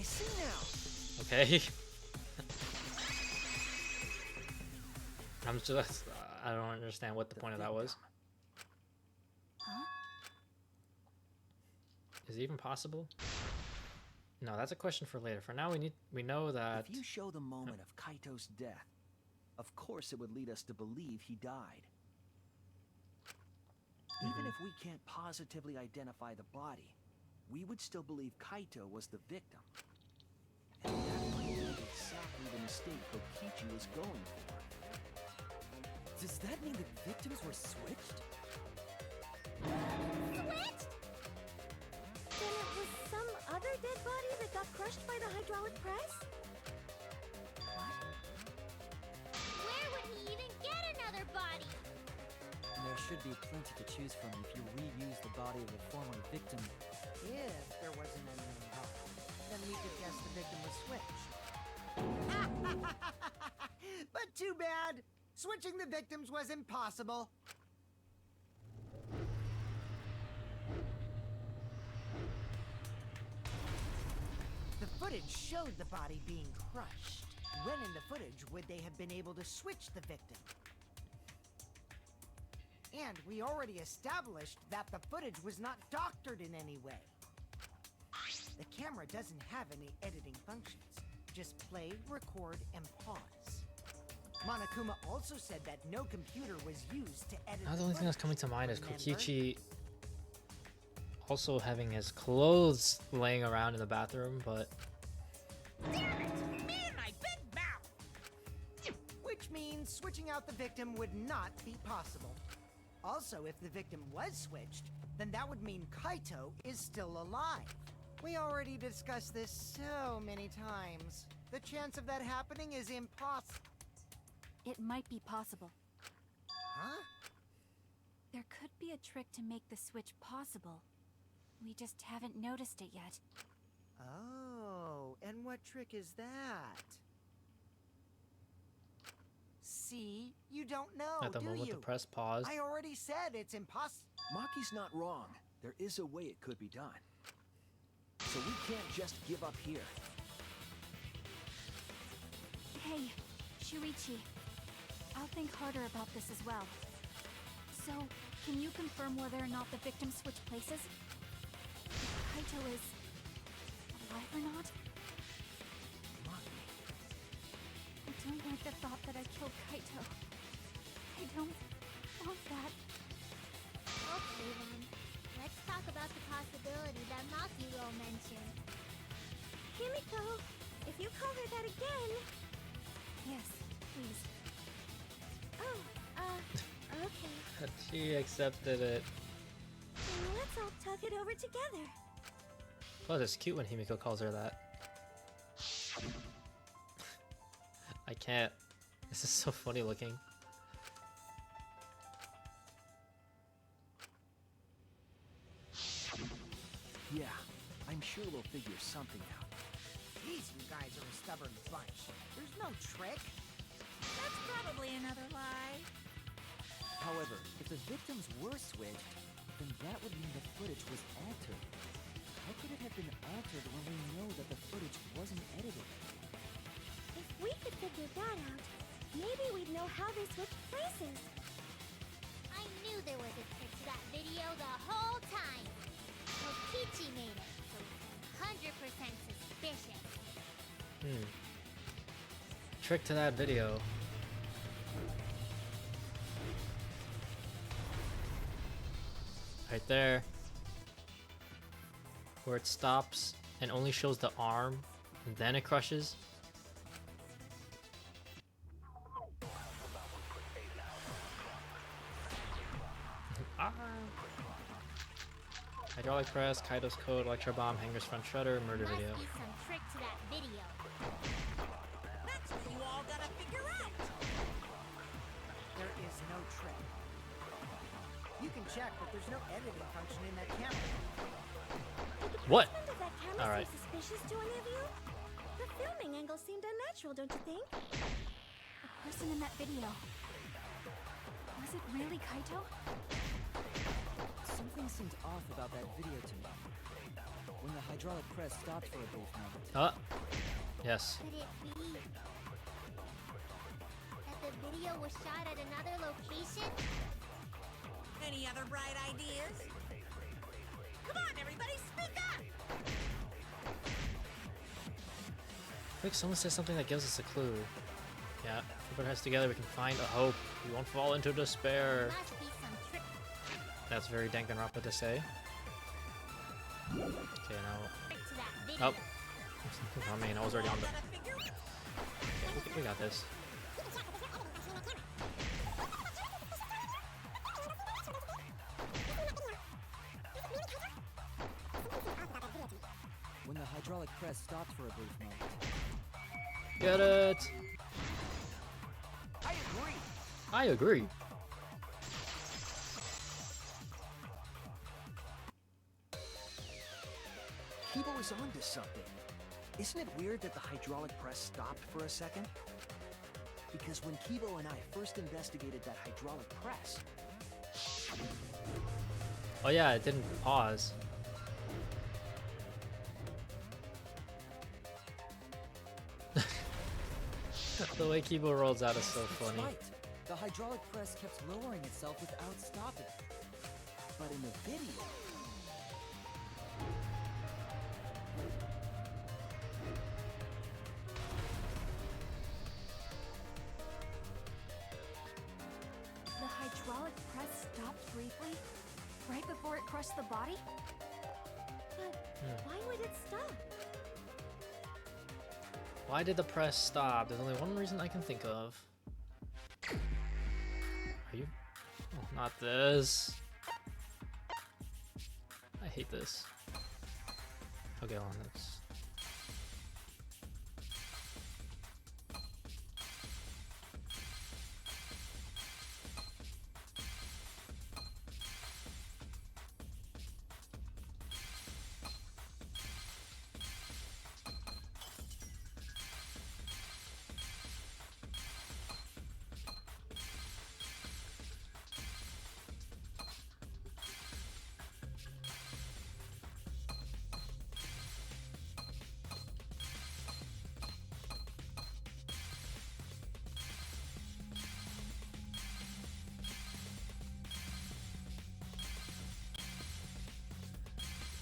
I see now. Okay. I'm just, I don't understand what the point of that was. Huh? Is it even possible? No, that's a question for later. For now, we know that. If you show the moment of Kaito's death, of course it would lead us to believe he died. Even if we can't positively identify the body, we would still believe Kaito was the victim. And that might be exactly the mistake Kokichi was going for. Does that mean the victims were switched? Switched? Then it was some other dead body that got crushed by the hydraulic press? Where would he even get another body? There should be plenty to choose from if you reuse the body of a former victim. If there wasn't anything else, then we could guess the victim was switched. But too bad! Switching the victims was impossible. The footage showed the body being crushed. When in the footage would they have been able to switch the victim? And we already established that the footage was not doctored in any way. The camera doesn't have any editing functions. Just play, record, and pause. Monokuma also said that no computer was used to edit Now the only thing that's coming to mind is remember? Kokichi also having his clothes laying around in the bathroom, but Damn it! Man, my big mouth! Which means switching out the victim would not be possible. Also, if the victim was switched, then that would mean Kaito is still alive. We already discussed this so many times. The chance of that happening is impossible. It might be possible. Huh? There could be a trick to make the switch possible. We just haven't noticed it yet. Oh, and what trick is that? See, you don't know, at the do moment you? the press paused. I already said it's impossible. Maki's not wrong. There is a way it could be done. So we can't just give up here. Hey, Shuichi. I'll think harder about this as well. So, can you confirm whether or not the victims switch places? If Kaito is alive or not? Maki, I don't like the thought that I killed Kaito. I don't want that. Okay then. Let's talk about the possibility that Makiro mentioned. Himiko, if you call her that again... Yes, please. Oh, okay. She accepted it. Then let's all talk it over together. Plus, it's cute when Himiko calls her that. I can't. This is so funny looking. yeah, I'm sure we'll figure something out. These you guys are a stubborn bunch. There's no trick. That's probably another lie. However, if the victims were switched, then that would mean the footage was altered. How could it have been altered when we know that the footage wasn't edited? If we could figure that out, maybe we'd know how they switched places. I knew knew there was a trick to that video the whole time. Kokichi made it, so it's 100% suspicious. Trick to that video. Right there. Where it stops and only shows the arm and then it crushes. Ah. Hydraulic press, Kaido's code, electro bomb, hangers front shredder, murder Must video. be some trick to that video. That's what you all gotta figure out. There is no trick. You can check, but there's no editing function in that camera. What? Does that camera All right. seem suspicious to any of you? The filming angle seemed unnatural, don't you think? The person in that video. Was it really Kaito? Something seemed off about that video to me. When the hydraulic press stopped for a brief moment. Yes. Could it be that the video was shot at another location? Any other bright ideas? Come on, everybody, speak up! Quick, someone says something that gives us a clue. Yeah, if we put our heads together, we can find a hope. We won't fall into despair. Must be some trick. That's very Danganronpa to say. Okay, now. To that video. Oh. I mean, I was already on the. Gotta figure We got this. When the hydraulic press stopped for a brief moment. Get it! I agree. I agree. Kibo is onto something. Isn't it weird that the hydraulic press stopped for a second? Because when Kibo and I first investigated that hydraulic press, Oh yeah, it didn't pause. The way Kibo rolls out is so It's funny. right. The hydraulic press kept lowering itself without stopping. but in the video, The hydraulic press stopped briefly, right before it crushed the body? But why would it stop? Why did the press stop? There's only one reason I can think of. Are you? Oh, not this. I hate this. Okay, on this.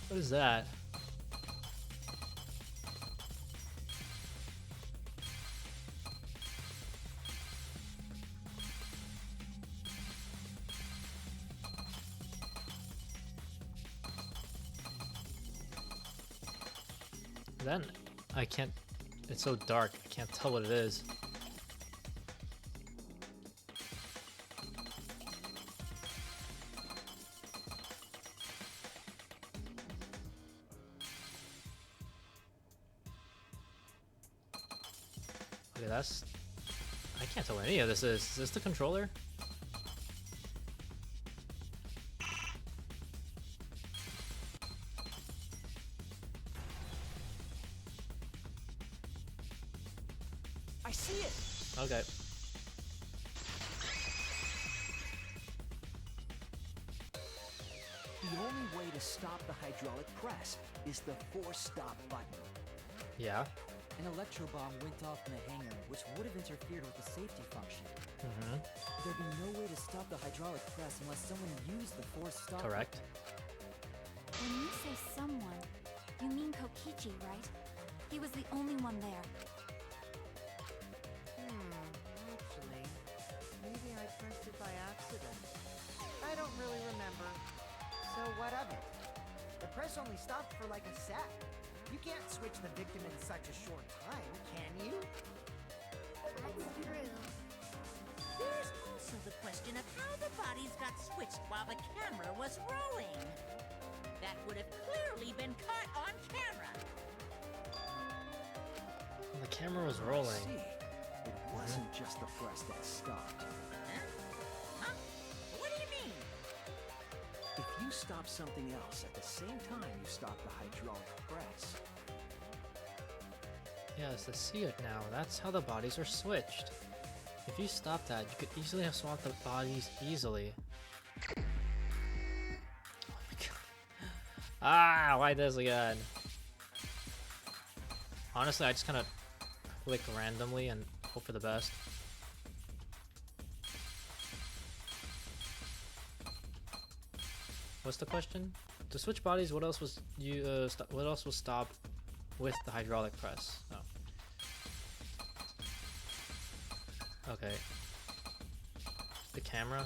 What is that? Then I can't. It's so dark. I can't tell what it is. Okay, that's. I can't tell what any of this is. Is this the controller? I see it. Okay. The only way to stop the hydraulic press is the force stop button. Yeah. An electro bomb went off in the hangar, which would have interfered with the safety function. Mm-hmm. There'd be no way to stop the hydraulic press unless someone used the force stop. Correct. When you say someone, you mean Kokichi, right? He was the only one there. Actually, maybe I pressed it by accident. I don't really remember. So what of it? The press only stopped for like a sec. You can't switch the victim in such a short time, can you? That's true. There's also the question of how the bodies got switched while the camera was rolling. That would have clearly been caught on camera. Well, the camera was I rolling. see. It wasn't just the press that stopped. Huh? What do you mean? If you stop something else at the same time you stop the hydraulic press, Yes, I see it now. That's how the bodies are switched. If you stop that, you could easily have swapped the bodies easily. Oh my god. Ah, why this again? Honestly, I just kind of click randomly and hope for the best. What's the question? To switch bodies, what else was what else was stopped with the hydraulic press? Oh. Okay. The camera.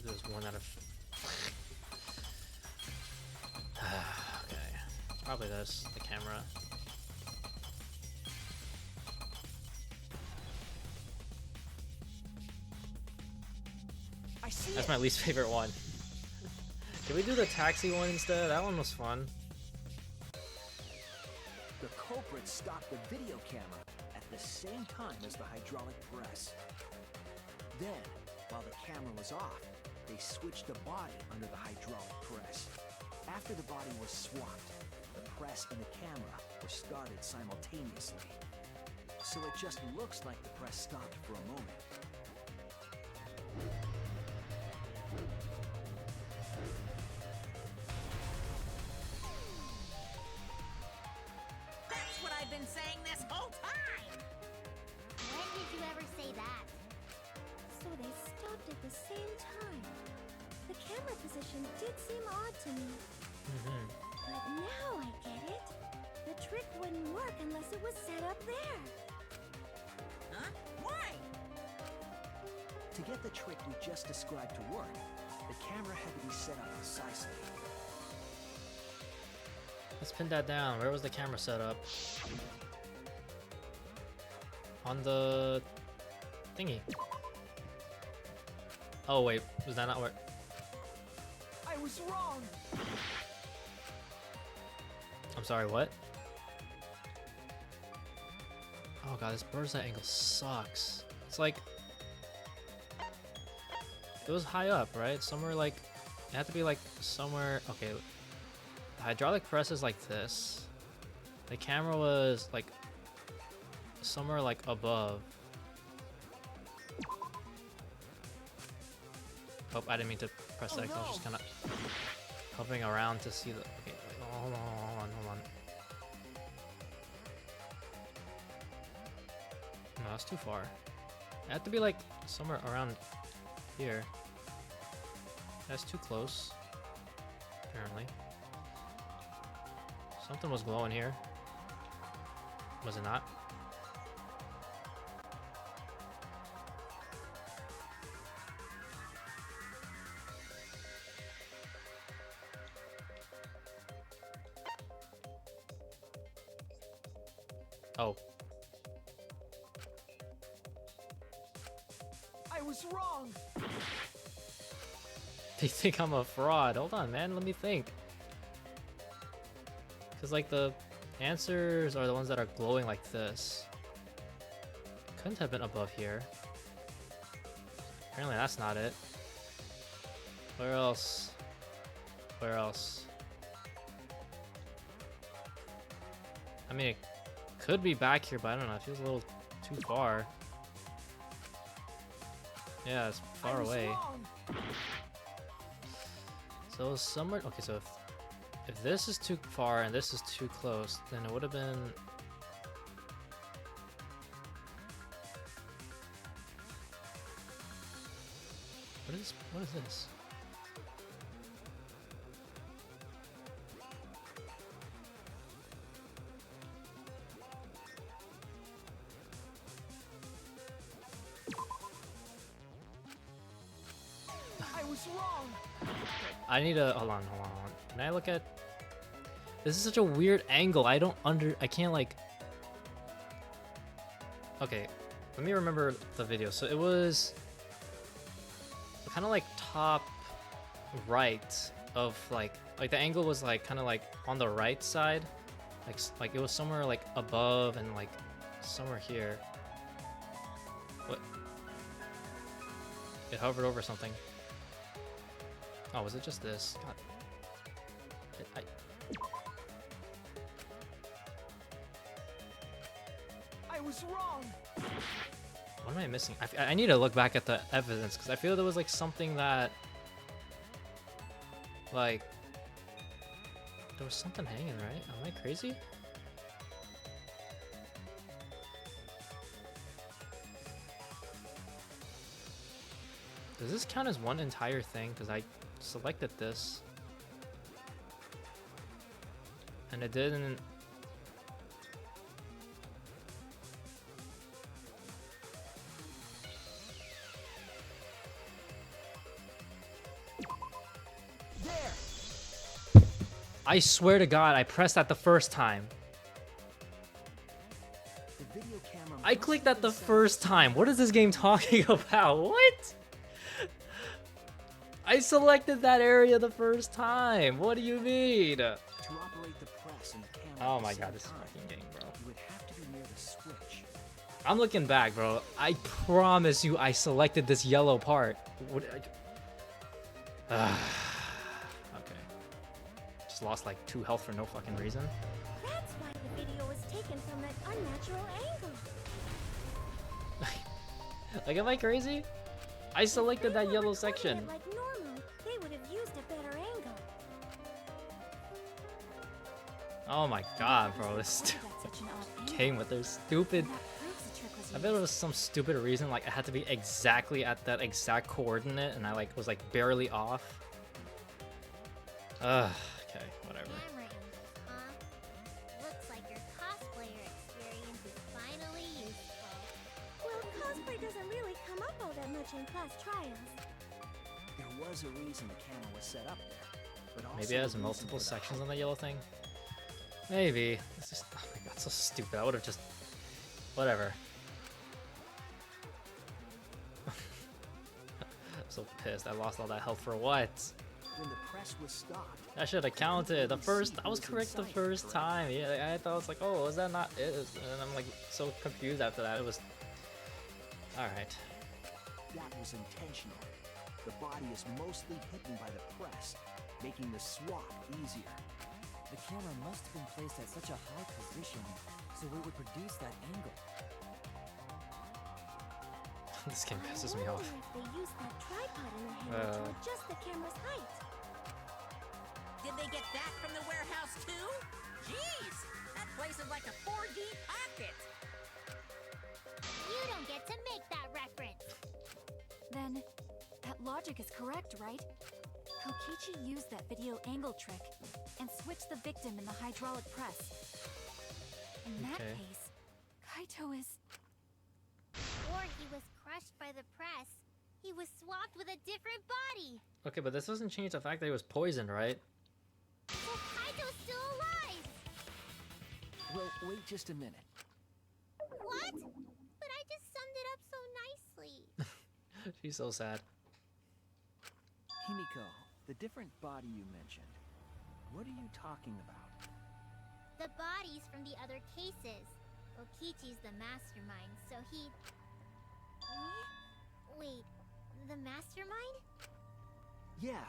There's one out of. Okay. It's probably this. The camera. I see That's it. my least favorite one. Can we do the taxi one instead? That one was fun. The culprit stopped the video camera at the same time as the hydraulic press. Then, while the camera was off, they switched the body under the hydraulic press. After the body was swapped, the press and the camera were started simultaneously. So it just looks like the press stopped for a moment. That's what I've been saying this whole time! When did you ever say that? So they stopped at the same time. The camera position did seem odd to me. Mm-hmm. But now I get it. The trick wouldn't work unless it was set up there. Huh? Why? To get the trick we just described to work, the camera had to be set up precisely. Let's pin that down. Where was the camera set up? On the thingy. Oh wait, was that not where? I was wrong! I'm sorry, what? Oh god, this bird's eye angle sucks. It's like it was high up, right? Somewhere like it had to be like somewhere. Okay, the hydraulic press is like this. The camera was like somewhere like above. Oh, I didn't mean to press X. I was just kind of hovering around to see the. Okay, wait, hold on. No, that's too far. It had to be like somewhere around here. That's too close. Apparently. Something was glowing here. Was it not? Oh. I was wrong! They think I'm a fraud. Hold on, man. Let me think. Because, like, the answers are the ones that are glowing like this. Couldn't have been above here. Apparently that's not it. Where else? Where else? I mean, it could be back here, but I don't know. It feels a little too far. Yeah, it's far away. Wrong. So somewhere. Okay, so if this is too far and this is too close, then it would have been. What is this? I was wrong. I need to hold on. Can I look at? This is such a weird angle. I can't like. Okay, let me remember the video. So it was kind of like top right of like the angle was like kind of like on the right side, like it was somewhere like above and like somewhere here. What? It hovered over something. Oh, was it just this? God. I was wrong. What am I missing? I need to look back at the evidence because I feel there was like something that, like, there was something hanging, right? Am I crazy? Does this count as one entire thing? Because I selected this and it didn't. I swear to God, I pressed that the first time. The video camera I clicked that the first time. What is this game talking about? What? I selected that area the first time. What do you mean? To operate the press and the camera Oh at my the God, same this time, fucking game, bro. You would have to be near the switch. I'm looking back, bro. I promise you I selected this yellow part. What? Okay. Just lost like 2 health for no fucking reason. That's why the video was taken from that unnatural angle. Like, am I crazy? I selected that yellow section. Like normal, they would have used a better angle. Oh my God, bro. This That's such an odd angle. game with their stupid. That proves the trick was I bet it was some stupid reason, like I had to be exactly at that exact coordinate, and I like was like barely off. Okay, whatever. Camera angles, huh? Looks like your cosplayer experience is finally useful. Well, cosplay doesn't really come up all that much in class trials. There was a reason the camera was set up there, but also Maybe it has a reason multiple for the sections height. on the yellow thing. Maybe. It's just, oh my God, so stupid. I would have just, whatever. So pissed. I lost all that health for what? When the press was stopped, I should have counted the first. I was correct the first time. Yeah, I thought I was like, oh, was that not it? And I'm like so confused after that. It was. All right. that was intentional. The body is mostly hidden by the press, making the swap easier. The camera must have been placed at such a high position, so it would produce that angle. This game pisses I me wonder off. if they used that tripod in the hangar to adjust the camera's height. Did they get that from the warehouse too? Jeez, that place is like a 4D pocket. You don't get to make that reference. Then, that logic is correct, right? Kokichi used that video angle trick and switched the victim in the hydraulic press. In that Okay. case, Kaito is... Or he was crushed by the press. He was swapped with a different body. Okay, but this doesn't change the fact that he was poisoned, right? So Kaito's still alive. Well, wait just a minute. What? But I just summed it up so nicely. She's so sad. Himiko, the different body you mentioned, what are you talking about? The bodies from the other cases. Okichi's the mastermind, so he... Wait, the mastermind? Yeah,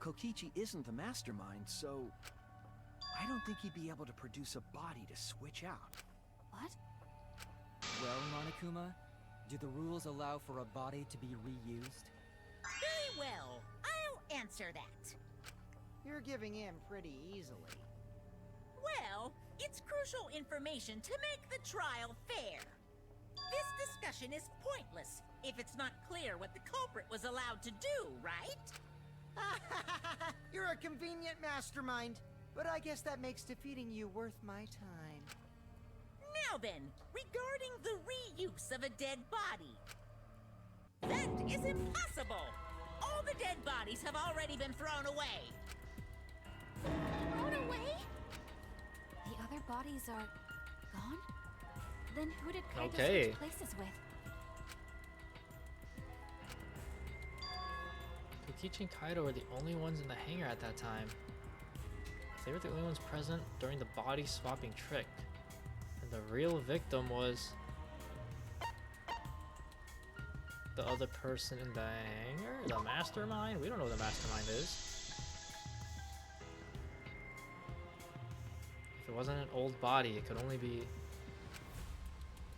Kokichi isn't the mastermind, so I don't think he'd be able to produce a body to switch out. What? Well, Monokuma, do the rules allow for a body to be reused? Very well, I'll answer that. You're giving in pretty easily. Well, it's crucial information to make the trial fair. This discussion is pointless if it's not clear what the culprit was allowed to do, right? You're a convenient mastermind, but I guess that makes defeating you worth my time. Now then, regarding the reuse of a dead body. That is impossible! All the dead bodies have already been thrown away. Thrown away? The other bodies are gone? Then who did Kaito Okay. switch places with? Kokichi and Kaido were the only ones in the hangar at that time. If they were the only ones present during the body swapping trick, and the real victim was the other person in the hangar? The mastermind? We don't know what the mastermind is. If it wasn't an old body, it could only be...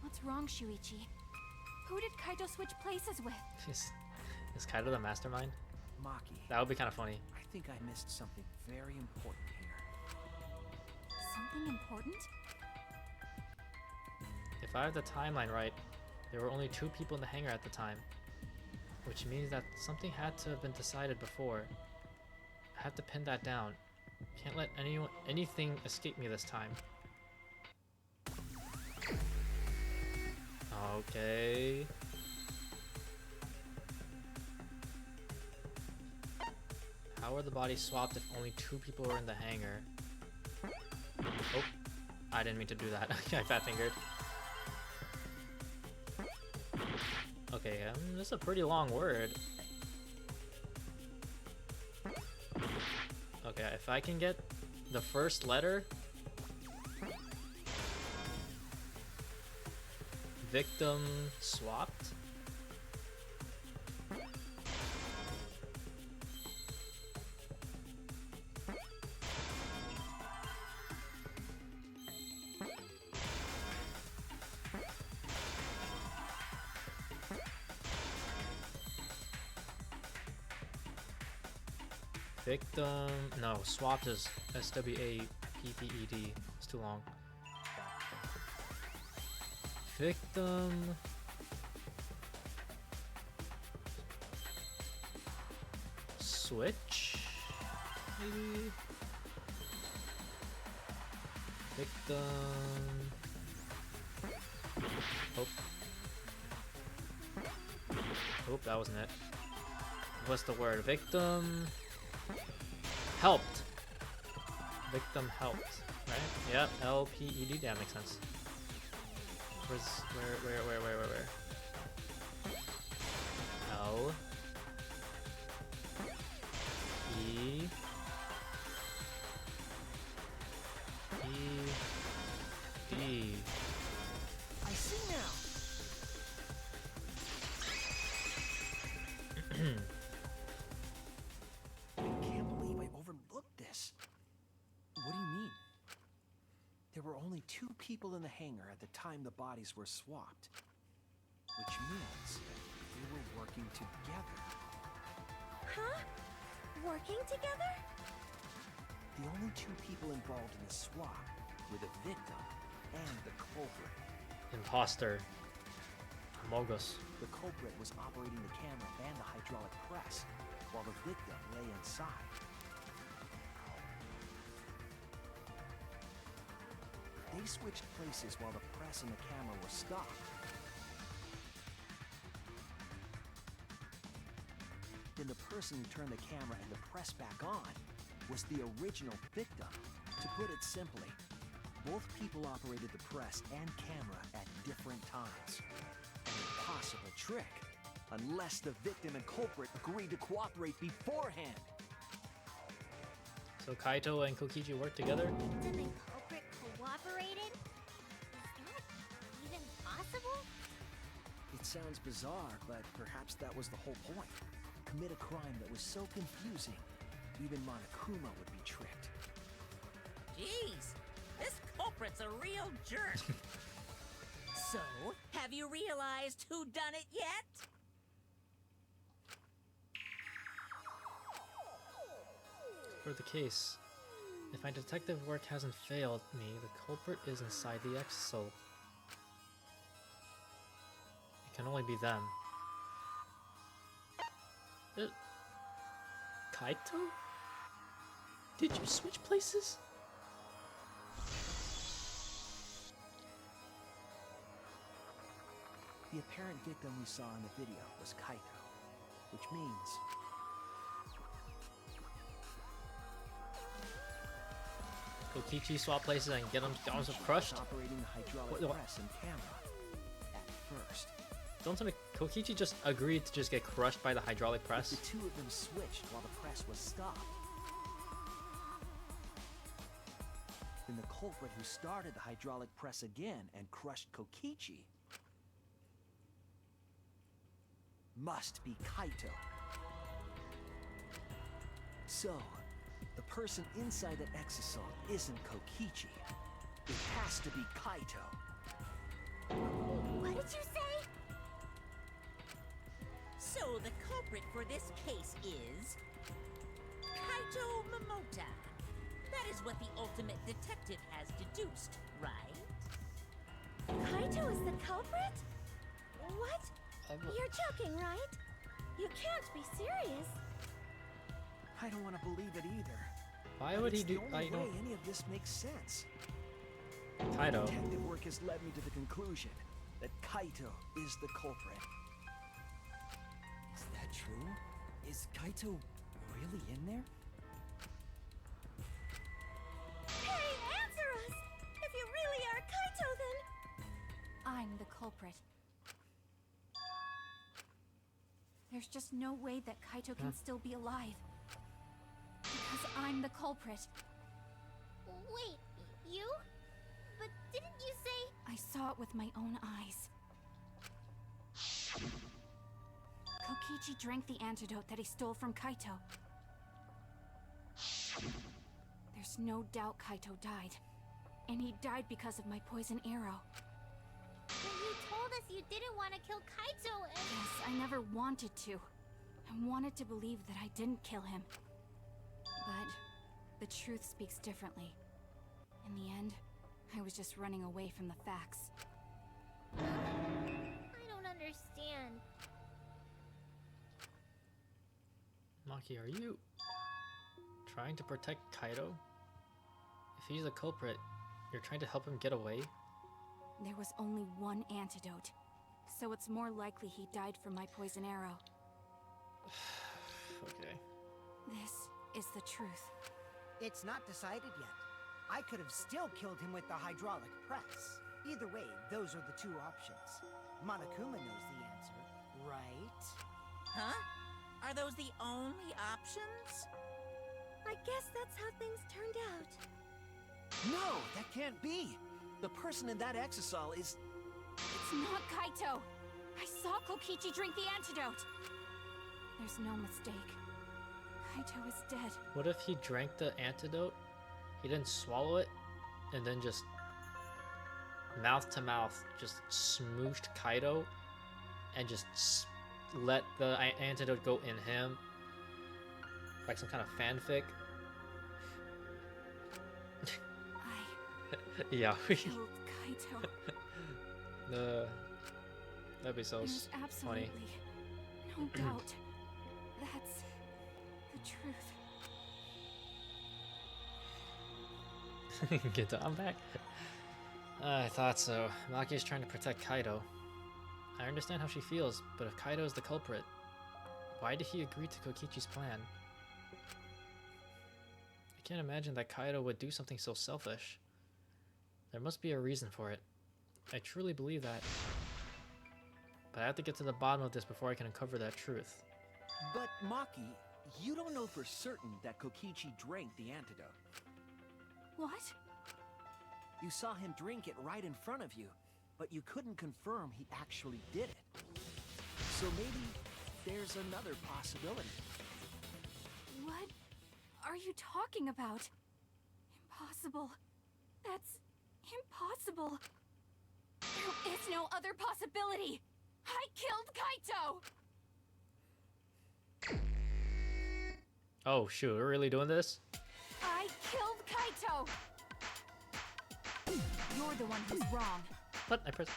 What's wrong, Shuichi? Who did Kaito switch places with? Is Kaido the mastermind? Maki, That would be kind of funny. I think I missed something very important here. Something important? If I have the timeline right, there were only 2 people in the hangar at the time, which means that something had to have been decided before. I have to pin that down. Can't let anything escape me this time. Okay. How are the bodies swapped if only 2 people were in the hangar? Oh, I didn't mean to do that. I fat fingered. Okay, this is a pretty long word. Okay, if I can get the first letter. Victim swapped. Victim, no, swapped is SWAPPED. It's too long. Victim. Switch, maybe. Victim. Oh. Oh, that wasn't it. What's the word? Victim. Helped. Victim helped, right? Yep, LPED. That makes sense. Where's where? L E E D. I see now. I can't believe I overlooked this. What do you mean? There were only 2 people in the hangar at the time the bodies were swapped. Which means they were working together. Huh? Working together? The only 2 people involved in the swap were the victim and the culprit. Imposter. Mogus. The culprit was operating the camera and the hydraulic press, while the victim lay inside. They switched places while the press and the camera were stopped. Then the person who turned the camera and the press back on was the original victim. To put it simply, both people operated the press and camera at different times. An impossible trick, unless the victim and culprit agreed to cooperate beforehand. So Kaito and Kokichi work together? Victim and culprit cooperated? Is that even possible? It sounds bizarre, but perhaps that was the whole point. Commit a crime that was so confusing, even Monokuma would be tricked. Jeez, this culprit's a real jerk. So, have you realized who done it yet? For the case, if my detective work hasn't failed me, the culprit is inside the exo. can only be them. Kaito? Did you switch places? The apparent victim we saw in the video was Kaito, which means Kokichi swap places and get them Kokichi crushed? was operating the hydraulic What? press and camera at first. Don't tell me Kokichi just agreed to just get crushed by the hydraulic press? The two of them switched while the press was stopped. Then the culprit who started the hydraulic press again and crushed Kokichi must be Kaito. So, the person inside that exosome isn't Kokichi. It has to be Kaito. What did you say? So the culprit for this case is Kaito Momota. That is what the ultimate detective has deduced, right? Kaito is the culprit? What? You're joking, right? You can't be serious. I don't want to believe it either. Why would he It's do? the only I don't. way any of this makes sense. Kaito. Detective work has led me to the conclusion that Kaito is the culprit. Is that true? Is Kaito really in there? Hey, answer us! If you really are Kaito, then... I'm the culprit. There's just no way that Kaito can still be alive. Because I'm the culprit. Wait, you? But didn't you say... I saw it with my own eyes. Kokichi drank the antidote that he stole from Kaito. There's no doubt Kaito died. And he died because of my poison arrow. But you told us you didn't want to kill Kaito and... Yes, I never wanted to. I wanted to believe that I didn't kill him. But the truth speaks differently. In the end, I was just running away from the facts. I don't understand. Maki, are you trying to protect Kaito? If he's the culprit, you're trying to help him get away? There was only one antidote, so it's more likely he died from my poison arrow. Okay. This is the truth. It's not decided yet. I could have still killed him with the hydraulic press. Either way, those are the two options. Monokuma knows the answer, right? Huh? Are those the only options? I guess that's how things turned out. No, that can't be. The person in that exosol is... It's not Kaito! I saw Kokichi drink the antidote! There's no mistake. Kaito is dead. What if he drank the antidote, he didn't swallow it, and then just mouth to mouth just smooshed Kaito and just let the antidote go in him? Like some kind of fanfic? I Yeah. killed Kaito. That'd be so There's funny. absolutely no doubt. That's the truth. Get Dom back? I thought so. Maki is trying to protect Kaito. I understand how she feels, but if Kaito is the culprit, why did he agree to Kokichi's plan? I can't imagine that Kaito would do something so selfish. There must be a reason for it. I truly believe that. But I have to get to the bottom of this before I can uncover that truth. But Maki, you don't know for certain that Kokichi drank the antidote. What? You saw him drink it right in front of you, but you couldn't confirm he actually did it. So maybe there's another possibility. What are you talking about? Impossible. That's impossible. There is no other possibility. I killed Kaito. Oh shoot, we're really doing this? I killed Kaito. You're the one who's wrong. What? I pressed...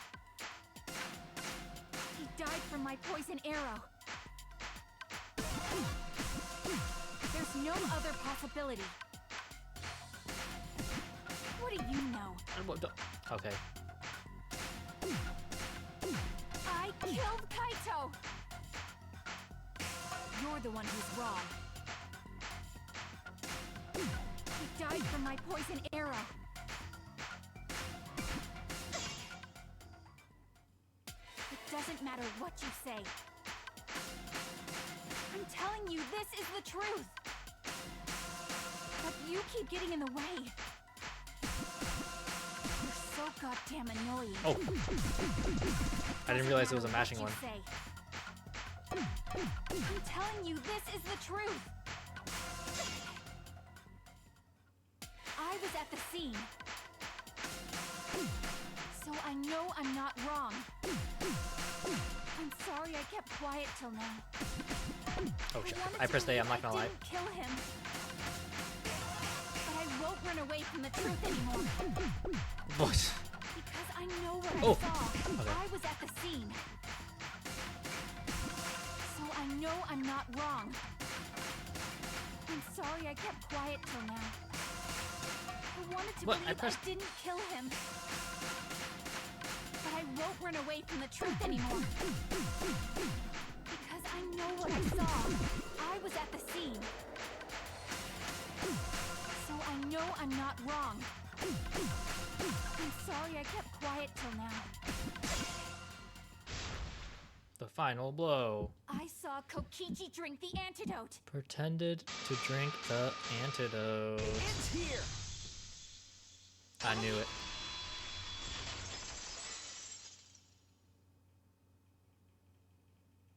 He died from my poison arrow. There's no other possibility. What do you know? Okay. I killed Kaito! You're the one who's wrong. He died from my poison arrow. It doesn't matter what you say. I'm telling you, this is the truth. But you keep getting in the way. You're so goddamn annoying. Oh. I didn't realize it was a mashing one. I'm telling you, this is the truth. I was at the scene. So I know I'm not wrong. I'm sorry I kept quiet till now. Oh shit. I pressed A, I'm not gonna lie. I didn't kill him. But I won't run away from the truth anymore. What? Because I know what I Oh. saw. Okay. I was at the scene. So I know I'm not wrong. I'm sorry I kept quiet till now. I wanted to What? believe I pressed- I didn't kill him. But I won't run away from the truth anymore. Because I know what I saw. I was at the scene. So I know I'm not wrong. I'm sorry I kept quiet till now. The final blow. I saw Kokichi drink the antidote. Pretended to drink the antidote. It's here! I knew it.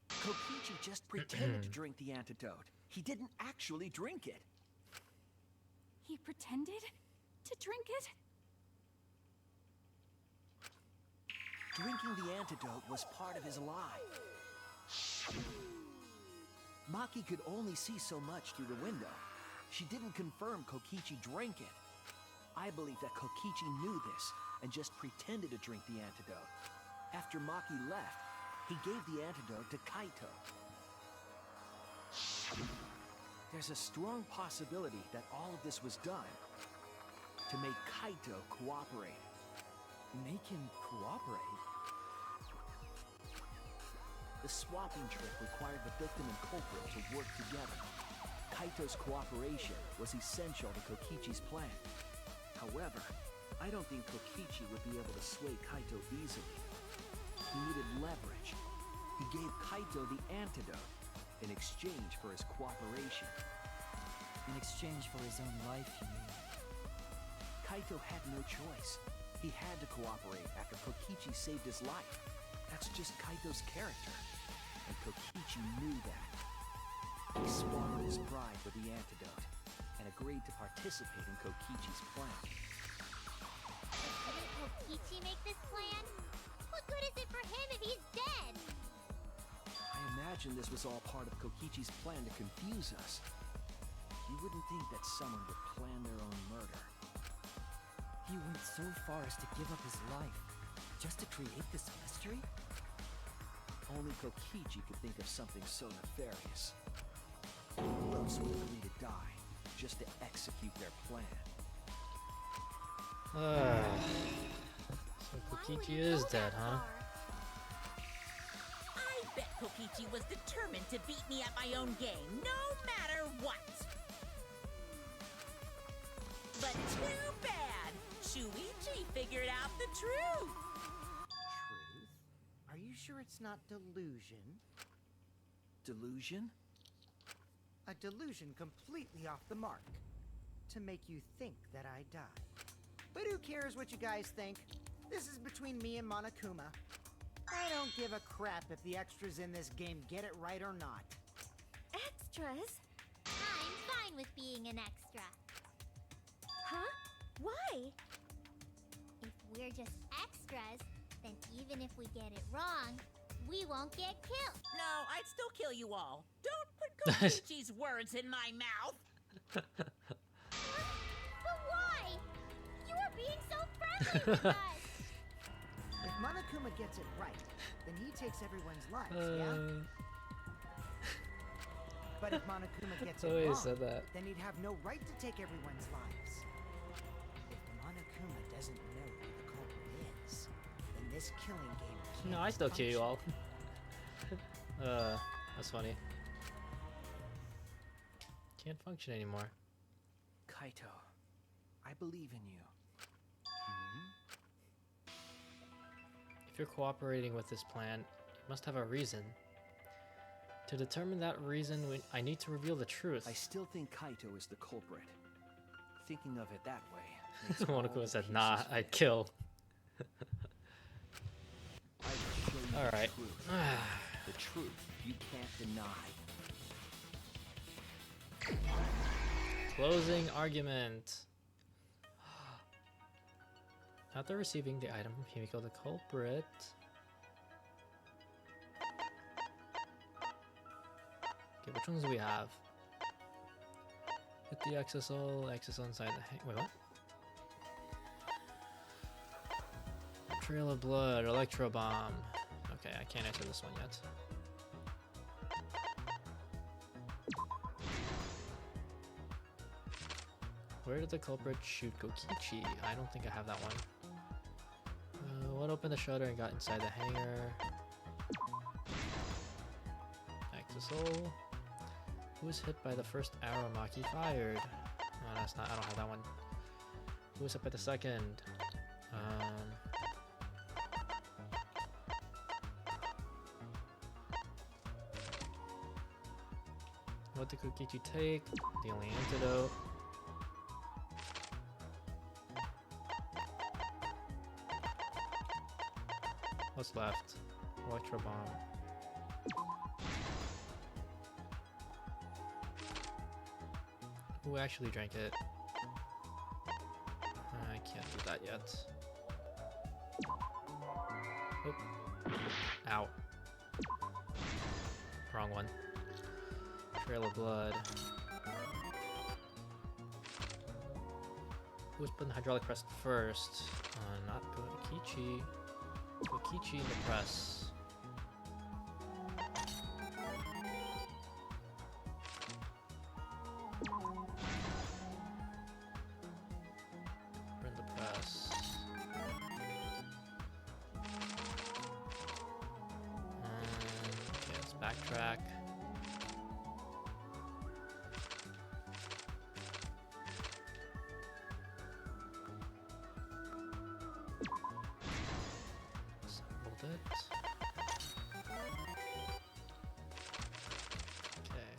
Kokichi just pretended to drink the antidote. He didn't actually drink it. He pretended to drink it? Drinking the antidote was part of his lie. Maki could only see so much through the window. She didn't confirm Kokichi drank it. I believe that Kokichi knew this and just pretended to drink the antidote. After Maki left, he gave the antidote to Kaito. There's a strong possibility that all of this was done to make Kaito cooperate. Make him cooperate? The swapping trick required the victim and culprit to work together. Kaito's cooperation was essential to Kokichi's plan. However, I don't think Kokichi would be able to sway Kaito easily. He needed leverage. He gave Kaito the antidote in exchange for his cooperation. In exchange for his own life, you mean? Kaito had no choice. He had to cooperate after Kokichi saved his life. That's just Kaito's character. And Kokichi knew that. He swallowed his pride with the antidote and agreed to participate in Kokichi's plan. But didn't Kokichi make this plan? What good is it for him if he's dead? I imagine this was all part of Kokichi's plan to confuse us. You wouldn't think that someone would plan their own murder. He went so far as to give up his life, just to create this mystery? Only Kokichi could think of something so nefarious. Who else would agree to die just to execute their plan? So Kokichi is dead, huh? I bet Kokichi was determined to beat me at my own game, no matter what. But too bad. Shuichi figured out the truth. Truth? Are you sure it's not delusion? Delusion? A delusion completely off the mark. To make you think that I died. But who cares what you guys think? This is between me and Monokuma. I don't give a crap if the extras in this game get it right or not. Extras? I'm fine with being an extra. Huh? Why? If we're just extras, then even if we get it wrong, we won't get killed. No, I'd still kill you all. Don't put Kokichi's words in my mouth. But why? You were being so friendly with us. If Monokuma Monokuma gets it right, then he takes everyone's lives, yeah? But if Monokuma gets it Oh, he wrong, said that. then he'd have no right to take everyone's lives. If Monokuma doesn't know who the culprit is, then this killing game can't No, I still kill you all. function. That's funny. Can't function anymore. Kaito, I believe in you. If you're cooperating with this plan, you must have a reason. To determine that reason, I need to reveal the truth. I still think Kaito is the culprit. Thinking of it that way makes all Monokuma the said, pieces nah, fit. I'd kill. I will show you Alright. the truth. The truth you can't deny. Closing argument. After receiving the item from Himiko, the culprit... Okay, which ones do we have? Hit the XSL inside the wait, what? Trail of blood, electro bomb. Okay, I can't answer this one yet. Where did the culprit shoot Kokichi? I don't think I have that one. What opened the shutter and got inside the hangar? XSL. Who was hit by the first arrow Maki fired? No, that's not. I don't have that one. Who was hit by the second? What did Kokichi take? The only antidote. What's left? Electro bomb. Who actually drank it? I can't do that yet. Oh. Ow. Wrong one. Trail of blood. Who was put in the hydraulic press first? Not Kokichi. Kokichi in the press. We're in the press. Okay, let's backtrack. Assembled it. Okay.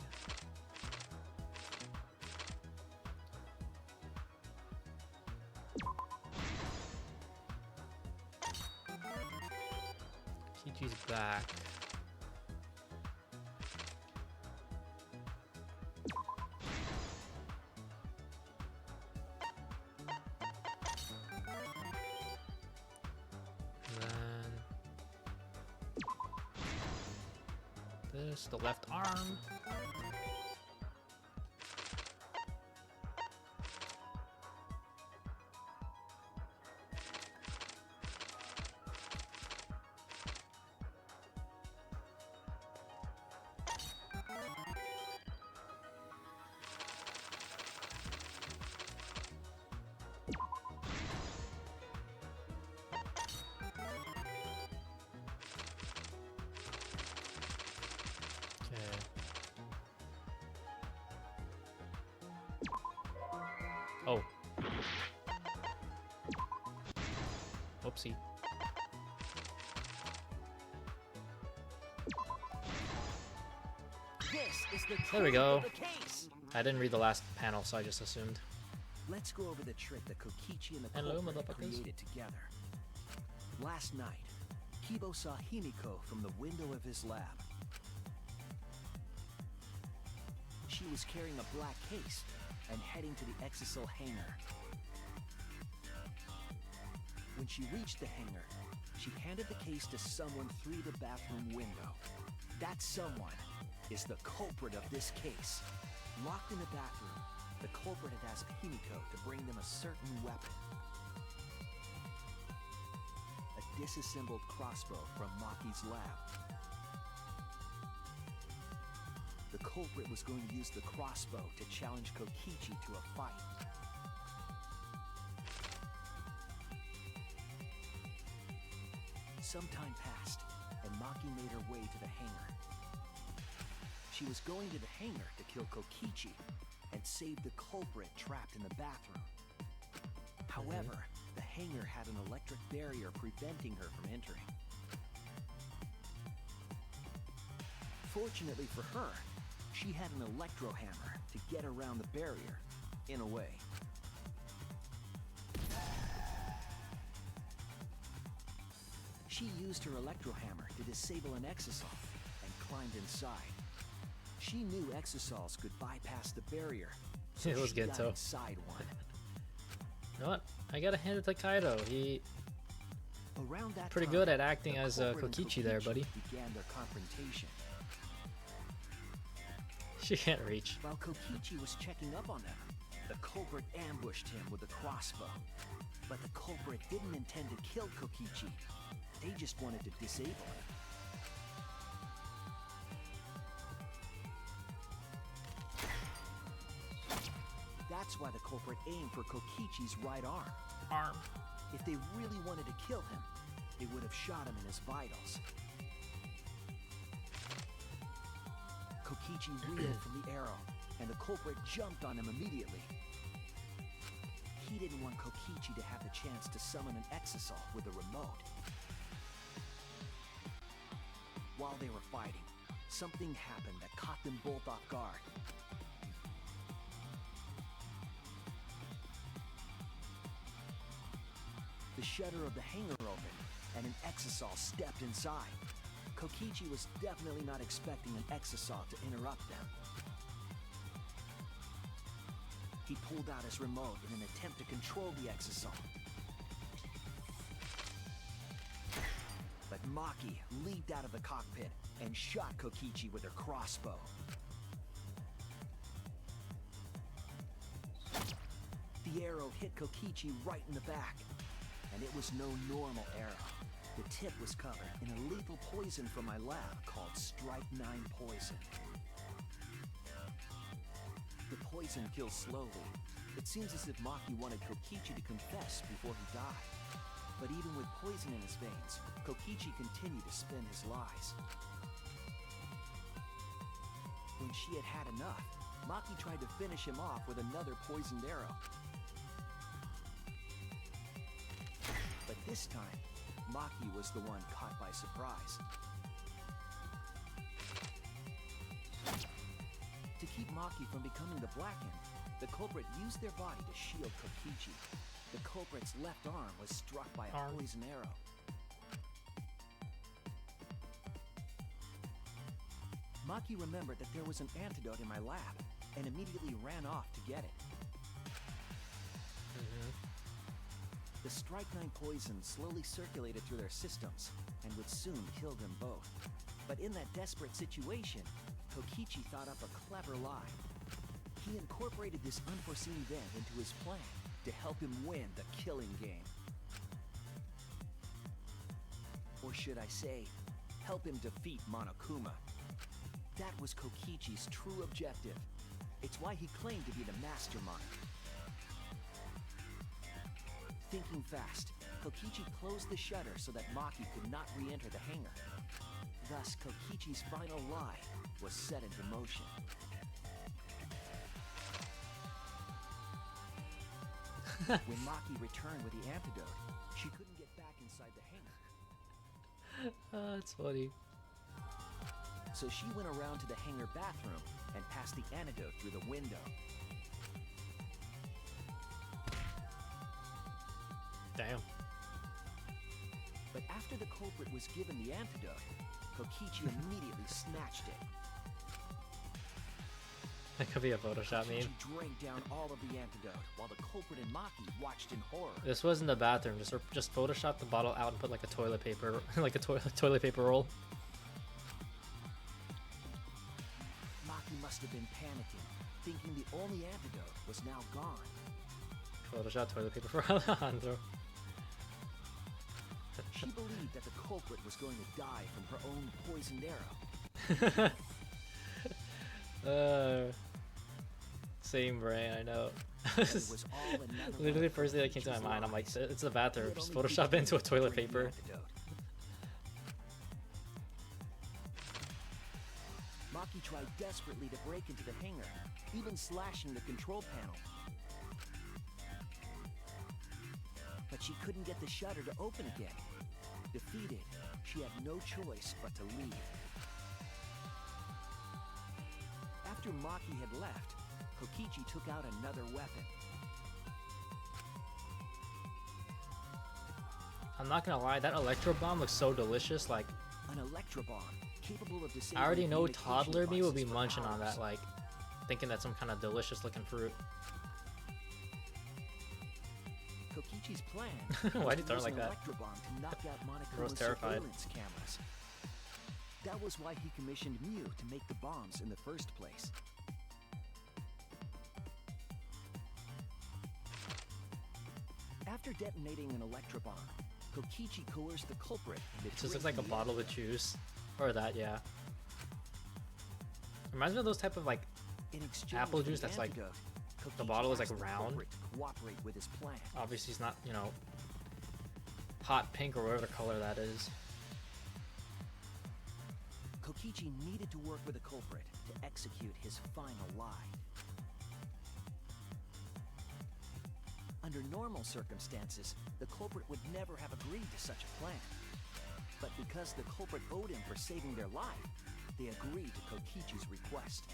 Kichi's back. Then this, the left arm. Okay. Oh. Oopsie. This is the There we truth go. of the case. I didn't read the last panel, so I just assumed. Let's go over the trick that Kokichi and the Hello, culprit motherfuckers. created together. Last night, Kibo saw Himiko from the window of his lab. She was carrying a black case and heading to the Exisal hangar. When she reached the hangar, she handed the case to someone through the bathroom window. That someone is the culprit of this case. Locked in the bathroom, the culprit had asked Himiko to bring them a certain weapon. A disassembled crossbow from Maki's lab. The culprit was going to use the crossbow to challenge Kokichi to a fight. Some time passed, and Maki made her way to the hangar. She was going to the hangar to kill Kokichi and save the culprit trapped in the bathroom. However, the hangar had an electric barrier preventing her from entering. Fortunately for her, she had an electro hammer to get around the barrier, in a way. She used her electro hammer to disable an exisal and climbed inside. She knew exisals could bypass the barrier, so It was she good, got so. inside one. You know what? I gotta hand it to Kaido. He Around that pretty time, good at acting the as culprit and Kokichi there, buddy. began their confrontation. She can't reach. While Kokichi was checking up on them, the culprit ambushed him with a crossbow. But the culprit didn't intend to kill Kokichi. They just wanted to disable him. That's why the culprit aimed for Kokichi's right arm. If they really wanted to kill him, they would have shot him in his vitals. Kokichi reeled from the arrow, and the culprit jumped on him immediately. He didn't want Kokichi to have the chance to summon an exisal with a remote. While they were fighting, something happened that caught them both off guard. The shutter of the hangar opened, and an exisal stepped inside. Kokichi was definitely not expecting an exisal to interrupt them. He pulled out his remote in an attempt to control the exisal. But Maki leaped out of the cockpit and shot Kokichi with her crossbow. The arrow hit Kokichi right in the back, and it was no normal arrow. The tip was covered in a lethal poison from my lab called Strike 9 poison. The poison kills slowly. It seems as if Maki wanted Kokichi to confess before he died. But even with poison in his veins, Kokichi continued to spin his lies. When she had had enough, Maki tried to finish him off with another poisoned arrow. But this time, Maki was the one caught by surprise. To keep Maki from becoming the Blackened, the culprit used their body to shield Kokichi. The culprit's left arm was struck by a poison arrow. Maki remembered that there was an antidote in my lab and immediately ran off to get it. The Strike 9 poison slowly circulated through their systems and would soon kill them both. But in that desperate situation, Kokichi thought up a clever lie. He incorporated this unforeseen event into his plan to help him win the killing game. Or should I say, help him defeat Monokuma. That was Kokichi's true objective. It's why he claimed to be the mastermind. Thinking fast, Kokichi closed the shutter so that Maki could not re-enter the hangar. Thus, Kokichi's final lie was set into motion. When Maki returned with the antidote, she couldn't get back inside the hangar. That's funny. So she went around to the hangar bathroom and passed the antidote through the window. Damn. But after the culprit was given the antidote, Kokichi immediately snatched it. That could be a Photoshop meme. Kokichi drank down all of the antidote, while the culprit and Maki watched in horror. This was in the bathroom. Just Photoshop the bottle out and put like a toilet paper, like a toilet paper roll. Maki must have been panicking, thinking the only antidote was now gone. Photoshop toilet paper for Alejandro. She believed that the culprit was going to die from her own poisoned arrow. Same brain, I know. It was all another Literally, one the of first thing that came to my Kokichi's mind, I'm like, lies. it's the bathroom. He had Just only Photoshop it into a begun toilet to drink the paper. antidote. Maki tried desperately to break into the hangar, even slashing the control panel. But she couldn't get the shutter to open again. Defeated, she had no choice but to leave. After Maki had left, Kokichi took out another weapon. I'm not gonna lie, that electro bomb looks so delicious. Like, An electro bomb, capable of disabling I already know communication toddler me will be devices for munching on hours. that, like, thinking that's some kind of delicious looking fruit. Kokichi's plan Why'd you was to throw it use like an that? electro bomb to knock out I was Monokuma's terrified. surveillance cameras. That was why he commissioned Mew to make the bombs in the first place. After detonating an electro bomb, Kokichi coerced the culprit into It just looks like a drinking the bottle of antidote. juice. Or that, yeah. Reminds me of those type of, like, In exchange apple for juice the that's like, antidote, the Kokichi bottle is like asked the round. culprit to cooperate with his plan. Obviously it's not, you know, hot pink or whatever color that is. Kokichi needed to work with the culprit to execute his final lie. Under normal circumstances, the culprit would never have agreed to such a plan. But because the culprit owed him for saving their life, they agreed to Kokichi's request.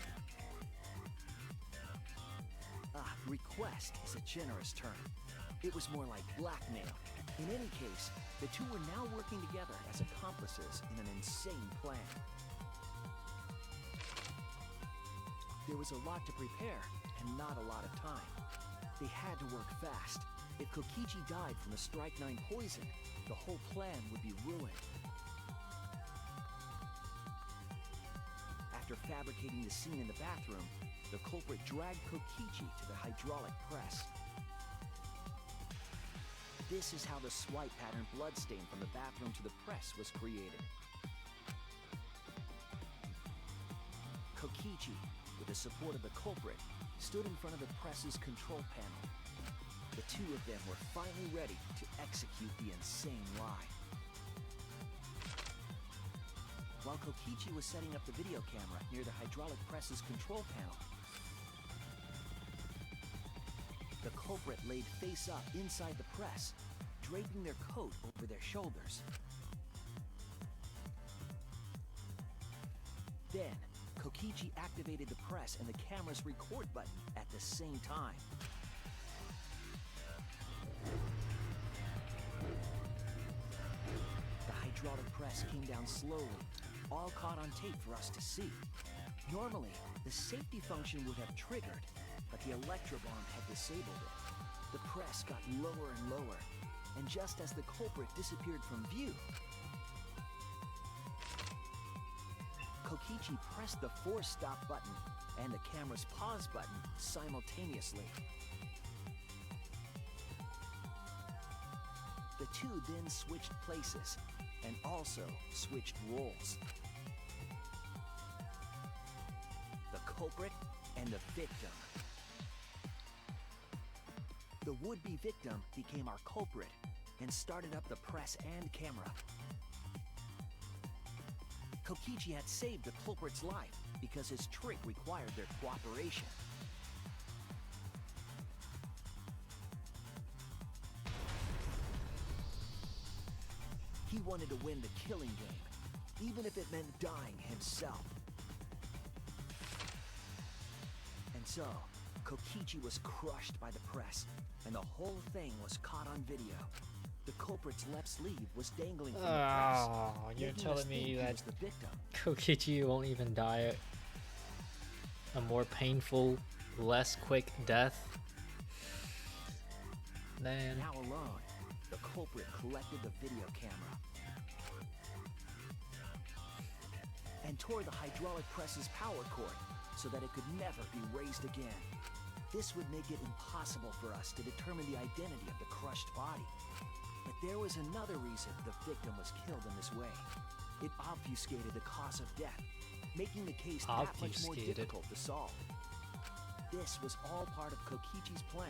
Request is a generous term. It was more like blackmail. In any case, the two were now working together as accomplices in an insane plan. There was a lot to prepare, and not a lot of time. They had to work fast. If Kokichi died from the Strike 9 poison, the whole plan would be ruined. After fabricating the scene in the bathroom, the culprit dragged Kokichi to the hydraulic press. This is how the swipe pattern bloodstain from the bathroom to the press was created. Kokichi, with the support of the culprit, stood in front of the press's control panel. The two of them were finally ready to execute the insane lie. While Kokichi was setting up the video camera near the hydraulic press's control panel, the culprit laid face up inside the press, draping their coat over their shoulders. Then, Kokichi activated the press and the camera's record button at the same time. The hydraulic press came down slowly, all caught on tape for us to see. Normally, the safety function would have triggered, but the electro bomb had disabled it. The press got lower and lower, and just as the culprit disappeared from view, Kokichi pressed the force stop button and the camera's pause button simultaneously. The two then switched places and also switched roles. The culprit and the victim. The would-be victim became our culprit and started up the press and camera. Kokichi had saved the culprit's life because his trick required their cooperation. He wanted to win the killing game, even if it meant dying himself. And so, Kokichi was crushed by the press, and the whole thing was caught on video. The culprit's left sleeve was dangling from the press. Oh, you're making us telling think me he that was the victim. Kokichi won't even die a more painful, less quick death? Man. Now alone, the culprit collected the video camera and tore the hydraulic press's power cord so that it could never be raised again. This would make it impossible for us to determine the identity of the crushed body. But there was another reason the victim was killed in this way. It obfuscated the cause of death, making the case that much more Obfuscated. difficult to solve. This was all part of Kokichi's plan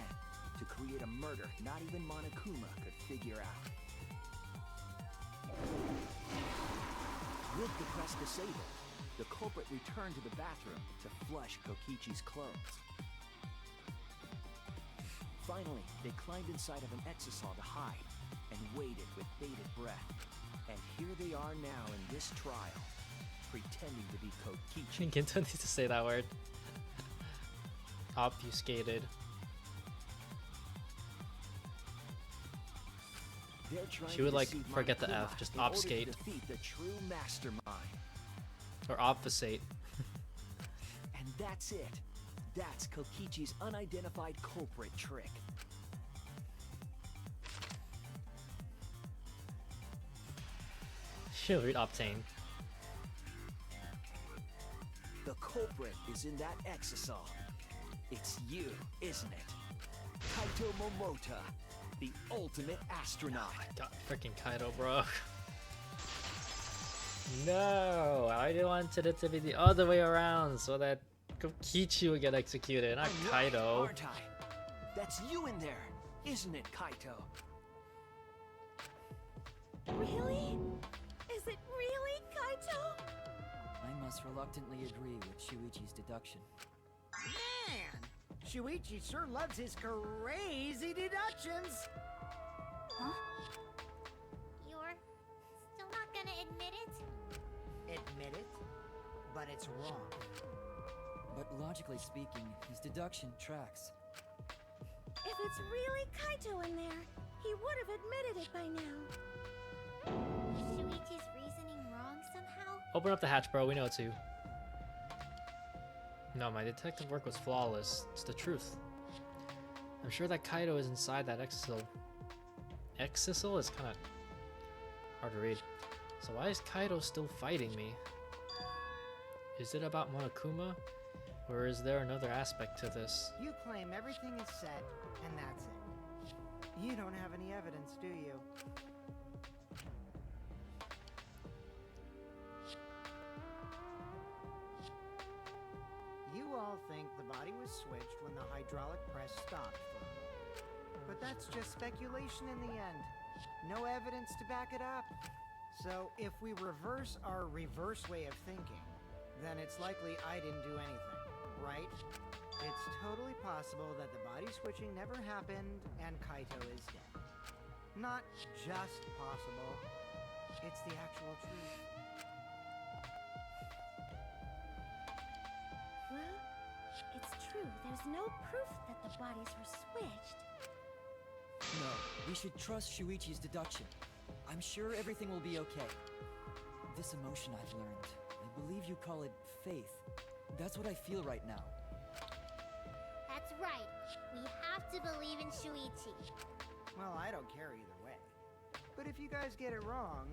to create a murder not even Monokuma could figure out. With the press disabled, the culprit returned to the bathroom to flush Kokichi's clothes. Finally, they climbed inside of an exisal to hide and waited with bated breath. And here they are now in this trial, pretending to be Kokichi. Ginto needs to say that word. Obfuscated. They're trying She to would, like, deceive forget the Monokuma F, just in order to obfuscate. defeat the true mastermind. Or obfuscate. And that's it. That's Kokichi's unidentified culprit trick. She'll read Obtain. The culprit is in that exisal. It's you, isn't it? Kaito Momota, the ultimate astronaut. God, freaking Kaido, bro. No, I wanted it to be the other way around so that Kokichi would get executed, not I'm right, Kaido. aren't I? That's you in there, isn't it, Kaito? Really? Is it really Kaito? I must reluctantly agree with Shuichi's deduction. Man, Shuichi sure loves his crazy deductions. Huh? You're still not gonna admit it? Admit it, but it's wrong. But logically speaking, his deduction tracks. If it's really Kaito in there, he would have admitted it by now. Is Shuichi's reasoning wrong somehow? Open up the hatch, bro. We know it's you. No, my detective work was flawless. It's the truth. I'm sure that Kaido is inside that exisal. Exisal is kind of hard to read. So why is Kaido still fighting me? Is it about Monokuma? Or is there another aspect to this? You claim everything is set, and that's it. You don't have any evidence, do you? You all think the body was switched when the hydraulic press stopped for a moment. But that's just speculation in the end. No evidence to back it up. So if we reverse our reverse way of thinking, then it's likely I didn't do anything, right? It's totally possible that the body switching never happened and Kaito is dead. Not just possible, it's the actual truth. Well, it's true. There's no proof that the bodies were switched. No, we should trust Shuichi's deduction. I'm sure everything will be okay. This emotion I've learned, I believe you call it faith. That's what I feel right now. That's right. We have to believe in Shuichi. Well, I don't care either way. But if you guys get it wrong,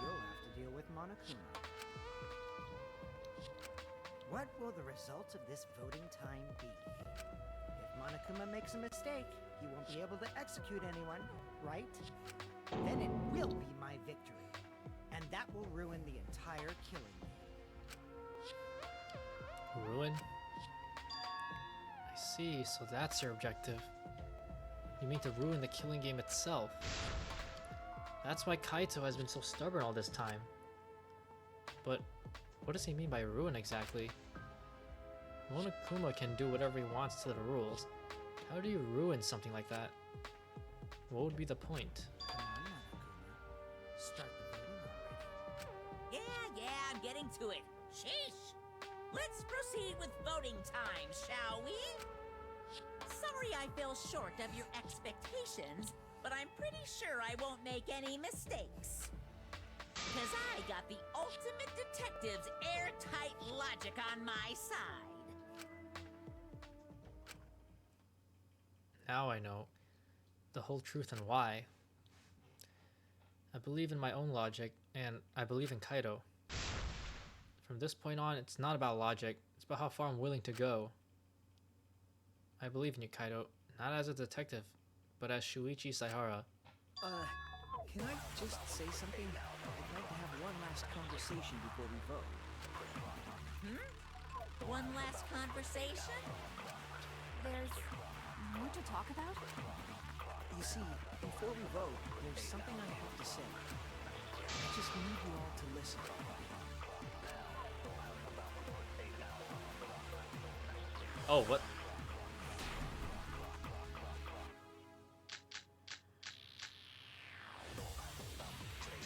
you'll have to deal with Monokuma. What will the results of this voting time be? If Monokuma makes a mistake, he won't be able to execute anyone, right? Then it will be my victory. And that will ruin the entire killing game. Ruin? I see, so that's your objective. You mean to ruin the killing game itself. That's why Kaito has been so stubborn all this time. But what does he mean by ruin exactly? Monokuma can do whatever he wants to the rules. How do you ruin something like that? What would be the point? Come on, Monokuma. Start the voting already. Yeah, I'm getting to it. Sheesh! Let's proceed with voting time, shall we? Sorry I fell short of your expectations, but I'm pretty sure I won't make any mistakes. Because I got the ultimate detective's airtight logic on my side. Now I know the whole truth and why. I believe in my own logic, and I believe in Kaido. From this point on, it's not about logic, it's about how far I'm willing to go. I believe in you, Kaido, not as a detective, but as Shuichi Saihara, Can I just say something? I'd like to have one last conversation before we vote. One last conversation? There's more to talk about? You see, before we vote, there's something I have to say. I just need you all to listen. Oh, what?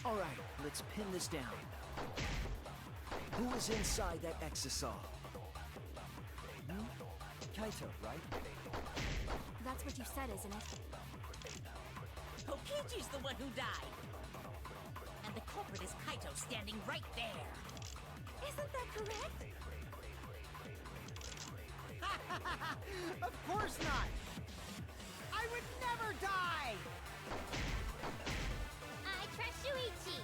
All right, let's pin this down. Who is inside that exisal? Kaito, right? That's what you said, isn't it? Kokichi's the one who died. And the culprit is Kaito standing right there. Isn't that correct? Of course not! I would never die! I trust Shuichi.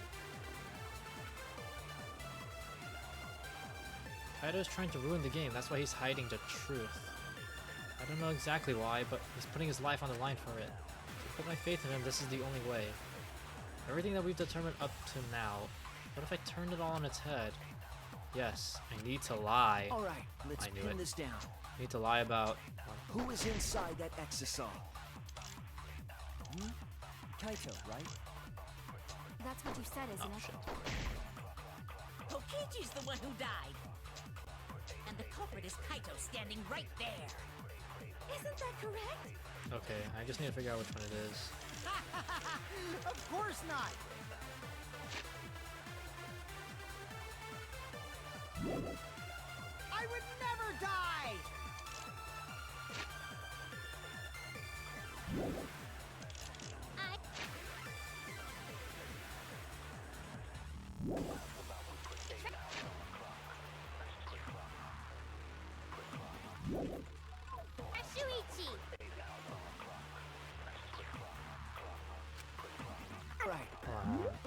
Kaito's trying to ruin the game. That's why he's hiding the truth. I don't know exactly why, but he's putting his life on the line for it. To put my faith in him, this is the only way. Everything that we've determined up to now, what if I turned it all on its head? Yes, I need to lie. All right, let's I knew pin it. this down. I need to lie about... Who is inside that exisal? Kaito, right? That's what you said, isn't Oh, it? shit. Kokichi's the one who died. And the culprit is Kaito standing right there. Isn't that correct? Okay, I just need to figure out which one it is. Of course not! I would never die! I trust Shuichi. All right.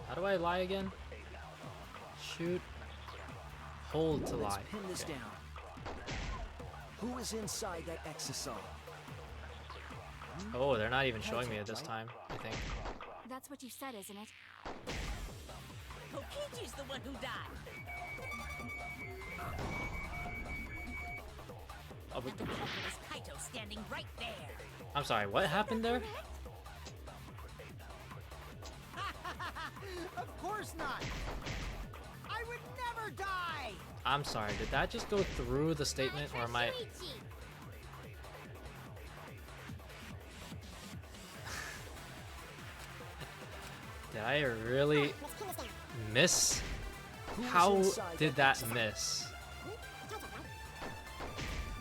How do I lie again? Shoot. Hold to Let's lie. pin this Okay. down. Who is inside that exisal? Oh, they're not even showing me it this time, I think. That's what you said, isn't it? Kokichi's the one who died. Oh, but And the culprit is Kaito standing right there. I'm sorry, what happened there? Of course not! I would never die! I'm sorry, did that just go through the statement, or am I... Shuichi. Did I really miss? Who is How inside did that that exisal? miss?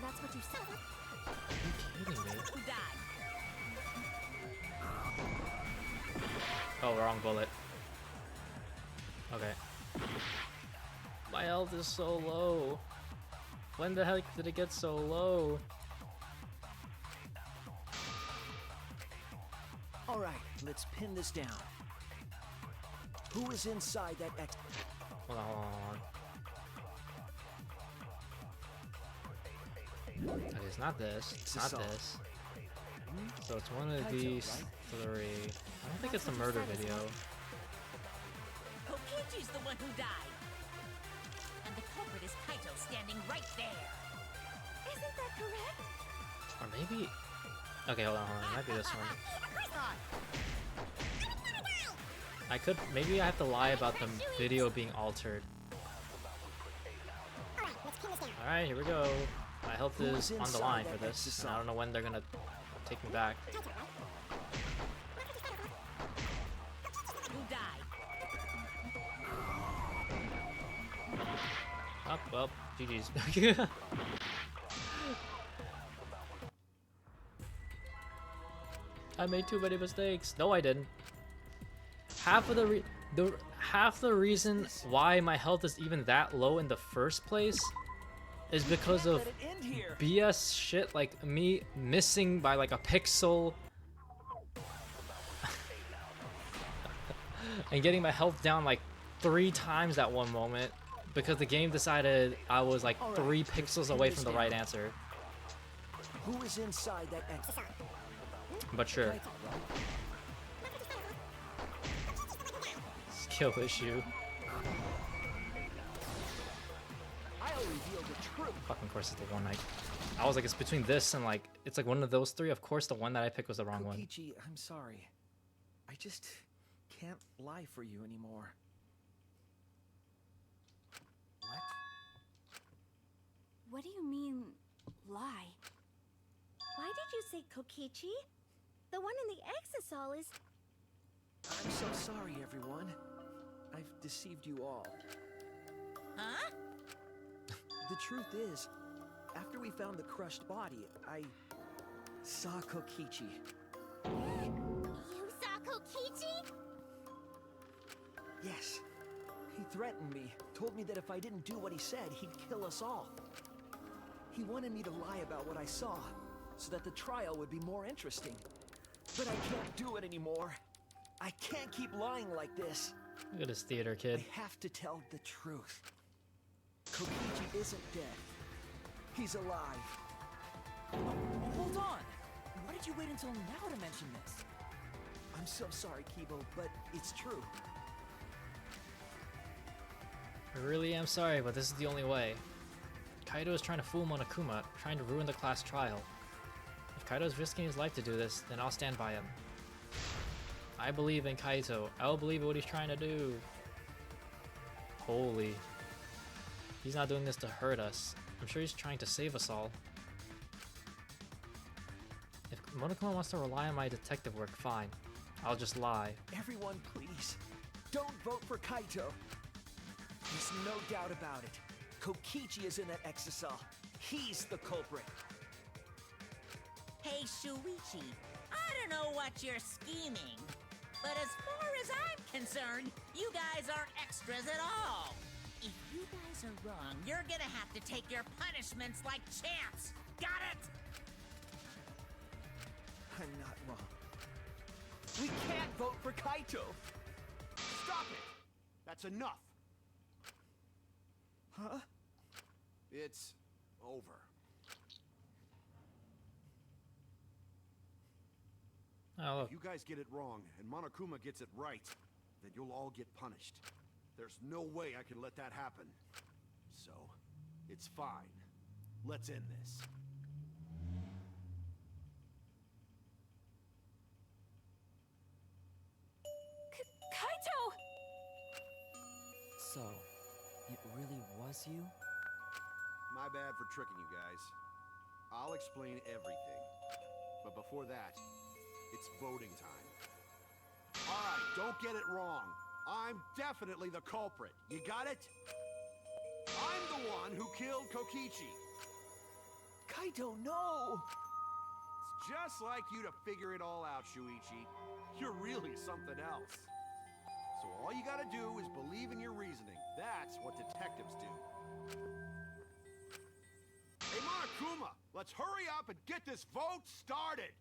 That's what you said. Are you kidding me? Who died? Oh, wrong bullet. Okay. My health is so low. When the heck did it get so low? All right, let's pin this down. Who is inside that Hold on, hold on, hold on. Okay, it's not this. It's not this. So it's one of these three. I don't think it's the murder video. Kokichi's the one who died. And the culprit is Kaito standing right there. Isn't that correct? Or maybe... Okay, hold on, hold on. It might be this one. Of course not! I could... Maybe I have to lie about the video being altered. Alright, here we go. My health Who is is on the line inside for that this. And I exisal? don't know when they're gonna take me back. Who died? Oh, well, GG's. I made too many mistakes. No, I didn't. Half of half the reason why my health is even that low in the first place is because of Let it end here. BS shit like me missing by like a pixel and getting my health down like 3 times at one moment because the game decided I was like All right, 3 let's pixels pin away this from the right down. answer. Who is inside that exisal? But sure. video issue. I'll reveal the truth. Fucking course, it's the one I was like, it's between this and like, it's like one of those three. Of course, the one that I picked was the wrong one. Kokichi, I'm sorry. I just can't lie for you anymore. What? What do you mean, lie? Why did you say Kokichi? The one in the Exisol is... I'm so sorry, everyone. I've deceived you all. Huh? The truth is, after we found the crushed body, I saw Kokichi. You saw Kokichi? Yes. He threatened me, told me that if I didn't do what he said, he'd kill us all. He wanted me to lie about what I saw, so that the trial would be more interesting. But I can't do it anymore. I can't keep lying like this. Look at this theater kid. I have to tell the truth. Kokichi isn't dead. He's alive. Hold on! Why did you wait until now to mention this? I'm so sorry, Kibo, but it's true. I really am sorry, but this is the only way. Kaido is trying to fool Monokuma, trying to ruin the class trial. If Kaido is risking his life to do this, then I'll stand by him. I believe in Kaito. I'll believe in what he's trying to do. Holy. He's not doing this to hurt us. I'm sure he's trying to save us all. If Monokuma wants to rely on my detective work, fine. I'll just lie. Everyone, please, don't vote for Kaito. There's no doubt about it. Kokichi is in that Exisal. He's the culprit. Hey, Shuichi, I don't know what you're scheming, but as far as I'm concerned, you guys aren't extras at all. If you guys are wrong, you're gonna have to take your punishments like champs. Got it? I'm not wrong. We can't vote for Kaito. Stop it! That's enough. Huh? It's over. Oh, look. If you guys get it wrong and Monokuma gets it right, then you'll all get punished. There's no way I can let that happen. So, it's fine. Let's end this. Kaito! So, it really was you? My bad for tricking you guys. I'll explain everything. But before that, it's voting time. Alright, don't get it wrong. I'm definitely the culprit. You got it? I'm the one who killed Kokichi. Kaito, no! It's just like you to figure it all out, Shuichi. You're really something else. So all you gotta do is believe in your reasoning. That's what detectives do. Hey, Monokuma, let's hurry up and get this vote started!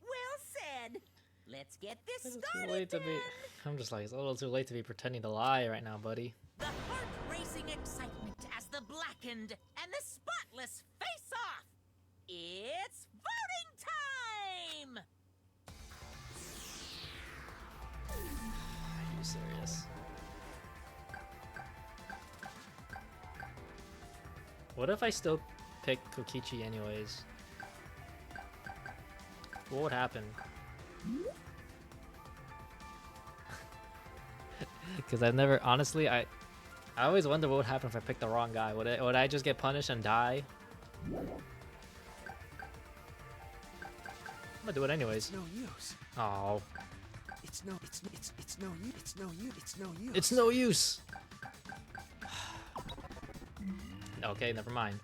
Well said. Let's get this It's started too late to be. then. I'm just like, it's a little too late to be pretending to lie right now, buddy. The heart-racing excitement as the blackened and the spotless face off. It's voting time! Are you serious? What if I still pick Kokichi anyways? What would happen? Because I've never, honestly, I always wonder what would happen if I picked the wrong guy. Would I just get punished and die? I'm gonna do it anyways. It's no use. Oh, It's no use. It's no use. it's no use. Okay, never mind.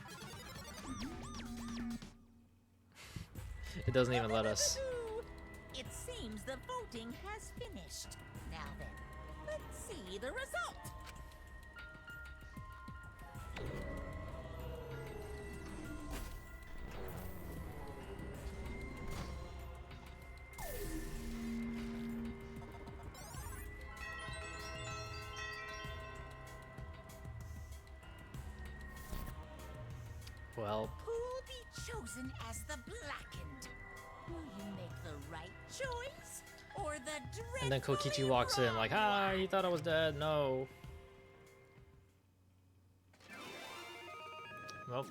It doesn't even let us. It seems the voting has finished. Now then, let's see the result. Well, Who'll be chosen as the blackened? Will you make the right choice? Or the dreadfully And then Kokichi walks in like, "Hi, he thought I was dead. No." Well,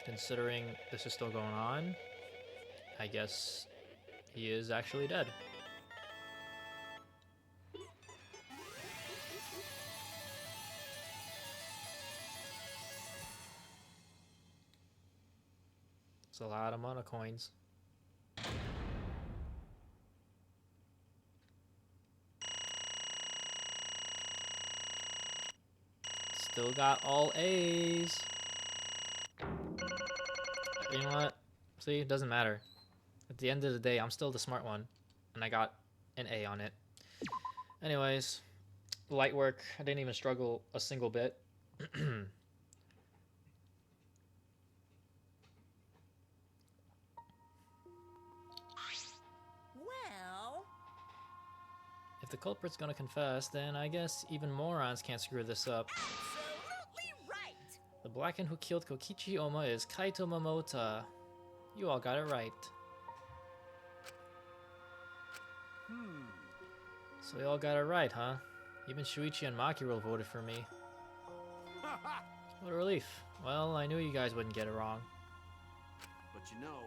considering this is still going on, I guess he is actually dead. It's a lot of mana coins. Still got all A's. You know what? See, it doesn't matter. At the end of the day, I'm still the smart one. And I got an A on it. Anyways, light work. I didn't even struggle a single bit. Well, If the culprit's gonna confess, then I guess even morons can't screw this up. absolutely right. The Blacken who killed Kokichi Oma is Kaito Momota. You all got it right. So you all got it right, huh? Even Shuichi and Makiro voted for me. What a relief. Well, I knew you guys wouldn't get it wrong. But you know,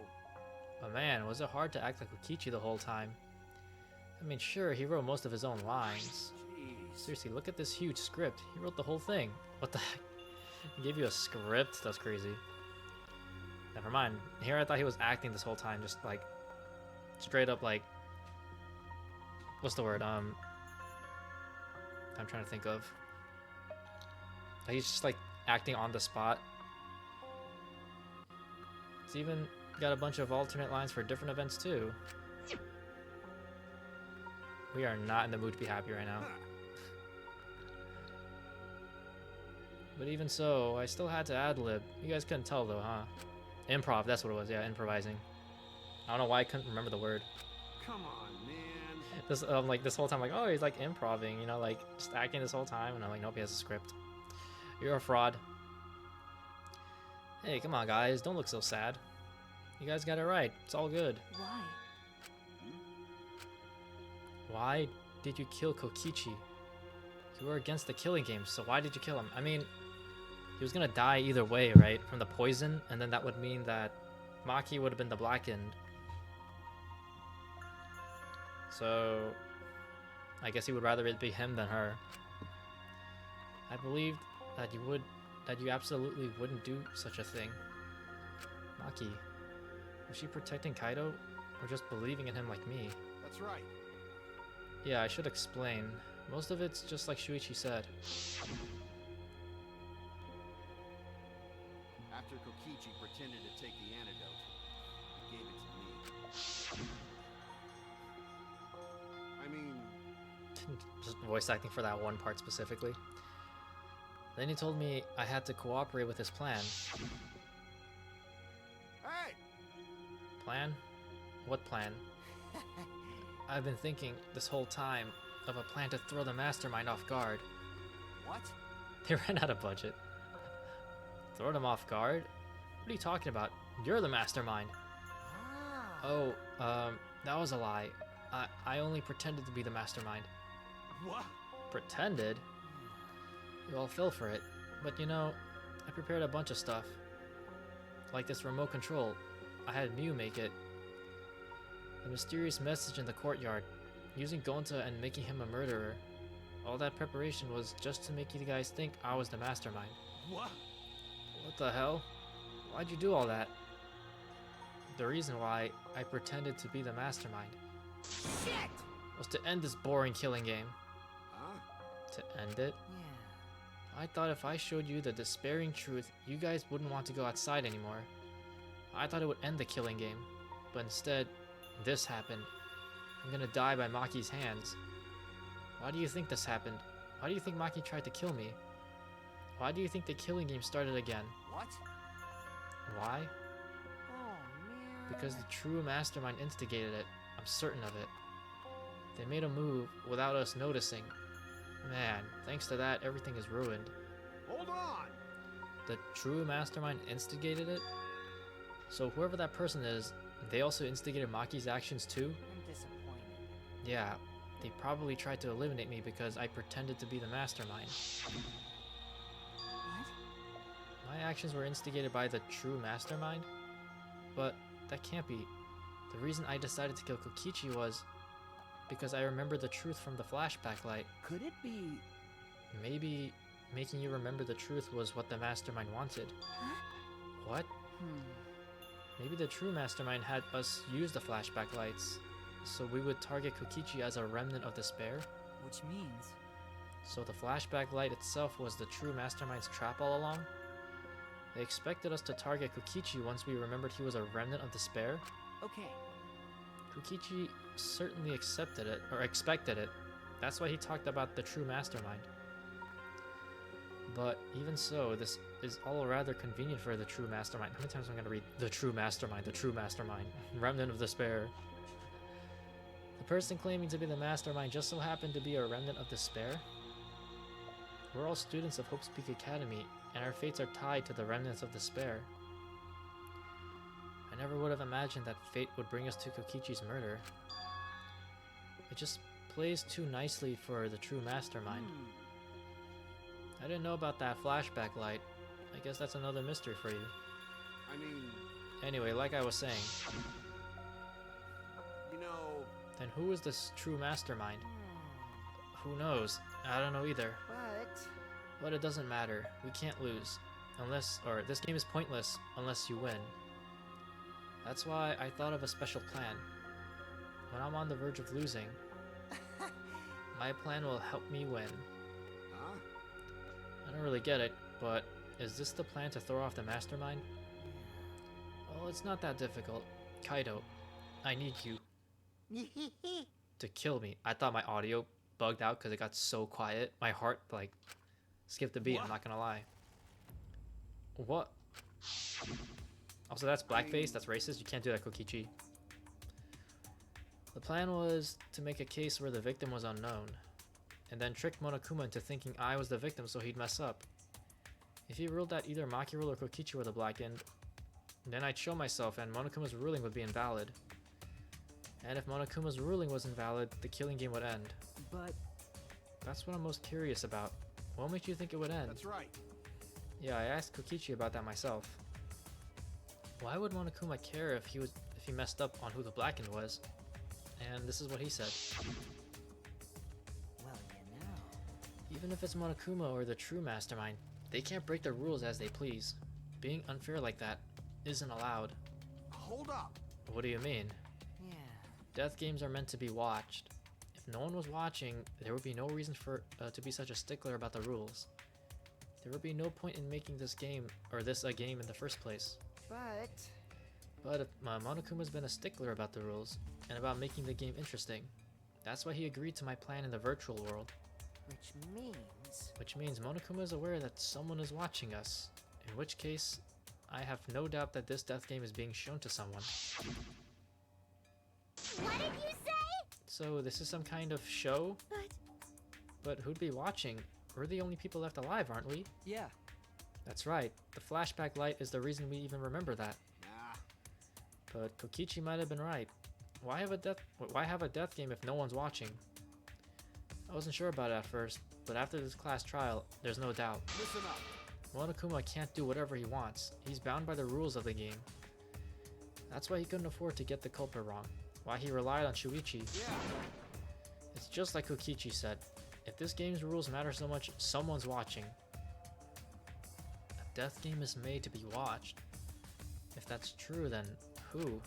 But man, was it hard to act like Kokichi the whole time. I mean, sure, he wrote most of his own lines. jeez. Seriously, look at this huge script. He wrote the whole thing. What the heck? He gave you a script? That's crazy. Never mind. Here I thought he was acting this whole time, just like straight up like what's the word? I'm trying to think of. He's just like acting on the spot. It's even got a bunch of alternate lines for different events too. We are not in the mood to be happy right now. But even so, I still had to ad-lib. You guys couldn't tell though, huh? Improv, that's what it was, yeah, improvising. I don't know why I couldn't remember the word. Come on, man. This, like, this whole time, like, oh, he's like improving, you know, like, just acting this whole time, and I'm like, nope, he has a script. You're a fraud. Hey, come on, guys, don't look so sad. You guys got it right, it's all good. Why? Why did you kill Kokichi? You were against the killing game, so why did you kill him? I mean, he was gonna die either way, right? From the poison, and then that would mean that Maki would have been the blackened. So, I guess he would rather it be him than her. I believed that you absolutely wouldn't do such a thing. Maki, was she protecting Kaido, or just believing in him like me? That's right. Yeah, I should explain. Most of it's just like Shuichi said. After Kokichi pretended to take the antidote, he gave it to me. I mean, Just voice acting for that one part specifically. Then he told me I had to cooperate with his plan. hey! Plan? What plan? I've been thinking this whole time of a plan to throw the mastermind off guard. What? They ran out of budget. Throw them off guard? What are you talking about? You're the mastermind. Ah. Oh, that was a lie. I only pretended to be the mastermind. What? Pretended? You all fell for it. But you know, I prepared a bunch of stuff. Like this remote control. I had Mew make it. The mysterious message in the courtyard. Using Gonta and making him a murderer. All that preparation was just to make you guys think I was the mastermind. What? What the hell? Why'd you do all that? The reason why I pretended to be the mastermind Shit! was to end this boring killing game. Huh? To end it? Yeah. I thought if I showed you the despairing truth, you guys wouldn't want to go outside anymore. I thought it would end the killing game, but instead, this happened. I'm gonna die by Maki's hands. Why do you think this happened? Why do you think Maki tried to kill me? Why do you think the killing game started again? What? Why? Oh, man. Because the true mastermind instigated it. I'm certain of it. They made a move without us noticing. Man, thanks to that, everything is ruined. Hold on! The true mastermind instigated it? So whoever that person is, They also instigated Maki's actions too? I'm disappointed. Yeah, they probably tried to eliminate me because I pretended to be the mastermind. What? My actions were instigated by the true mastermind? But that can't be. The reason I decided to kill Kokichi was because I remembered the truth from the flashback light. Could it be... Maybe making you remember the truth was what the mastermind wanted. Huh? What? Maybe the true mastermind had us use the flashback lights, so we would target Kokichi as a remnant of despair? Which means... So the flashback light itself was the true mastermind's trap all along? They expected us to target Kokichi once we remembered he was a remnant of despair? Okay, Kokichi certainly accepted it, or expected it. That's why he talked about the true mastermind. But even so, this is all rather convenient for the true mastermind. How many times am I going to read the true mastermind, remnant of despair? The person claiming to be the mastermind just so happened to be a remnant of despair? We're all students of Hope's Peak Academy, and our fates are tied to the remnants of despair. I never would have imagined that fate would bring us to Kokichi's murder. It just plays too nicely for the true mastermind. I didn't know about that flashback light. I guess that's another mystery for you. I mean, Anyway, like I was saying, you know, then who is this true mastermind? Who knows? I don't know either. But it doesn't matter. We can't lose. This game is pointless unless you win. That's why I thought of a special plan. When I'm on the verge of losing, my plan will help me win. huh? I don't really get it, but is this the plan to throw off the mastermind? Well, it's not that difficult. Kaido, I need you to kill me. I thought my audio bugged out because it got so quiet. My heart, like, skipped a beat, I'm not gonna lie. What? Also, that's blackface, that's racist, you can't do that, Kokichi. The plan was to make a case where the victim was unknown, and then trick Monokuma into thinking I was the victim so he'd mess up. If he ruled that either Maki Rule or Kokichi were the black end, then I'd show myself and Monokuma's ruling would be invalid. And if Monokuma's ruling was invalid, the killing game would end. but... That's what I'm most curious about. What makes you think it would end? That's right. Yeah, I asked Kokichi about that myself. Why would Monokuma care if he messed up on who the black end was? And this is what he said. Well, you know... Even if it's Monokuma or the true mastermind, they can't break the rules as they please. Being unfair like that isn't allowed. Hold up. What do you mean? Yeah... Death games are meant to be watched. If no one was watching, there would be no reason for to be such a stickler about the rules. There would be no point in making this game, or this a game in the first place. But if Monokuma's been a stickler about the rules, and about making the game interesting. That's why he agreed to my plan in the virtual world. Which means Monokuma is aware that someone is watching us. In which case, I have no doubt that this death game is being shown to someone. What did you say? So this is some kind of show? But who'd be watching? We're the only people left alive, aren't we? Yeah. That's right. The flashback light is the reason we even remember that. Nah. But Kokichi might have been right. Why have a death game if no one's watching? I wasn't sure about it at first, but after this class trial, there's no doubt. Listen up. Monokuma can't do whatever he wants. He's bound by the rules of the game. That's why he couldn't afford to get the culprit wrong. Why he relied on Shuichi. Yeah. It's just like Kokichi said. If this game's rules matter so much, someone's watching. A death game is made to be watched. If that's true, then who?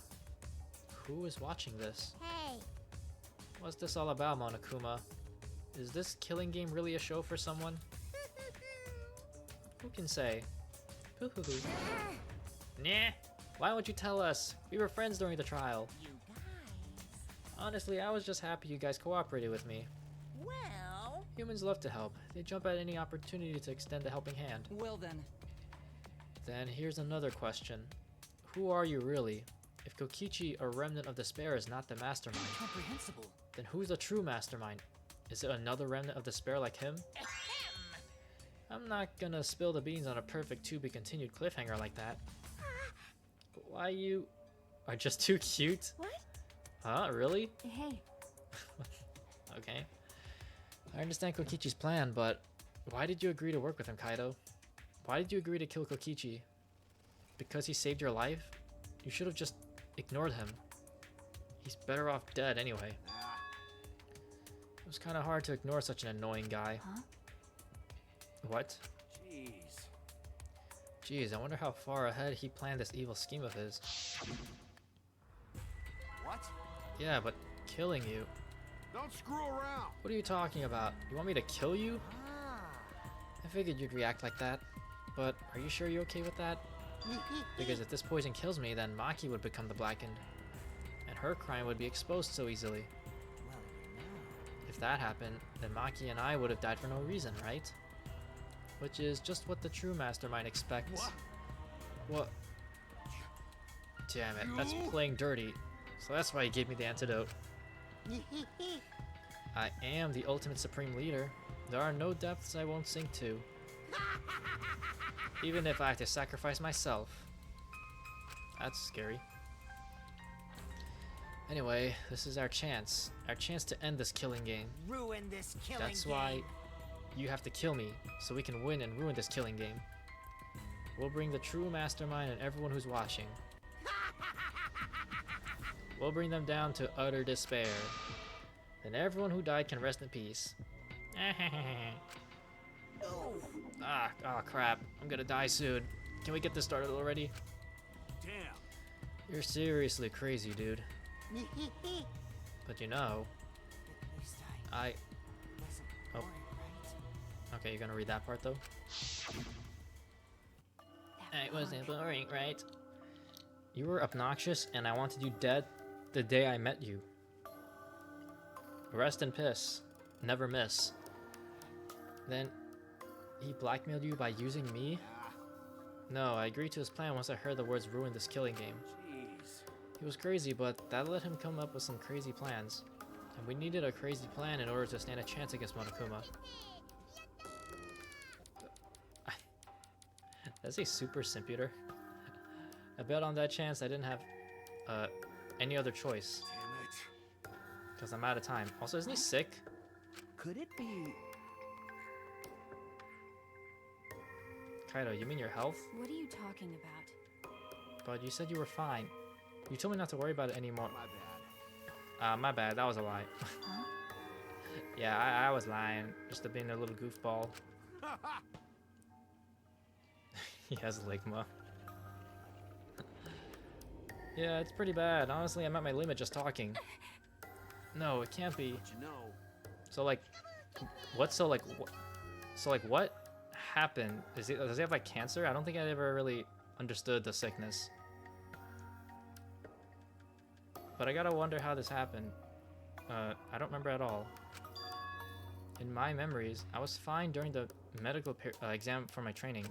Who is watching this? Hey, What's this all about, Monokuma? Is this killing game really a show for someone? Who can say? Hoo-hoo-hoo. Nah. Why won't you tell us? We were friends during the trial. You guys. Honestly, I was just happy you guys cooperated with me. Well, Humans love to help. They jump at any opportunity to extend a helping hand. Well then... Then here's another question. Who are you really? If Kokichi, a remnant of despair, is not the mastermind, Incomprehensible. then who's the true mastermind? Is it another remnant of despair like him? I'm not gonna spill the beans on a perfect to be continued cliffhanger like that. But why you... are just too cute? What? Huh? Really? Hey, Okay. I understand Kokichi's plan, but why did you agree to work with him, Kaido? Why did you agree to kill Kokichi? Because he saved your life? You should have just ignored him. He's better off dead anyway. Ah, It was kind of hard to ignore such an annoying guy. huh? What? jeez. Jeez, I wonder how far ahead he planned this evil scheme of his. What? Yeah, but killing you? Don't screw around. What are you talking about? You want me to kill you? Ah. I figured you'd react like that. But are you sure you're okay with that? Because if this poison kills me, then Maki would become the Blackened. And her crime would be exposed so easily. Well, you know. If that happened, then Maki and I would have died for no reason, right? Which is just what the true mastermind expects. What? What? Damn it, that's You? playing dirty. So that's why he gave me the antidote. I am the ultimate supreme leader. There are no depths I won't sink to. Even if I have to sacrifice myself. That's scary. Anyway, this is our chance. Our chance to end this killing game. Ruin this killing That's game. why you have to kill me, so we can win and ruin this killing game. We'll bring the true mastermind and everyone who's watching. We'll bring them down to utter despair. Then everyone who died can rest in peace. Ah, crap. I'm gonna die soon. Can we get this started already? Damn. You're seriously crazy, dude. But you know, At least I I... wasn't Oh. boring, right? Okay, you're gonna read that part though? That It wasn't punk. boring, right? You were obnoxious and I wanted you dead the day I met you. Rest and piss. Never miss. Then, he blackmailed you by using me? Ah, No, I agreed to his plan once I heard the words ruin this killing game. jeez. He was crazy, but that let him come up with some crazy plans. And we needed a crazy plan in order to stand a chance against Monokuma. That's a super simputer. I bet on that chance I didn't have any other choice. Damn it. Because I'm out of time. Also, isn't he sick? Could it be? Kaido, you mean your health? What are you talking about? But you said you were fine. You told me not to worry about it anymore. My bad. My bad, that was a lie. Huh? Yeah, I was lying. Just being a little goofball. He has Ligma. Yeah, it's pretty bad. Honestly, I'm at my limit just talking. No, it can't be. But you know, So like, what? So like, what happened? Does he have like cancer? I don't think I ever really understood the sickness. But I gotta wonder how this happened. I don't remember at all. In my memories, I was fine during the medical exam for my training.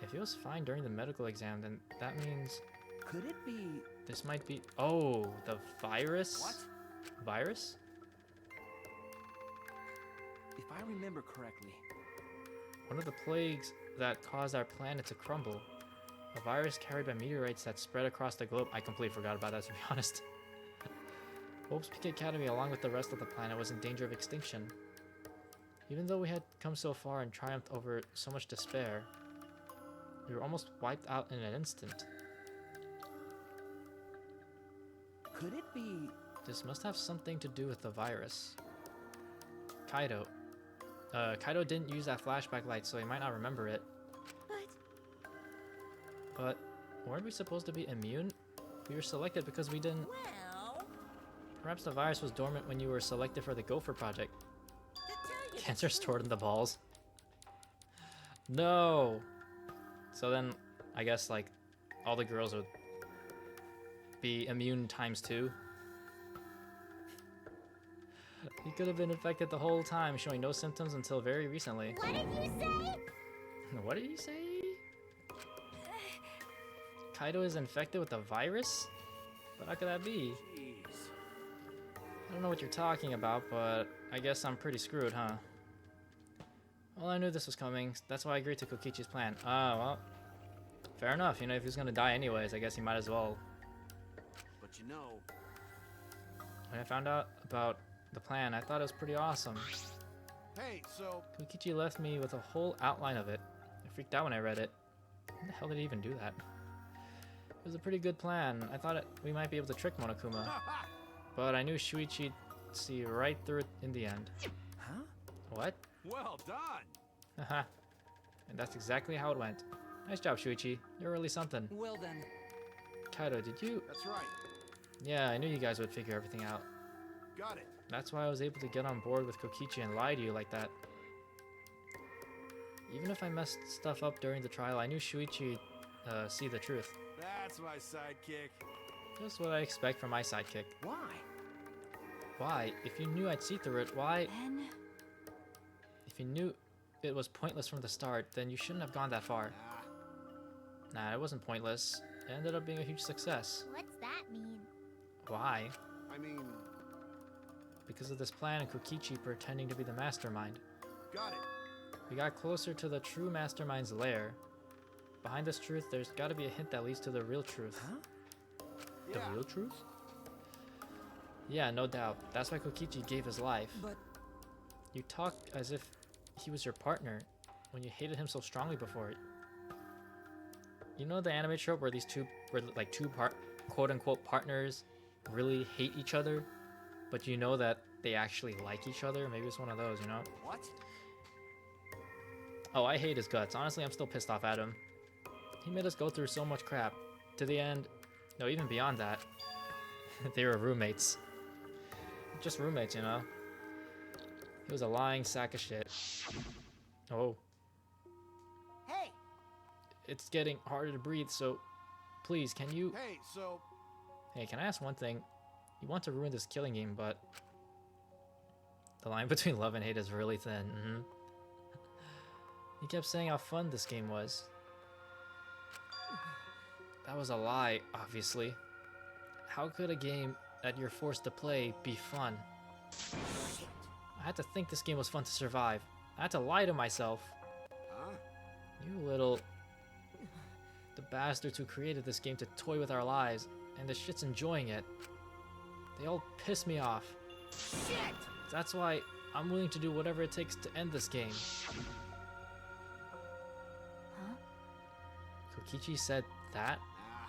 If he was fine during the medical exam, then that means Could it be? this might be... Oh, the virus? what? Virus? If I remember correctly, One of the plagues that caused our planet to crumble. A virus carried by meteorites that spread across the globe. I completely forgot about that, to be honest. Hope's Peak Academy, along with the rest of the planet, was in danger of extinction. Even though we had come so far and triumphed over so much despair, we were almost wiped out in an instant. could it be? This must have something to do with the virus. Kaido. Kaido didn't use that flashback light, so he might not remember it. But But weren't we supposed to be immune? We were selected because we didn't... Well, Perhaps the virus was dormant when you were selected for the Gopher Project. to tell you Cancer the truth, stored in the balls. No! So then, I guess, like, all the girls would be immune times 2. He could have been infected the whole time, showing no symptoms until very recently. What did you say? What did he say? Kaido is infected with a virus? But how could that be? Jeez. I don't know what you're talking about, but I guess I'm pretty screwed, huh? Well, I knew this was coming. That's why I agreed to Kokichi's plan. Ah, well. Fair enough, you know, if he's gonna die anyways, I guess he might as well. But you know, When I found out about the plan, I thought it was pretty awesome. hey, so Kokichi left me with a whole outline of it. I freaked out when I read it. How the hell did he even do that? It was a pretty good plan. I thought we might be able to trick Monokuma, but I knew Shuichi'd see right through it in the end. Huh? What? well done. Haha. And that's exactly how it went. Nice job, Shuichi. You're really something. Well then, Kaido, did you? That's right. Yeah, I knew you guys would figure everything out. Got it. That's why I was able to get on board with Kokichi and lie to you like that. Even if I messed stuff up during the trial, I knew Shuichi'd see the truth. That's my sidekick. Just what I expect from my sidekick. why? Why? If you knew I'd see through it, why? Then, If you knew it was pointless from the start, then you shouldn't have gone that far. Nah, it wasn't pointless. It ended up being a huge success. What's that mean? Why? I mean, Because of this plan and Kokichi pretending to be the mastermind. got it. We got closer to the true mastermind's lair. Behind this truth, there's gotta be a hint that leads to the real truth. Huh? The Yeah. real truth? Yeah, no doubt. That's why Kokichi gave his life. But You talk as if he was your partner when you hated him so strongly before. You know the anime trope where like two quote-unquote partners really hate each other, but you know that they actually like each other? Maybe it's one of those, you know? What? Oh, I hate his guts. Honestly, I'm still pissed off at him. He made us go through so much crap. To the end, no, even beyond that, they were roommates. Just roommates, you know? He was a lying sack of shit. Oh, Hey, it's getting harder to breathe, so please, can you... Hey, so Hey, can I ask one thing? You want to ruin this killing game, but... The line between love and hate is really thin. He kept saying how fun this game was. That was a lie, obviously. How could a game that you're forced to play be fun? I had to think this game was fun to survive. I had to lie to myself. huh? You little... The bastards who created this game to toy with our lives, and the shit's enjoying it. They all piss me off. shit! That's why I'm willing to do whatever it takes to end this game. huh? Kokichi said that? Ah,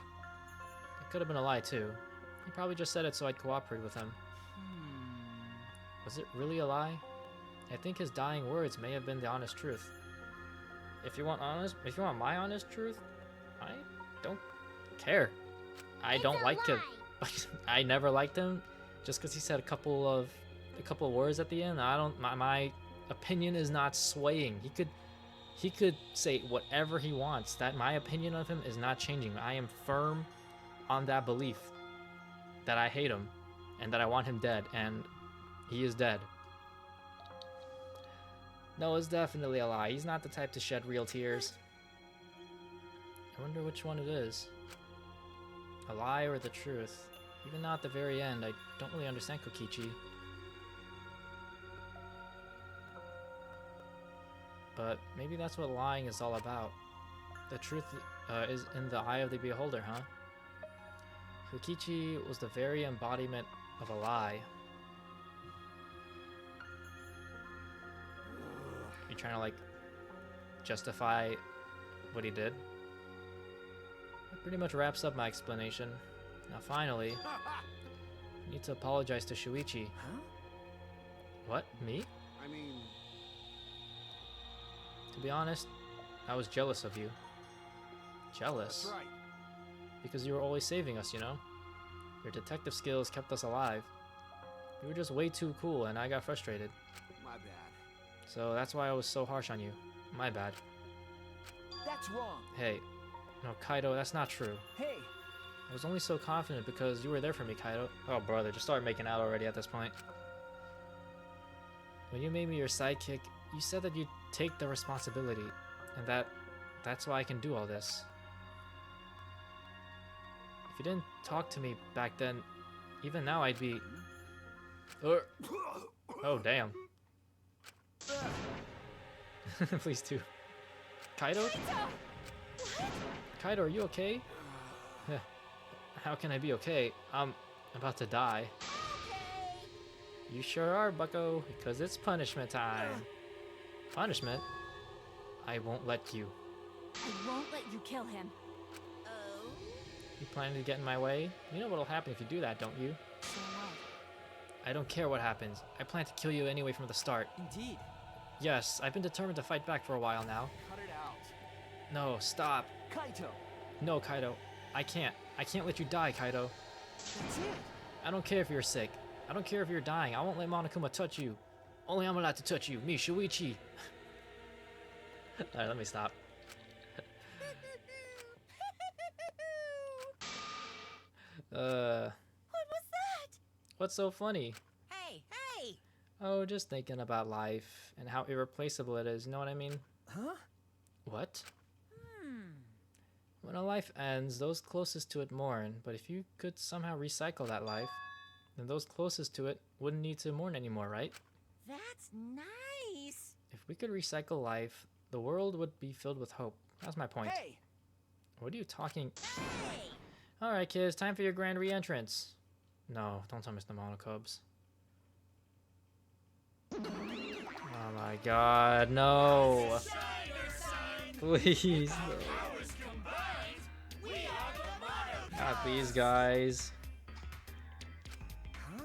It could have been a lie too. He probably just said it so I'd cooperate with him. Was it really a lie? I think his dying words may have been the honest truth. If you want my honest truth, I don't care. I It's don't a like him. lie. I never liked him just because he said a couple words at the end. My opinion is not swaying. He could say whatever he wants. That my opinion of him is not changing. I am firm on that belief that I hate him and that I want him dead, and he is dead. No, it's definitely a lie. He's not the type to shed real tears. I wonder which one it is. A lie or the truth? Even now at the very end, I don't really understand Kokichi. But maybe that's what lying is all about. The truth is in the eye of the beholder, huh? Kokichi was the very embodiment of a lie. You trying to, like, justify what he did? That pretty much wraps up my explanation. Now finally, I need to apologize to Shuichi. Huh? What? Me? I mean, To be honest, I was jealous of you. Jealous? that's right. Because you were always saving us, you know? Your detective skills kept us alive. You were just way too cool, and I got frustrated. My bad. So that's why I was so harsh on you. My bad. That's wrong. Hey, no, Kaido, that's not true. Hey, I was only so confident because you were there for me, Kaido. Oh, brother, just start making out already at this point. When you made me your sidekick, you said that you'd take the responsibility, and that's why I can do all this. If you didn't talk to me back then, even now I'd be... Oh, damn. Please do. Kaido? Kaido, are you okay? How can I be okay? I'm about to die. You sure are, bucko, because it's punishment time. Punishment? I won't let you. I won't let you kill him. Oh? You planning to get in my way? You know what'll happen if you do that, don't you? So what? I don't care what happens. I plan to kill you anyway from the start. Indeed. Yes, I've been determined to fight back for a while now. Cut it out. No, stop. Kaito! No, Kaido. I can't. I can't let you die, Kaido. That's it! I don't care if you're sick. I don't care if you're dying. I won't let Monokuma touch you. Only I'm allowed to touch you. Me, Shuichi. Alright, let me stop. What was that? What's so funny? Hey, hey! Oh, just thinking about life and how irreplaceable it is, you know what I mean? Huh? What? When a life ends, those closest to it mourn, but if you could somehow recycle that life, then those closest to it wouldn't need to mourn anymore, right? That's nice! If we could recycle life, the world would be filled with hope. That's my point. Hey! What are you talking? Hey! Alright, kids, time for your grand re-entrance. No, don't tell me it's the Monocubs. Oh my god, no! Please. Not these guys. Huh?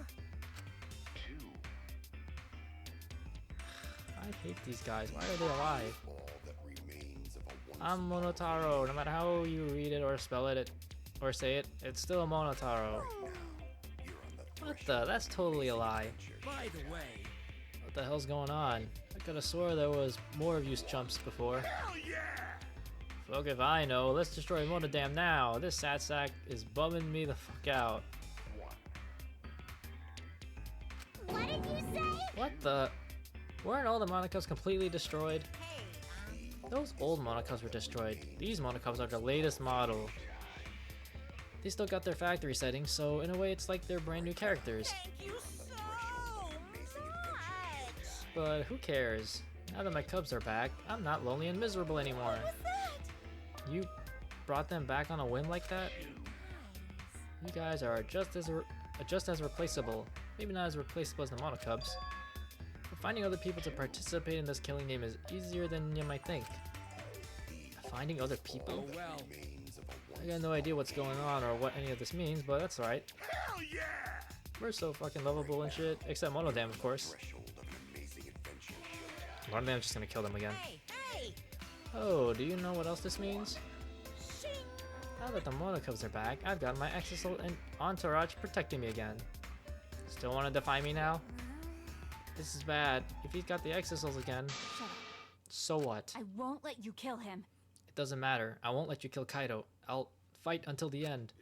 I hate these guys. Why are they alive? I'm Monotaro. No matter how you read it or spell it or say it, it's still a Monotaro. What the? That's totally a lie. By the way, What the hell's going on? I could have swore there was more of you chumps before. Hell yeah! Fuck if I know. Let's destroy Monodam now. This sad sack is bumming me the fuck out. What did you say? What the? Weren't all the Monocubs completely destroyed? Hey, Those old Monocubs were destroyed. These Monocubs are the latest model. They still got their factory settings, so in a way it's like they're brand new characters. thank you so much! But who cares? Now that my cubs are back, I'm not lonely and miserable anymore. You brought them back on a whim like that? You guys are just as replaceable. Maybe not as replaceable as the Monocubs. But finding other people to participate in this killing game is easier than you might think. Finding other people? oh well. I got no idea what's going on or what any of this means, but that's alright. Hell yeah! We're so fucking lovable and shit. Except Monodam, of course. Monodam's just gonna kill them again. Hey, hey! Oh, do you know what else this means? Shing! Now that the Monocubs are back, I've got my Exisal and Entourage protecting me again. Still want to defy me now? This is bad. If he's got the Exisals again, Shut up. so what? I won't let you kill him. It doesn't matter. I won't let you kill Kaido. I'll fight until the end.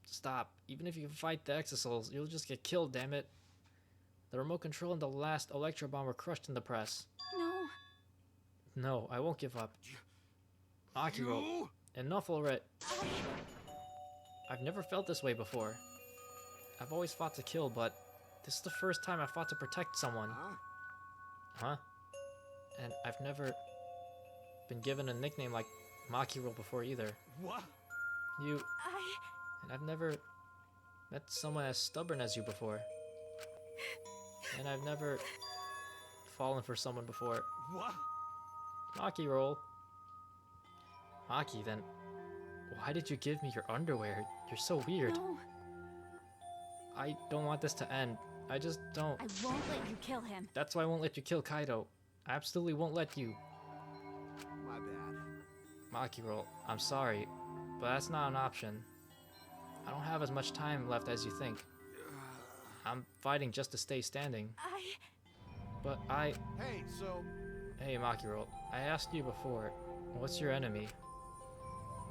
Stop. Even if you fight the Exisals, you'll just get killed, damn it. The remote control and the last Electro Bomb were crushed in the press. No. No, I won't give up. Akiro, You? enough already. I've never felt this way before. I've always fought to kill, but this is the first time I fought to protect someone. Huh? Huh? And I've never been given a nickname like Makiro before either. What? And I've never met someone as stubborn as you before. And I've never fallen for someone before. What? Maki roll. Maki, then why did you give me your underwear? You're so weird. No. I don't want this to end. I just don't. I won't let you kill him. That's why I won't let you kill Kaido. I absolutely won't let you. My bad. Maki roll. I'm sorry, but that's not an option. I don't have as much time left as you think. I'm fighting just to stay standing. But Hey, so Hey Makiro, I asked you before, what's your enemy?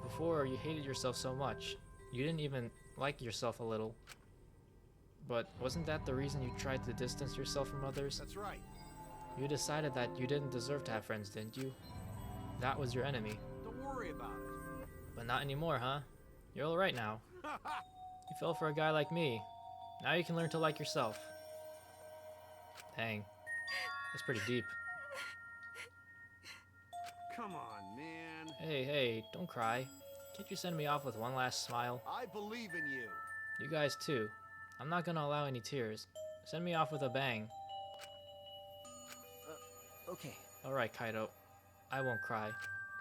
Before, you hated yourself so much. You didn't even like yourself a little. But wasn't that the reason you tried to distance yourself from others? that's right. You decided that you didn't deserve to have friends, didn't you? That was your enemy. Don't worry about it. But not anymore, huh? You're alright now. You fell for a guy like me. Now you can learn to like yourself. Dang. That's pretty deep. Come on, man. Hey, don't cry. Can't you send me off with one last smile? I believe in you. You guys too. I'm not gonna allow any tears. Send me off with a bang. Okay. Alright, Kaido. I won't cry.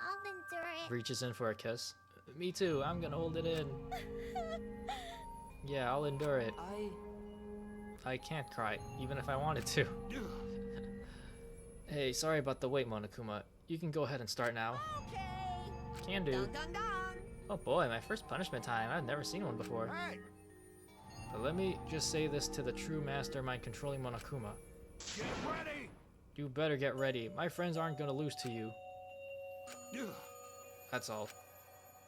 I'll endure it. Reaches in for a kiss. Me too, I'm gonna hold it in. Yeah, I'll endure it. I can't cry, even if I wanted to. Hey, sorry about the wait, Monokuma. You can go ahead and start now. Okay. Can do. Dun dun dun. Oh boy, my first punishment time. I've never seen one before. Hey, But let me just say this to the true mastermind controlling Monokuma. get ready. You better get ready. My friends aren't gonna lose to you. That's all.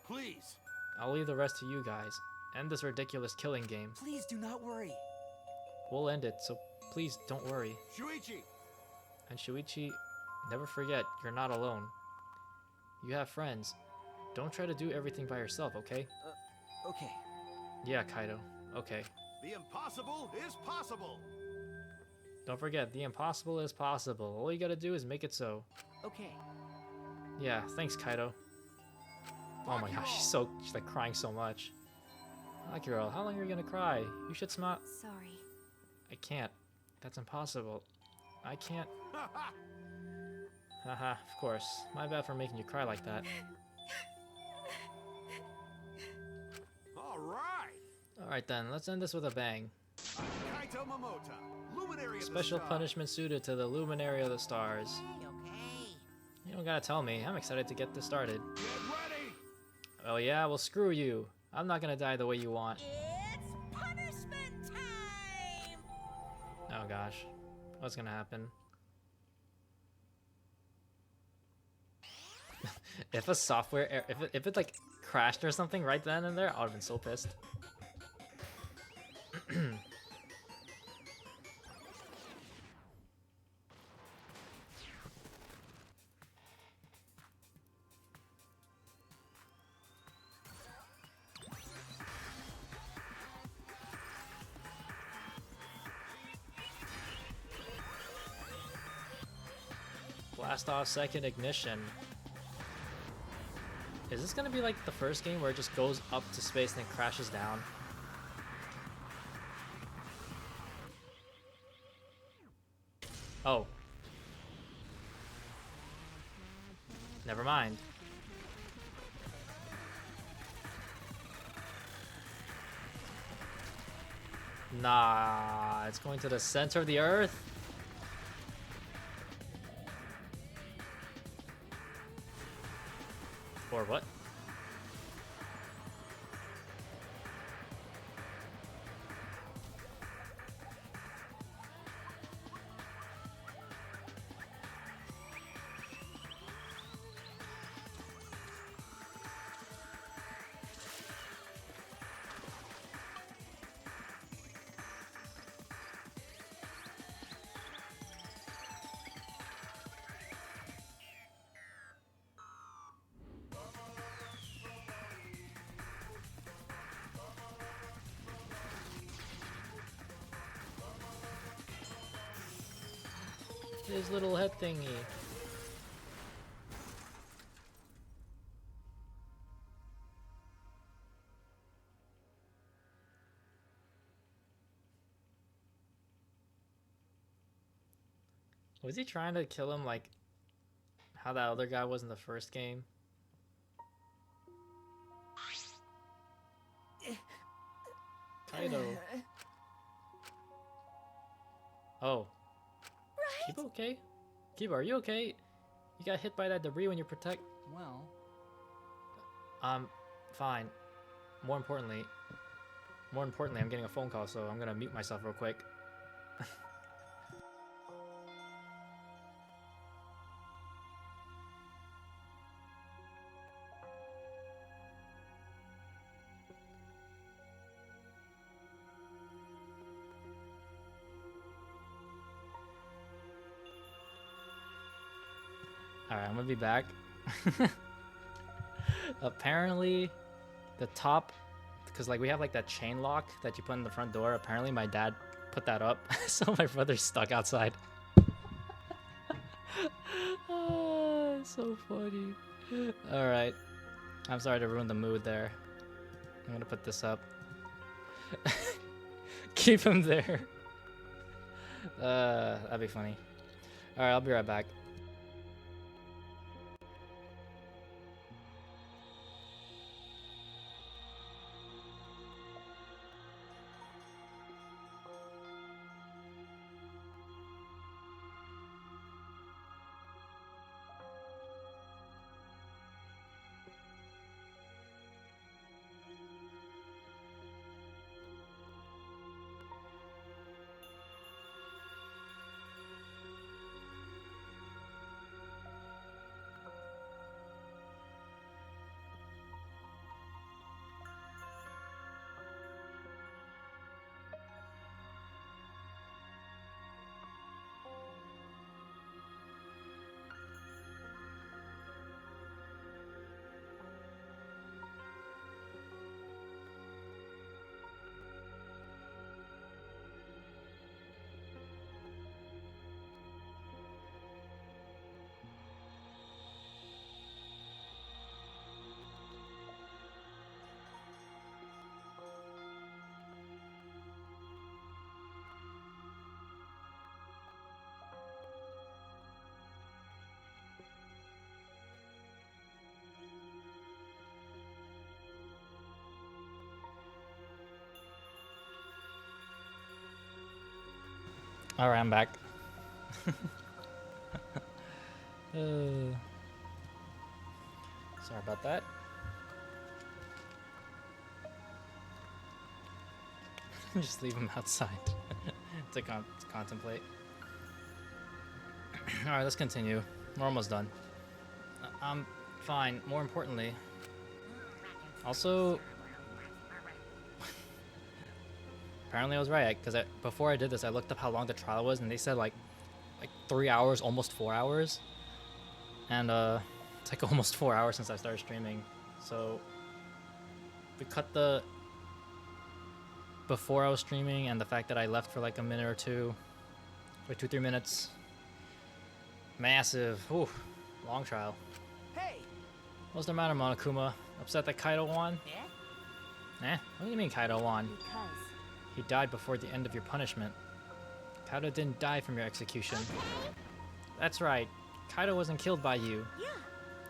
Please. I'll leave the rest to you guys. End this ridiculous killing game. Please do not worry. We'll end it, so please don't worry. Shuichi. And Shuichi, never forget, you're not alone. You have friends. Don't try to do everything by yourself, okay? Okay. Yeah, Kaido. Okay. The impossible is possible. Don't forget, the impossible is possible. All you gotta do is make it so. Okay. Yeah, thanks, Kaido. Oh my gosh, she's like crying so much. Akira, how long are you gonna cry? You should smile. Sorry. I can't. That's impossible. I can't. Haha, of course. My bad for making you cry like that. All right. Alright then, let's end this with a bang. I'm Kaito Momota, luminary of Special the stars. punishment suited to the luminary of the stars. Okay. You don't gotta tell me. I'm excited to get this started. Get ready. Oh yeah, well screw you. I'm not gonna die the way you want. It's punishment time. Oh gosh. What's gonna happen? If a software if it like crashed or something right then and there, I would've been so pissed. Blast off second ignition. Is this gonna be like the first game where it just goes up to space and then crashes down? Oh. Never mind. Nah, it's going to the center of the earth. Or what? His little head thingy. Was he trying to kill him like how that other guy was in the first game? Kaido. Oh. Kiba okay? Kiba, are you okay? You got hit by that debris when you protect... Well, Fine. More importantly, I'm getting a phone call, so I'm gonna mute myself real quick. Alright, I'm gonna be back. Apparently, the top, because like we have like that chain lock that you put in the front door. Apparently, my dad put that up, so my brother's stuck outside. Ah, so funny. Alright. I'm sorry to ruin the mood there. I'm gonna put this up. Keep him there. That'd be funny. Alright, I'll be right back. Alright, I'm back. Sorry about that. Just leave him outside to contemplate. Alright, let's continue. We're almost done. I'm fine. More importantly, also, apparently I was right, because before I did this, I looked up how long the trial was, and they said like 3 hours, almost 4 hours. And it's like almost 4 hours since I started streaming. So we cut the before I was streaming and the fact that I left for like a minute or two, like 2-3 minutes. Massive, ooh, long trial. Hey! What's the matter, Monokuma? Upset that Kaido won? Yeah? Eh? What do you mean Kaido won? Because He died before the end of your punishment. Kaido didn't die from your execution. That's right. Kaido wasn't killed by you. Yeah.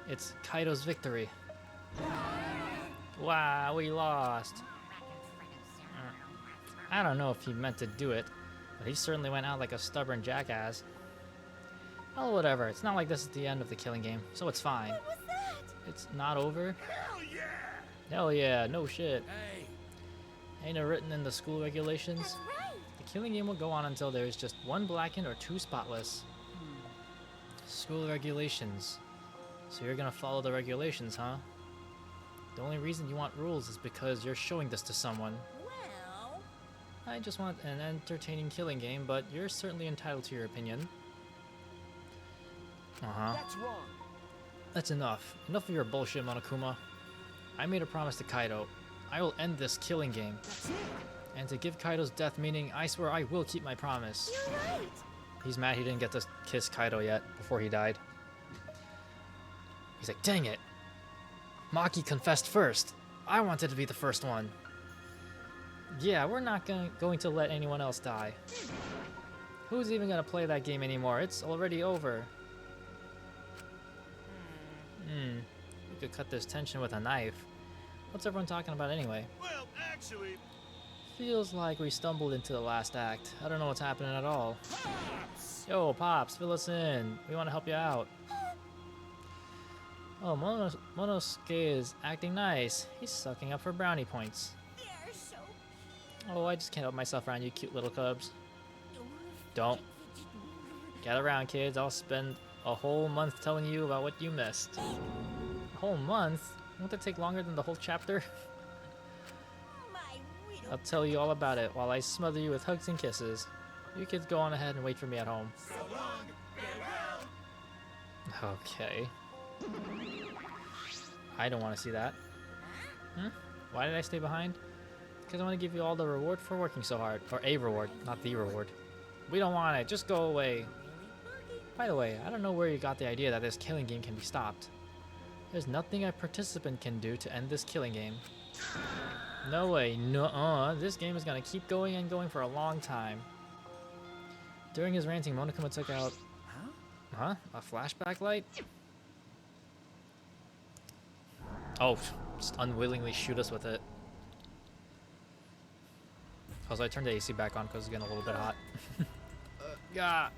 It's Kaido's victory. Wow, we lost. I don't know if he meant to do it, but he certainly went out like a stubborn jackass. Oh, whatever. It's not like this is the end of the killing game, so it's fine. What was that? It's not over. Hell yeah! Hell yeah, no shit. Hey, Ain't it written in the school regulations? That's right. The killing game will go on until there is just 1 blackened or 2 spotless. School regulations. So you're gonna follow the regulations, huh? The only reason you want rules is because you're showing this to someone. Well, I just want an entertaining killing game, but you're certainly entitled to your opinion. Uh-huh. That's wrong. That's enough. Enough of your bullshit, Monokuma. I made a promise to Kaido. I will end this killing game. That's it. And to give Kaido's death meaning, I swear I will keep my promise. You're right. He's mad he didn't get to kiss Kaido yet before he died. He's like, dang it. Maki confessed first. I wanted to be the first one. Yeah, we're not going to let anyone else die. Who's even gonna play that game anymore? It's already over. We could cut this tension with a knife. What's everyone talking about anyway? well, actually, Feels like we stumbled into the last act. I don't know what's happening at all. Pops! Yo, Pops, fill us in. We want to help you out. Oh, Monosuke is acting nice. He's sucking up for brownie points. they're so Oh, I just can't help myself around you cute little cubs. Don't. Get around, kids. I'll spend a whole month telling you about what you missed. A whole month? Won't that take longer than the whole chapter? my little I'll tell you all about it while I smother you with hugs and kisses. You kids go on ahead and wait for me at home. So long, farewell! Okay. I don't want to see that. Why did I stay behind? Because I want to give you all the reward for working so hard. Or a reward, not the reward. We don't want it. Just go away. By the way, I don't know where you got the idea that this killing game can be stopped. There's nothing a participant can do to end this killing game. No way, no, this game is gonna keep going and going for a long time. During his ranting, Monokuma took out... Huh? A flashback light? Oh, just unwillingly shoot us with it. Also, I turned the AC back on because it's getting a little bit hot. Yeah.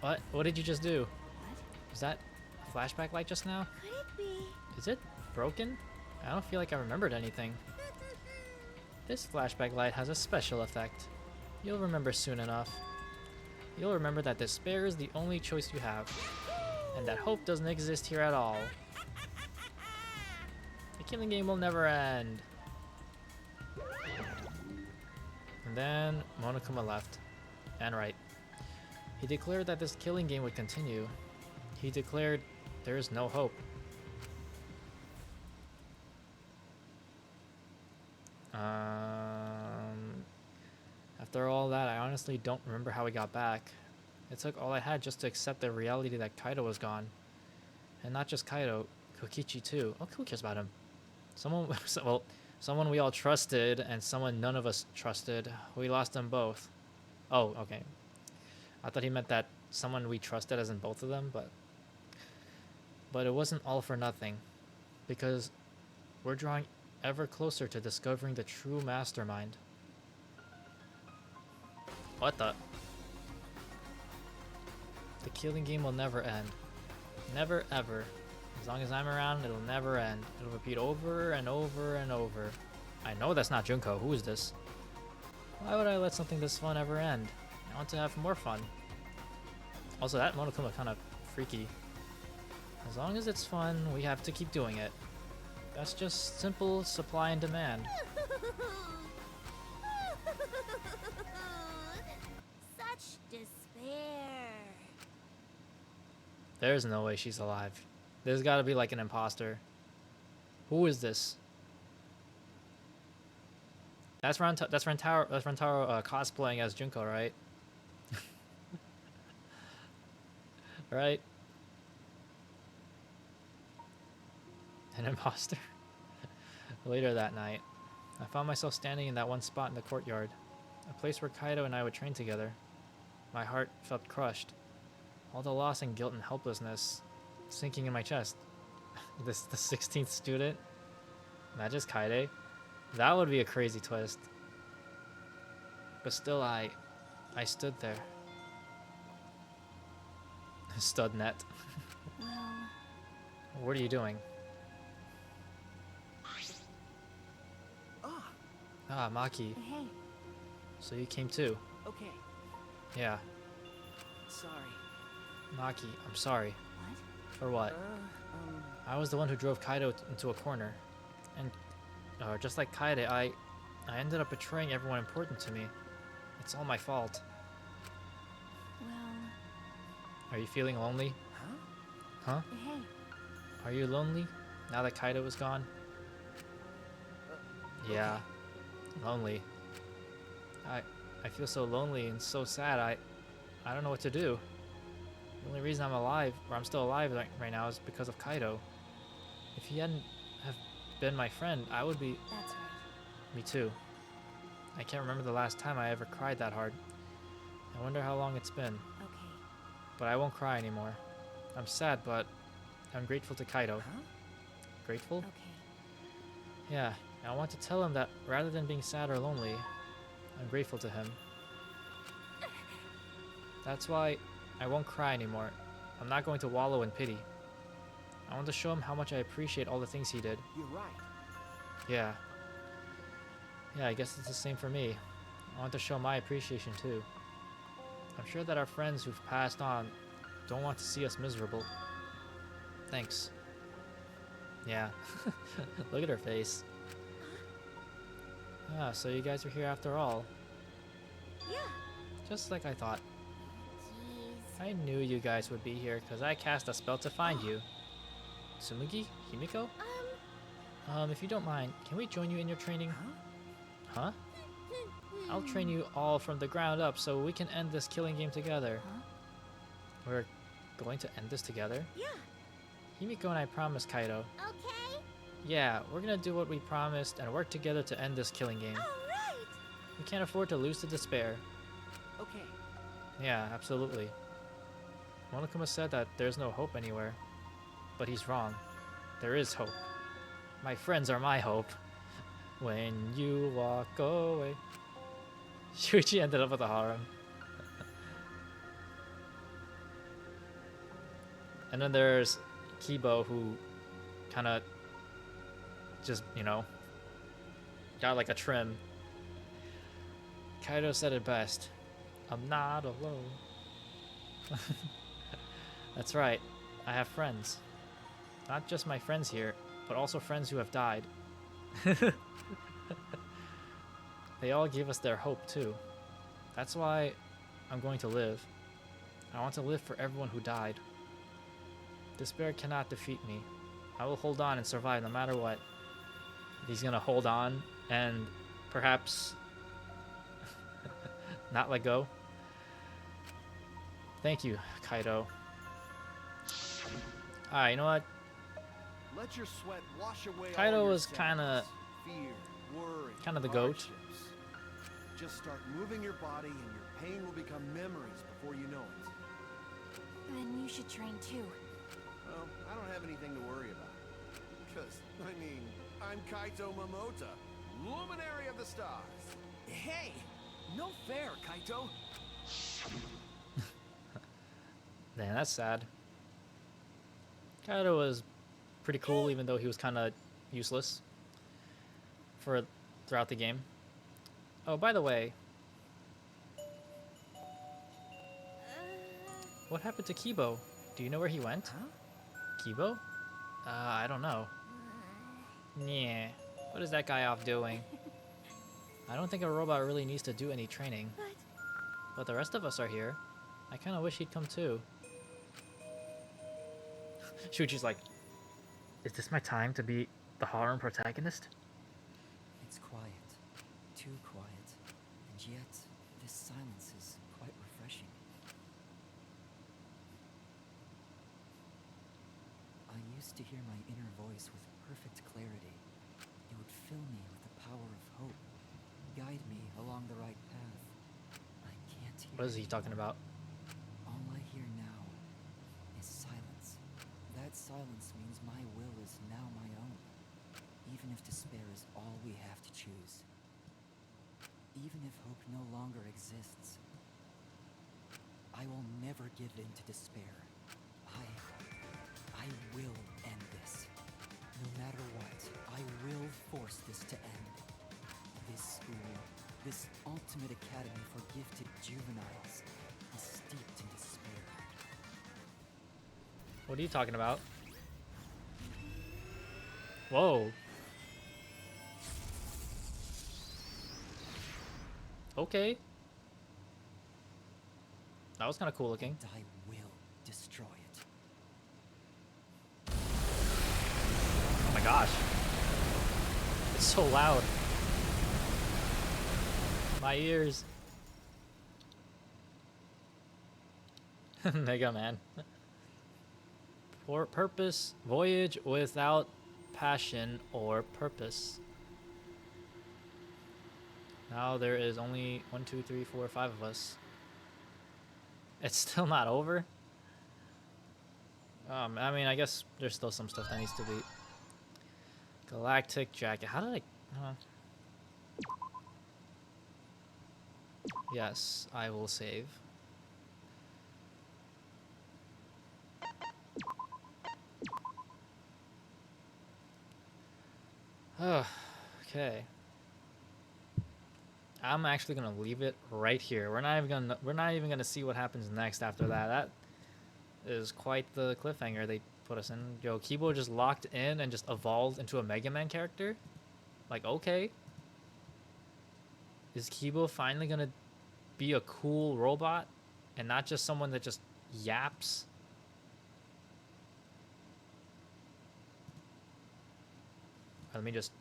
What? What did you just do? What? Was that a flashback light just now? Could it be? Is it broken? I don't feel like I remembered anything. This flashback light has a special effect. You'll remember soon enough. You'll remember that despair is the only choice you have, and that hope doesn't exist here at all. The killing game will never end. And then Monokuma left. And right. He declared that this killing game would continue. He declared there is no hope. After all that, I honestly don't remember how we got back. It took all I had just to accept the reality that Kaido was gone. And not just Kaido, Kokichi too. Oh, who cares about him? Someone, well, someone we all trusted and someone none of us trusted. We lost them both. Oh, okay. I thought he meant that someone we trusted as in both of them, but it wasn't all for nothing. Because we're drawing ever closer to discovering the true mastermind. What the? The killing game will never end. Never ever. As long as I'm around, it'll never end. It'll repeat over and over and over. I know that's not Junko. Who is this? Why would I let something this fun ever end? I want to have more fun. Also, that Monokuma kind of freaky. As long as it's fun, we have to keep doing it. That's just simple supply and demand. Such despair. There's no way she's alive. There's gotta be like an imposter. Who is this? That's Rentaro cosplaying as Junko, right? Right? An imposter? Later that night, I found myself standing in that one spot in the courtyard, a place where Kaido and I would train together. My heart felt crushed, all the loss and guilt and helplessness sinking in my chest. The 16th student? Not just Kaide? That would be a crazy twist. But still, I stood there. Stud net. Well, What are you doing? Ah, Maki. hey, So you came too? Okay, Yeah. sorry. Maki, I'm sorry. what? For what? I was the one who drove Kaido into a corner. And just like Kaide, I ended up betraying everyone important to me. It's all my fault. Well, Are you feeling lonely? Huh? hey, Are you lonely now that Kaido is gone? Yeah. Lonely. I feel so lonely and so sad. I don't know what to do. The only reason I'm alive, or I'm still alive right now, is because of Kaido. If he hadn't have been my friend, I would be... that's right. Me too. I can't remember the last time I ever cried that hard. I wonder how long it's been. Okay. But I won't cry anymore. I'm sad, but I'm grateful to Kaido. Grateful? Okay. Yeah, I want to tell him that rather than being sad or lonely, I'm grateful to him. That's why I won't cry anymore. I'm not going to wallow in pity. I want to show him how much I appreciate all the things he did. You're right. Yeah. Yeah, I guess it's the same for me. I want to show my appreciation too. I'm sure that our friends who've passed on don't want to see us miserable. Thanks. Yeah. Look at her face. Ah, so you guys are here after all. Yeah. Just like I thought. Jeez. I knew you guys would be here because I cast a spell to find you. Tsumugi? Himiko? If you don't mind, can we join you in your training? Huh? I'll train you all from the ground up so we can end this killing game together. Huh? We're going to end this together? Yeah. Himiko and I promised, Kaido. Okay? Yeah, we're gonna do what we promised and work together to end this killing game. Alright! We can't afford to lose to despair. Okay. Yeah, absolutely. Monokuma said that there's no hope anywhere. But he's wrong. There is hope. My friends are my hope. When you walk away. Shuichi ended up with a harem. And then there's Kibo, who kind of just, you know, got like a trim. Kaido said it best. I'm not alone. That's right. I have friends. Not just my friends here, but also friends who have died. They all gave us their hope too. That's why I'm going to live. I want to live for everyone who died. Despair cannot defeat me. I will hold on and survive no matter what. He's gonna hold on and perhaps not let go. Thank you, Kaido. Alright, you know what? Let your sweat wash away Kaido all your was kinda- sadness, fear, worry, kinda the goat. hardships. Just start moving your body and your pain will become memories before you know it. Then you should train too. Well, I don't have anything to worry about. Because, I mean, I'm Kaito Momota, luminary of the stars. Hey! No fair, Kaito! Man, that's sad. Kaido was pretty cool, even though he was kind of useless throughout the game. Oh, by the way, what happened to Kibo? Do you know where he went? Huh? Kibo? I don't know. Yeah, what is that guy off doing? I don't think a robot really needs to do any training. But the rest of us are here. I kind of wish he'd come too. Shuichi's like, is this my time to be the harem protagonist? It's quiet. Too quiet. And yet, this silence is quite refreshing. I used to hear my inner voice with perfect clarity. It would fill me with the power of hope, guide me along the right path. I can't hear What is he it talking anymore. about? All I hear now is silence. That silence means my will is now my own, even if despair is all we have to choose. Even if hope no longer exists, I will never give in to despair. I will end this. No matter what, I will force this to end. This school, this ultimate academy for gifted juveniles, is steeped in despair. What are you talking about? Whoa. Okay. That was kind of cool looking. And I will destroy it. Oh my gosh. It's so loud. My ears. Mega Man. For purpose, voyage without passion or purpose. Now there is only 1, 2, 3, 4, 5 of us. It's still not over? I mean, I guess there's still some stuff that needs to be... Galactic jacket. How did I... Yes, I will save. Okay. I'm actually gonna leave it right here. We're not even gonna see what happens next after that. That is quite the cliffhanger they put us in. Yo, Kibo just locked in and just evolved into a Mega Man character? Like, okay. Is Kibo finally gonna be a cool robot and not just someone that just yaps? Let me just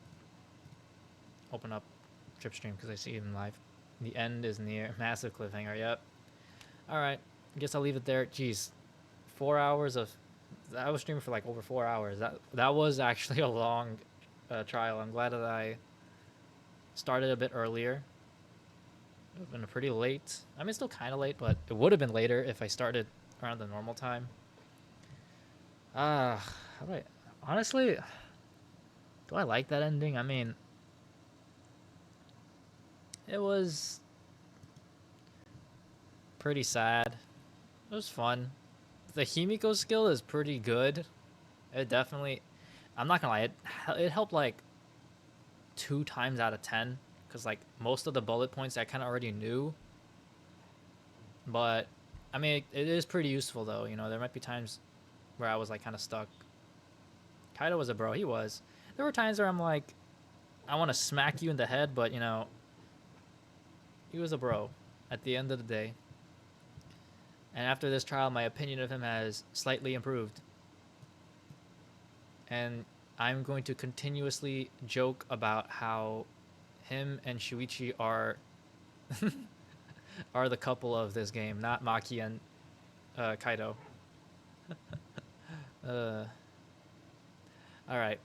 open up Tripstream because I see him live. The end is near. Massive cliffhanger, yep. Alright, guess I'll leave it there. Jeez. 4 hours of I was streaming for like over 4 hours. That was actually a long trial. I'm glad that I started a bit earlier. It would have been pretty late. I mean, still kind of late, but it would have been later if I started around the normal time. How do I... Honestly, do I like that ending? I mean, it was pretty sad. It was fun. The Himiko skill is pretty good. It definitely... I'm not gonna lie, it helped like 2 times out of 10. Because like most of the bullet points I kind of already knew. But, I mean, it is pretty useful though. You know, there might be times where I was like kind of stuck. Kaido was a bro. He was. There were times where I'm like, I want to smack you in the head, but you know, he was a bro at the end of the day. And after this trial, my opinion of him has slightly improved. And I'm going to continuously joke about how him and Shuichi are are the couple of this game, not Maki and Kaido. All right.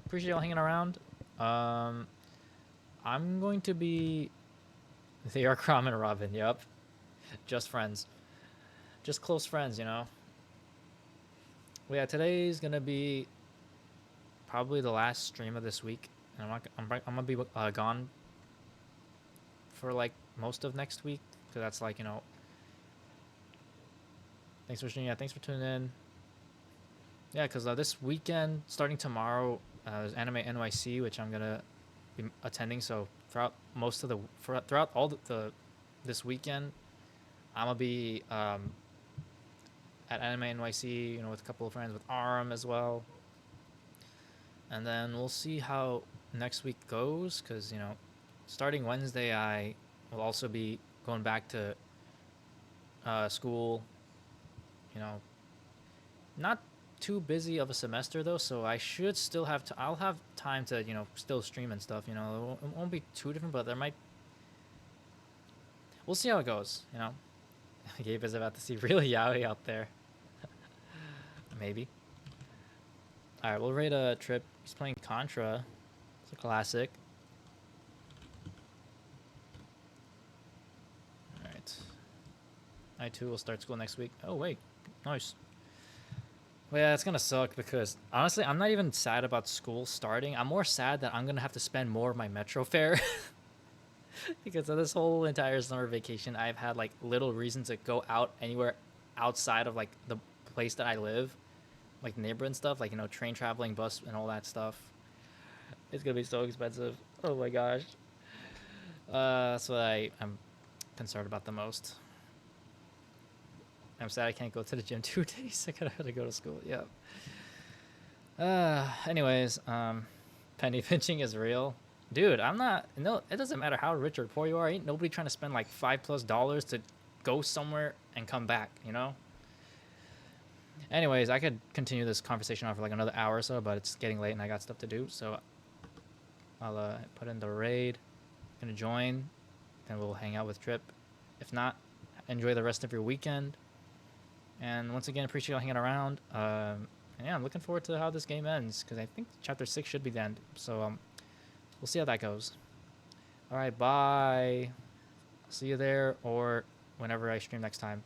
Appreciate y'all hanging around. I'm going to be... They are Crom and Robin, yep. Just friends. Just close friends, you know? Well, yeah, today's gonna be probably the last stream of this week. And I'm gonna be gone for like most of next week. Because that's like, you know... Thanks for streaming. Yeah, thanks for tuning in. Yeah, because this weekend, starting tomorrow, there's Anime NYC, which I'm gonna be attending. So throughout all the this weekend, I'm gonna be at Anime NYC, you know, with a couple of friends, with Aram as well. And then we'll see how next week goes, because you know, starting Wednesday, I will also be going back to school. You know, not too busy of a semester though, so I should still have I'll have time to, you know, still stream and stuff, you know. It won't be too different, but we'll see how it goes, you know. Gabe is about to see real yaoi out there. Maybe. Alright, we'll rate a Trip. He's playing Contra. It's a classic. Alright. I too will start school next week. Oh wait, nice. Well, yeah, it's gonna suck because honestly, I'm not even sad about school starting. I'm more sad that I'm gonna have to spend more of my metro fare because of this whole entire summer vacation. I've had like little reason to go out anywhere outside of like the place that I live, like neighborhood and stuff, like, you know, train traveling, bus, and all that stuff. It's gonna be so expensive. Oh my gosh. That's what I'm concerned about the most. I'm sad I can't go to the gym 2 days. I gotta go to school. Yeah. Anyways, penny pinching is real. Dude, I'm not... No, it doesn't matter how rich or poor you are. Ain't nobody trying to spend like $5+ to go somewhere and come back, you know? Anyways, I could continue this conversation on for like another hour or so, but it's getting late and I got stuff to do. So I'll put in the raid. Gonna join. Then we'll hang out with Trip. If not, enjoy the rest of your weekend. And once again, appreciate y'all hanging around. And yeah, I'm looking forward to how this game ends, because I think Chapter 6 should be the end. So we'll see how that goes. All right, bye. See you there or whenever I stream next time.